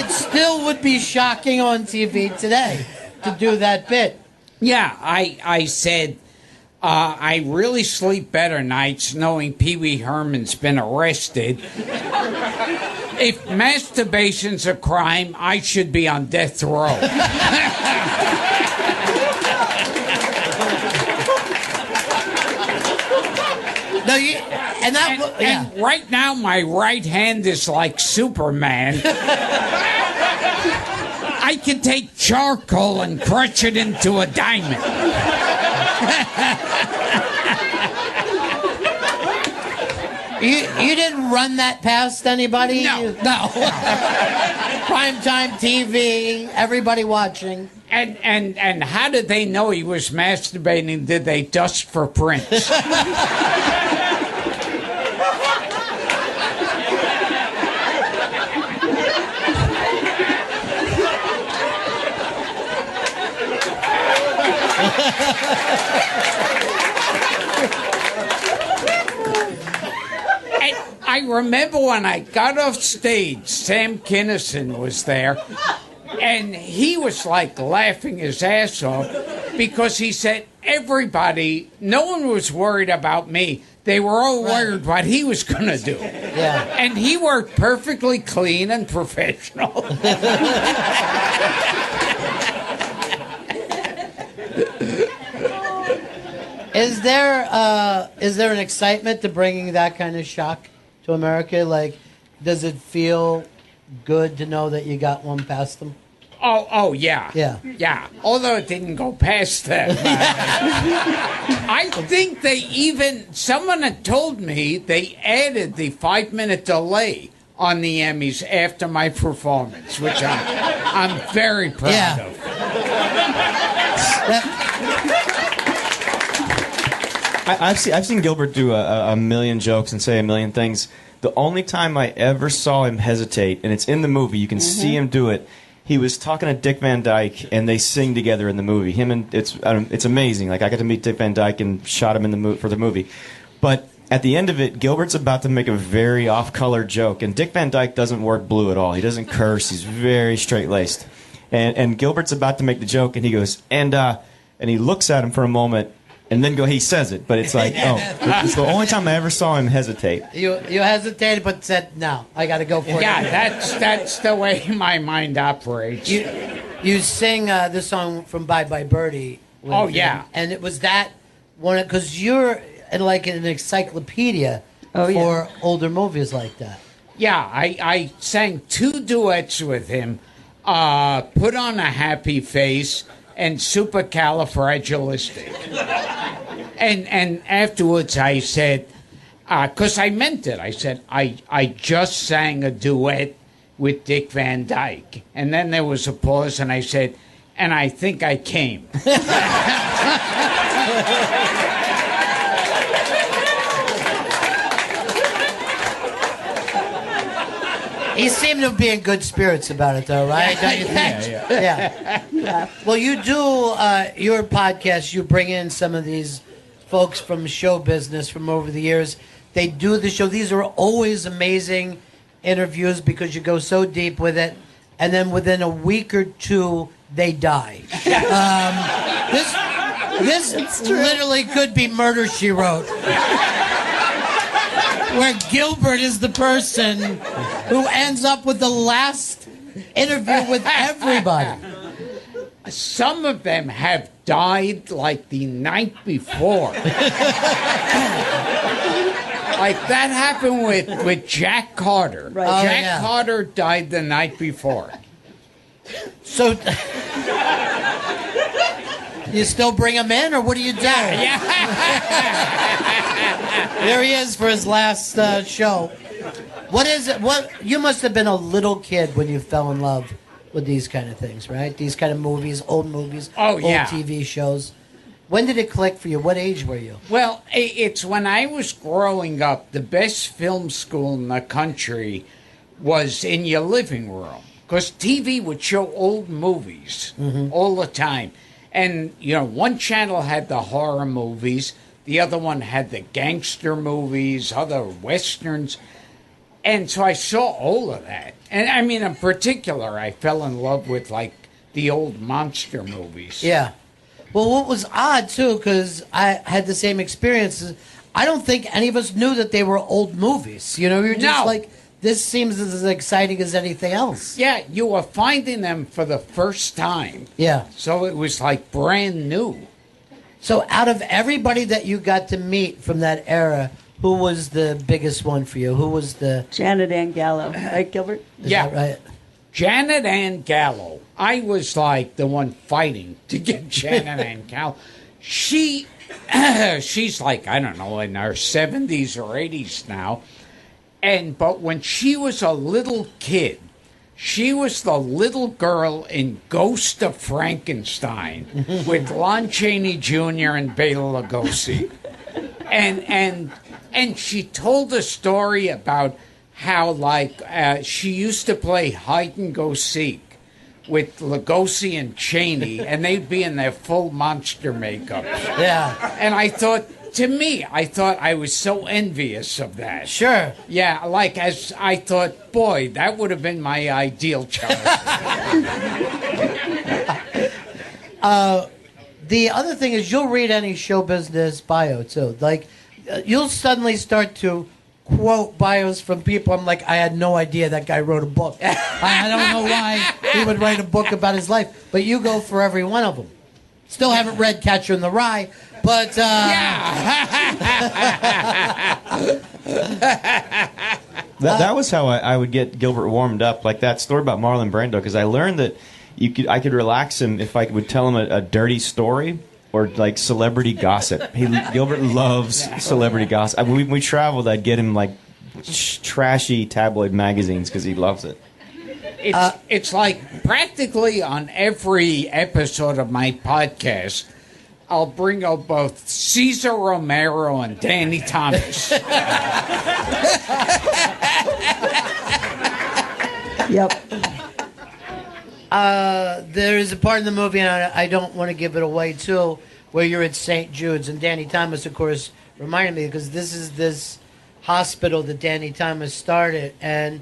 still would be shocking on TV today to do that bit. Yeah, I said I really sleep better nights knowing Pee Wee Herman's been arrested. If masturbation's a crime, I should be on death row. No, and right now my right hand is like Superman. I can take charcoal and crush it into a diamond. You didn't run that past anybody? No. Primetime TV, everybody watching. And how did they know he was masturbating? Did they dust for prints? I remember when I got off stage, Sam Kinison was there, and he was like laughing his ass off because he said everybody, no one was worried about me. They were all worried what he was going to do. Yeah. And he worked perfectly clean and professional. Is there an excitement to bringing that kind of shock to America? Like, does it feel good to know that you got one past them? Oh, yeah. Yeah. Although it didn't go past that. I think someone had told me they added the 5-minute delay on the Emmys after my performance, which I'm very proud of. I've seen Gilbert do a million jokes and say a million things. The only time I ever saw him hesitate, and it's in the movie, you can see him do it. He was talking to Dick Van Dyke, and they sing together in the movie. It's amazing. Like, I got to meet Dick Van Dyke and shot him in for the movie. But at the end of it, Gilbert's about to make a very off-color joke, and Dick Van Dyke doesn't work blue at all. He doesn't curse. He's very straight-laced. And Gilbert's about to make the joke, and he goes, and he looks at him for a moment, and then he says it. But it's like, it's the only time I ever saw him hesitate. You hesitated, but said, "No, I got to go for it." Yeah, that's the way my mind operates. You sing this song from Bye Bye Birdie. Oh, yeah. And it was that one, because you're like an encyclopedia for older movies like that. Yeah, I sang 2 duets with him, Put on a Happy Face and Supercalifragilistic. And afterwards I said, because I meant it, I said, I just sang a duet with Dick Van Dyke. And then there was a pause, and I said, and I think I came. He seemed to be in good spirits about it, though, right? Don't you think? Yeah. Well, you do your podcast. You bring in some of these folks from show business from over the years. They do the show. These are always amazing interviews because you go so deep with it, and then within a week or two, they die. This literally could be Murder, She Wrote. Where Gilbert is the person who ends up with the last interview with everybody. Some of them have died like the night before. Like that happened with Jack Carter. Right. Jack Carter died the night before. So, you still bring him in, or what do you do? There he is for his last show. What is it? You must have been a little kid when you fell in love with these kind of things, right? These kind of movies, old old TV shows. When did it click for you? What age were you? Well, it's when I was growing up. The best film school in the country was in your living room, because TV would show old movies all the time. And, one channel had the horror movies, the other one had the gangster movies, other westerns. And so I saw all of that. And, I mean, in particular, I fell in love with, like, the old monster movies. Yeah. Well, what was odd, too, because I had the same experiences, I don't think any of us knew that they were old movies. We were just like, this seems as exciting as anything else. Yeah, you were finding them for the first time. Yeah. So it was like brand new. So out of everybody that you got to meet from that era, who was the biggest one for you? Who was the... Janet Ann Gallo. Right, Gilbert? Is that right? Janet Ann Gallo. I was like the one fighting to get Janet Ann Gallo. She's like, I don't know, in her 70s or 80s now. But when she was a little kid, she was the little girl in Ghost of Frankenstein with Lon Chaney Jr. and Bela Lugosi. And she told a story about how, she used to play hide and go seek with Lugosi and Chaney, and they'd be in their full monster makeups. Yeah. And I thought, to me, I thought I was so envious of that. Sure. Yeah, like as I thought, boy, that would have been my ideal child. The other thing is you'll read any show business bio too. Like you'll suddenly start to quote bios from people. I'm like, I had no idea that guy wrote a book. I don't know why he would write a book about his life. But you go for every one of them. Still haven't read Catcher in the Rye, but That was how I would get Gilbert warmed up, like that story about Marlon Brando, because I learned that I could relax him if I would tell him a dirty story or like celebrity gossip. Gilbert loves celebrity gossip. When we traveled, I'd get him like trashy tabloid magazines because he loves it. It's like practically on every episode of my podcast, I'll bring up both Cesar Romero and Danny Thomas. Yep. there is a part in the movie, and I don't want to give it away too, where you're at St. Jude's, and Danny Thomas, of course, reminded me because this is this hospital that Danny Thomas started, and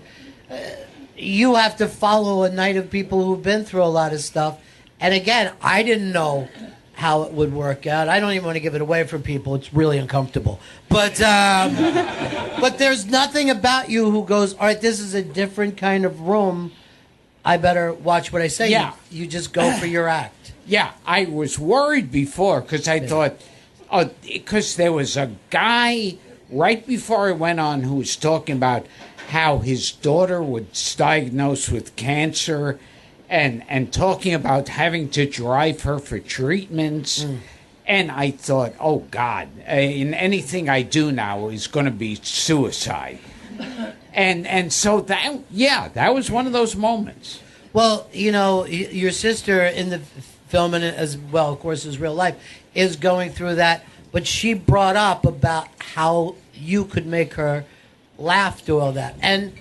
you have to follow a night of people who've been through a lot of stuff. And again, I didn't know how it would work out. I don't even want to give it away for people. It's really uncomfortable. But but there's nothing about you who goes, all right, this is a different kind of room. I better watch what I say. Yeah. You just go for your act. Yeah, I was worried before because I thought, because there was a guy right before I went on who was talking about how his daughter was diagnosed with cancer and talking about having to drive her for treatments. And I thought, oh, God, in anything I do now is going to be suicide. And so that was one of those moments. Well, you know, your sister in the film, and as well, of course, as real life, is going through that. But she brought up about how you could make her laugh through all that. And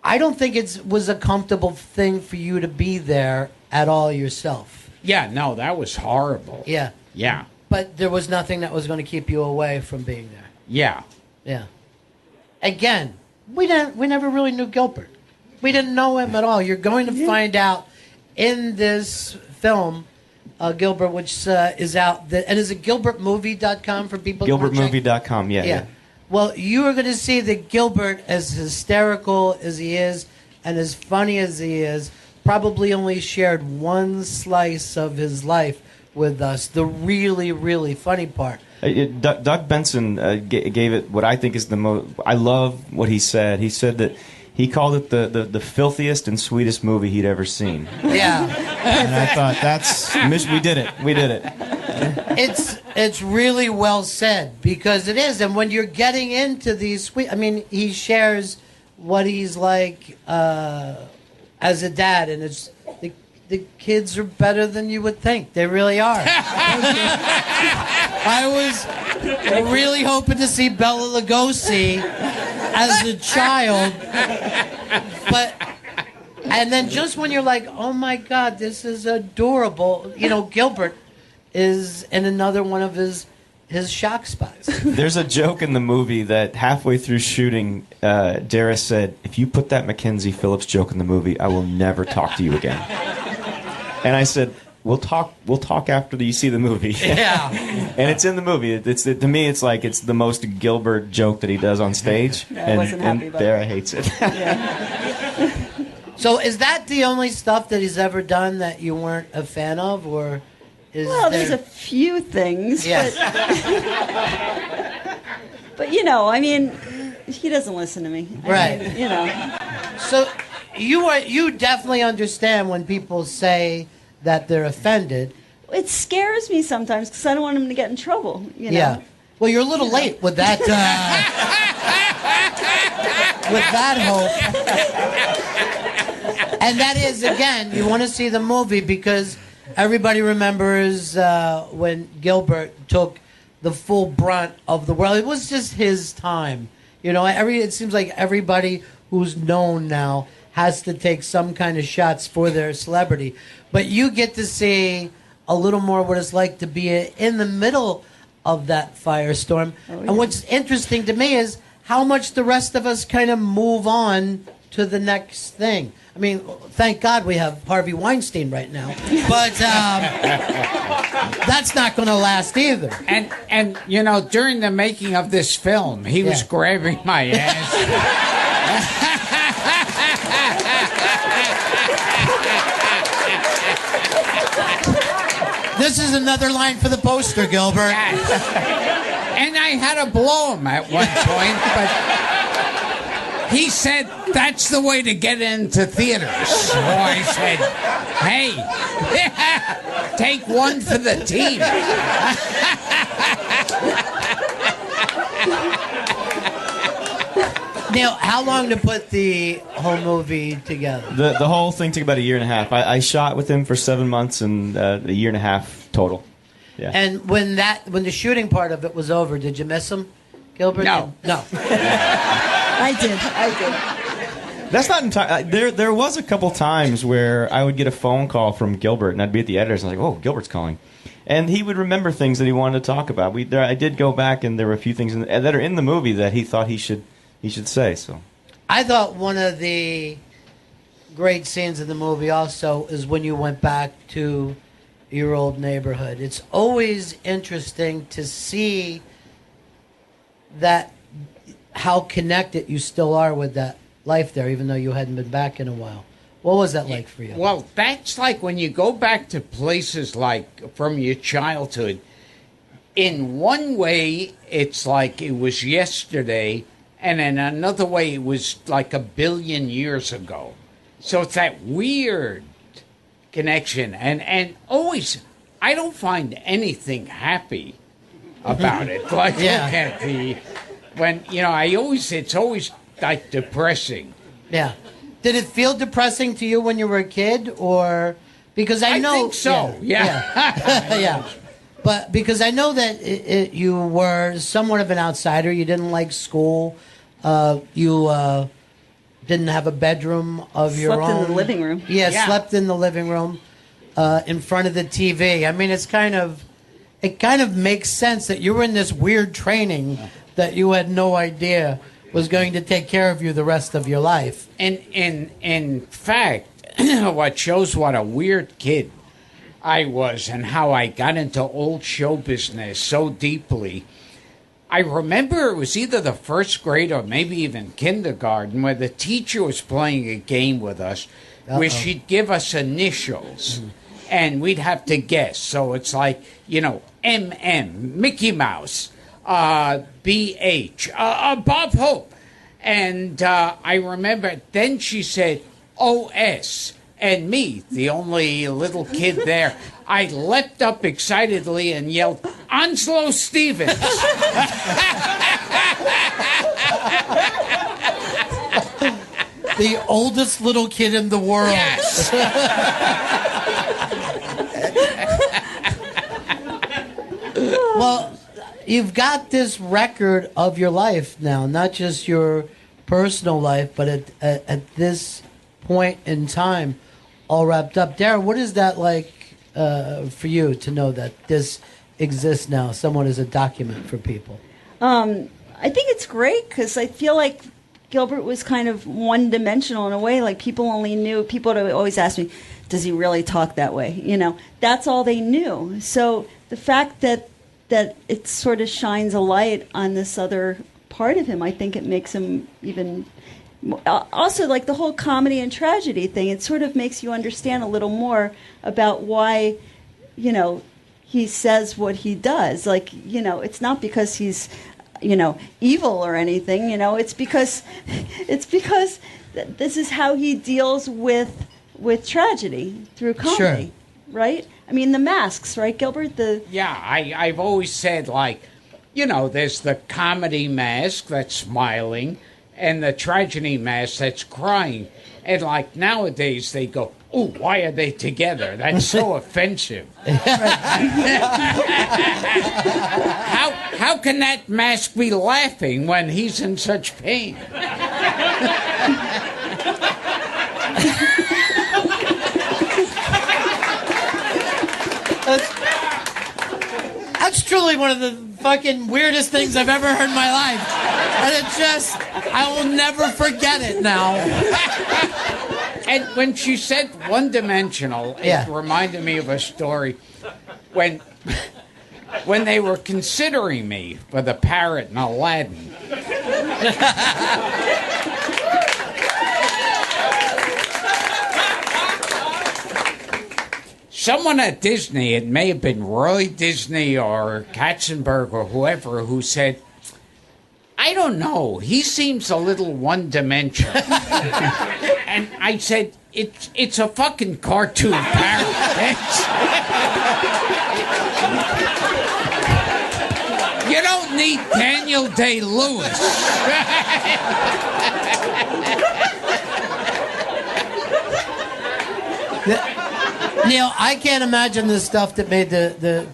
I don't think it was a comfortable thing for you to be there at all yourself. Yeah, no, that was horrible. Yeah. Yeah. But there was nothing that was going to keep you away from being there. Yeah. Yeah. Again, we never really knew Gilbert. We didn't know him at all. You're going to find out in this film, Gilbert, which is out. And is it GilbertMovie.com for people? GilbertMovie.com, yeah. Well, you are going to see that Gilbert, as hysterical as he is and as funny as he is, probably only shared one slice of his life with us, the really, really funny part. Doug Benson gave it what I think is the most. I love what he said. He said that he called it the filthiest and sweetest movie he'd ever seen. Yeah. And I thought, we did it. We did it. It's really well said, because it is. And when you're getting into these sweet, I mean, he shares what he's like as a dad, and it's the kids are better than you would think. They really are. I was really hoping to see Bela Lugosi as a child, and then just when you're like, oh my God, this is adorable, you know, Gilbert is in another one of his shock spots. There's a joke in the movie that halfway through shooting, Dara said, if you put that Mackenzie Phillips joke in the movie, I will never talk to you again. And I said, we'll talk after you see the movie. Yeah. And it's in the movie. To me, it's like it's the most Gilbert joke that he does on stage. I wasn't happy about Dara hates it. Yeah. So is that the only stuff that he's ever done that you weren't a fan of, or is There's a few things. Yes. But you know, I mean, he doesn't listen to me. Right. I mean, you know. So you definitely understand when people say that they're offended. It scares me sometimes because I don't want him to get in trouble. You know? Yeah. Well, you're a little late with that. With that hope. And that is, again, you want to see the movie because everybody remembers when Gilbert took the full brunt of the world. It was just his time. You know, it seems like everybody who's known now has to take some kind of shots for their celebrity. But you get to see a little more what it's like to be in the middle of that firestorm. And what's interesting to me is how much the rest of us kind of move on to the next thing. I mean, thank God we have Harvey Weinstein right now, but that's not going to last either. And you know, during the making of this film, he was grabbing my ass. This is another line for the poster, Gilbert. And I had to blow him at one point, but he said that's the way to get into theaters. So I said, hey, take one for the team. Neil, how long to put the whole movie together? The whole thing took about a year and a half. I shot with him for 7 months and a year and a half total. Yeah. And when the shooting part of it was over, did you miss him, Gilbert? No. I did. That's not entirely. There was a couple times where I would get a phone call from Gilbert, and I'd be at the editors, and I was like, "Oh, Gilbert's calling," and he would remember things that he wanted to talk about. I did go back, and there were a few things that are in the movie that he thought he should say. So, I thought one of the great scenes in the movie also is when you went back to your old neighborhood. It's always interesting to see that how connected you still are with that life there, even though you hadn't been back in a while. What was that like for you? Well, that's like when you go back to places like from your childhood. In one way, it's like it was yesterday, and in another way, it was like 1 billion years ago. So it's that weird connection, and always, I don't find anything happy about it. Like look at when it's always like depressing. Yeah. Did it feel depressing to you when you were a kid, or because I know think so? Yeah. Yeah. But because I know that you were somewhat of an outsider, you didn't like school, you didn't have a bedroom of your own. Slept in the living room. Yeah, slept in the living room in front of the TV. I mean, it kind of makes sense that you were in this weird training that you had no idea was going to take care of you the rest of your life. And in fact, what shows what a weird kid I was and how I got into old show business so deeply. I remember it was either the first grade or maybe even kindergarten where the teacher was playing a game with us where she'd give us initials and we'd have to guess. So it's like, MM, Mickey Mouse, BH, Bob Hope. And I remember then she said OS. And me, the only little kid there, I leapt up excitedly and yelled, Onslow Stevens. The oldest little kid in the world. Yes. Well, you've got this record of your life now, not just your personal life, but at this point in time, all wrapped up. Darren, what is that like for you to know that this exists now, somewhat as a document for people? I think it's great because I feel like Gilbert was kind of one-dimensional in a way. Like people would always ask me, does he really talk that way? That's all they knew. So the fact that it sort of shines a light on this other part of him, I think it makes him even... Also, like the whole comedy and tragedy thing, it sort of makes you understand a little more about why, he says what he does. Like, it's not because he's, evil or anything. It's because this is how he deals with tragedy through comedy, sure. Right? I mean, the masks, right, Gilbert? I've always said, like, there's the comedy mask that's smiling, and the tragedy mask that's crying. And like nowadays they go, oh, why are they together? That's so offensive. How can that mask be laughing when he's in such pain? That's truly one of the fucking weirdest things I've ever heard in my life. And it just, I will never forget it now. And when she said one-dimensional, it reminded me of a story when they were considering me for the parrot in Aladdin. Someone at Disney, it may have been Roy Disney or Katzenberg or whoever, who said, I don't know, he seems a little one-dimensional. And I said, it's a fucking cartoon parrot. You don't need Daniel Day-Lewis. Neil, I can't imagine the stuff that made the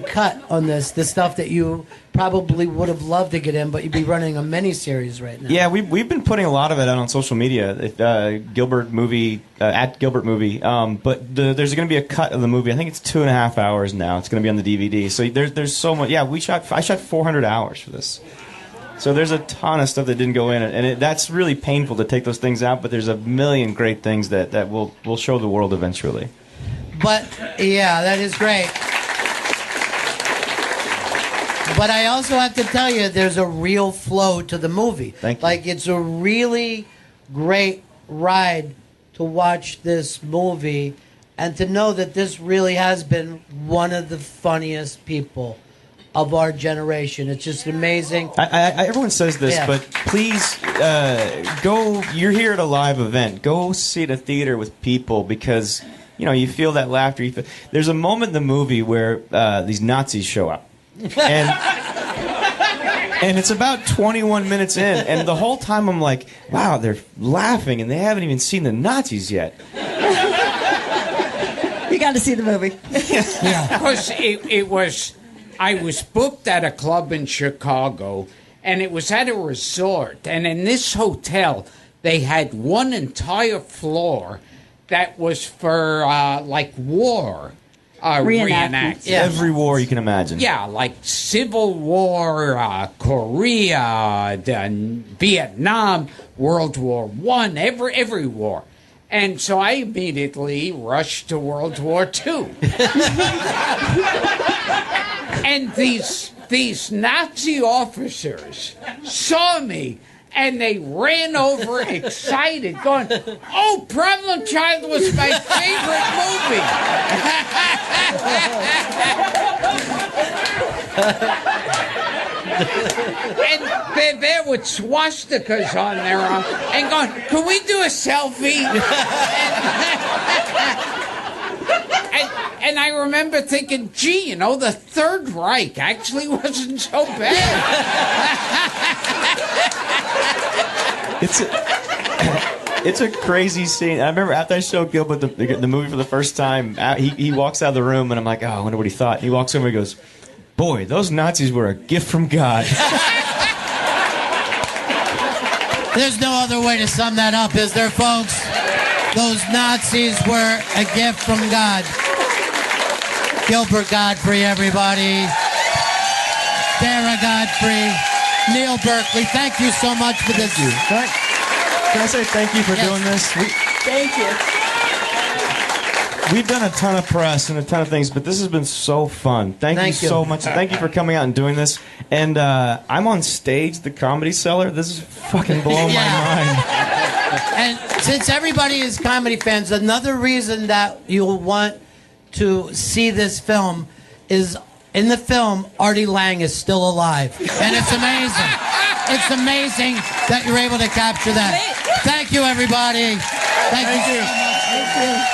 cut on this, the stuff that you probably would have loved to get in, but you'd be running a mini-series right now. Yeah, we've been putting a lot of it out on social media, Gilbert movie, at Gilbert movie. But there's going to be a cut of the movie. I think it's 2.5 hours now. It's going to be on the DVD. So there's so much. Yeah, I shot 400 hours for this. So there's a ton of stuff that didn't go in, and that's really painful to take those things out. But there's a million great things that will show the world eventually. But yeah, that is great. But I also have to tell you, there's a real flow to the movie. Thank you. Like, it's a really great ride to watch this movie and to know that this really has been one of the funniest people of our generation. It's just amazing. Everyone says this, Yeah. but please go. You're here at a live event. Go see it at a theater with people because you feel that laughter. There's a moment in the movie where these Nazis show up. And it's about 21 minutes in, and the whole time I'm like, wow, they're laughing, and they haven't even seen the Nazis yet. You got to see the movie. Because I was booked at a club in Chicago, and it was at a resort, and in this hotel, they had one entire floor that was for, war reenactments. Yeah. Every war you can imagine. Yeah, like Civil War, Korea, Vietnam, World War I, every war. And so I immediately rushed to World War II. And these Nazi officers saw me, and they ran over excited, going, "Oh, Problem Child was my favorite movie." And they're there with swastikas on their arm and going, "Can we do a selfie?" And I remember thinking, gee, the Third Reich actually wasn't so bad. It's a crazy scene. I remember after I showed Gilbert the movie for the first time, he walks out of the room, and I'm like, oh, I wonder what he thought. And he walks over and goes, boy, those Nazis were a gift from God. There's no other way to sum that up, is there, folks? Those Nazis were a gift from God. Gilbert Gottfried, everybody. Dara Godfrey. Neil Berkeley, thank you so much for this. Can I say thank you for doing this? Thank you. We've done a ton of press and a ton of things, but this has been so fun. Thank you so much. Thank you for coming out and doing this. And I'm on stage, the Comedy Cellar. This is fucking blowing my mind. And since everybody is comedy fans, another reason that you'll want to see this film is in the film, Artie Lang is still alive. And it's amazing. It's amazing that you're able to capture that. Thank you, everybody. Thank you so much.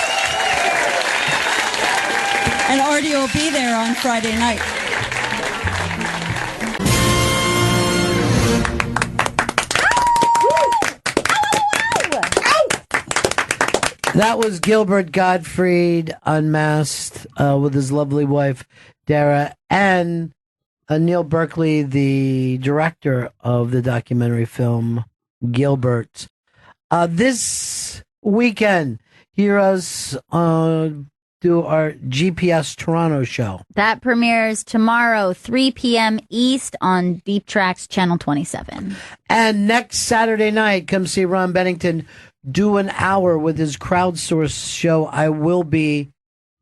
And Artie will be there on Friday night. That was Gilbert Gottfried unmasked with his lovely wife, Dara, and Neil Berkeley, the director of the documentary film Gilbert. This weekend, hear us do our GPS Toronto show? That premieres tomorrow, 3 p.m. East on Deep Tracks Channel 27. And next Saturday night, come see Ron Bennington do an hour with his crowdsourced show. I will be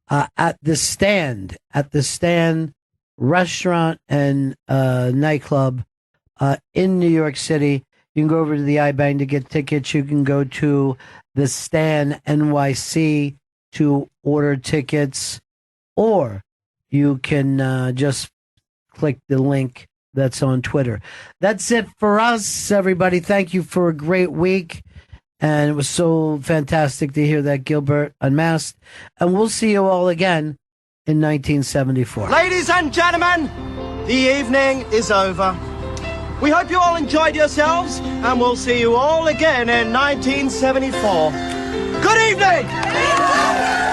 at the Stand restaurant and nightclub in New York City. You can go over to the iBank to get tickets. You can go to the Stand NYC to order tickets, or you can just click the link that's on Twitter. That's it for us, everybody. Thank you for a great week. And it was so fantastic to hear that Gilbert Unmasked. And we'll see you all again in 1974. Ladies and gentlemen, the evening is over. We hope you all enjoyed yourselves, and we'll see you all again in 1974. Good evening!